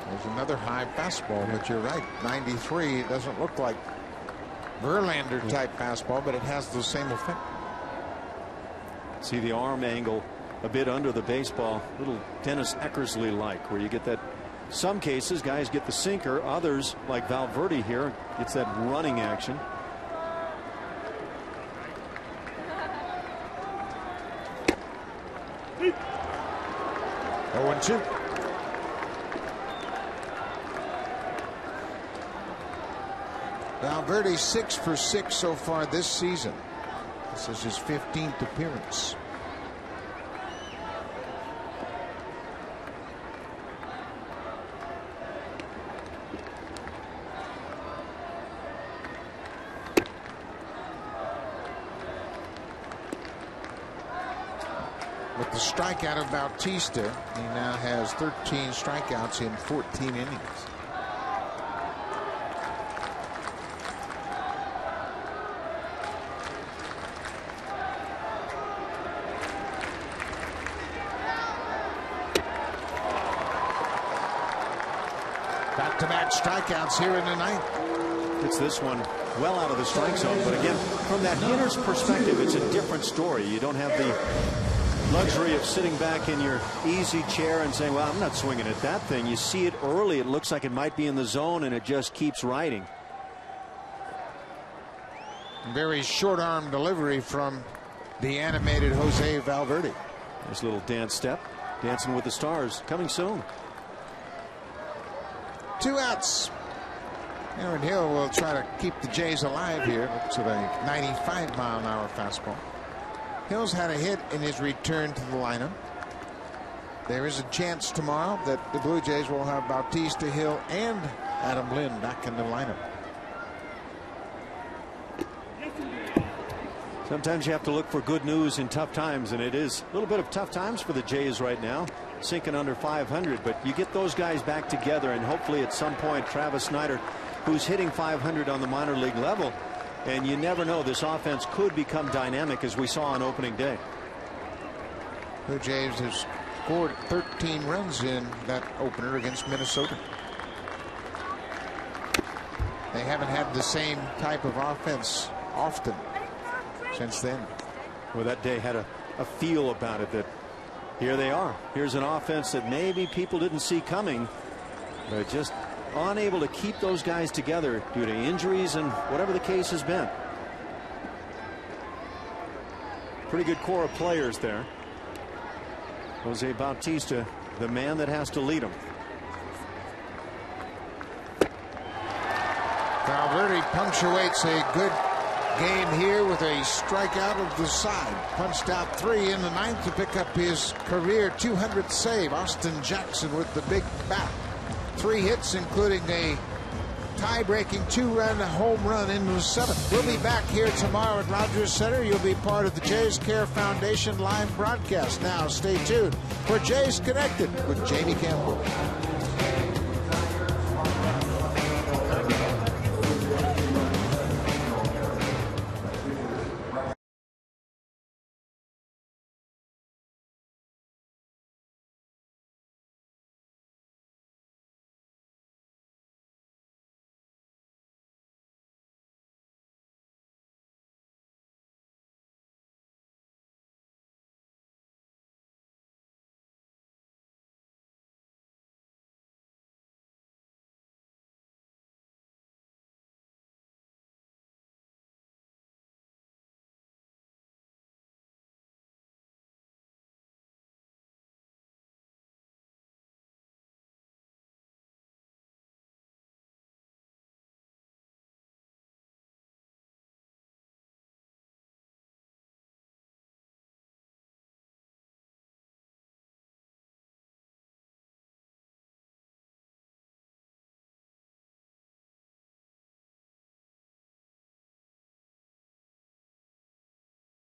There's another high fastball, but you're right. 93. It doesn't look like Verlander type fastball, but it has the same effect. See the arm angle a bit under the baseball, little Dennis Eckersley like, where you get that. Some cases guys get the sinker, others like Valverde here gets that running action. Oh, 1-2. Valverde 6 for 6 so far this season. This is his 15th appearance. With the strikeout of Bautista, he now has 13 strikeouts in 14 innings. Back-to-back strikeouts here in the ninth. It's this one well out of the strike zone, but again, from that hitter's perspective, it's a different story. You don't have the luxury of sitting back in your easy chair and saying, well, I'm not swinging at that thing. You see it early. It looks like it might be in the zone, and it just keeps riding. Very short arm delivery from the animated Jose Valverde. Nice little dance step. Dancing with the Stars coming soon. 2 outs. Aaron Hill will try to keep the Jays alive here to the 95-mile-an-hour fastball. Hill's had a hit in his return to the lineup. There is a chance tomorrow that the Blue Jays will have Bautista, Hill, and Adam Lynn back in the lineup. Sometimes you have to look for good news in tough times, and it is a little bit of tough times for the Jays right now, sinking under 500. But you get those guys back together, and hopefully at some point Travis Snyder, who's hitting 500 on the minor league level, and you never know, this offense could become dynamic as we saw on opening day. Blue Jays has scored 13 runs in that opener against Minnesota. They haven't had the same type of offense often since then. Well, that day had a feel about it that here they are. Here's an offense that maybe people didn't see coming, but just unable to keep those guys together due to injuries and whatever the case has been. Pretty good core of players there. Jose Bautista, the man that has to lead them. Valverde punctuates a good game here with a strikeout of the side. Punched out 3 in the ninth to pick up his career 200th save. Austin Jackson with the big bat. 3 hits, including a tie-breaking 2-run home run in the 7th. We'll be back here tomorrow at Rogers Center. You'll be part of the Jays Care Foundation live broadcast. Now stay tuned for Jays Connected with Jamie Campbell.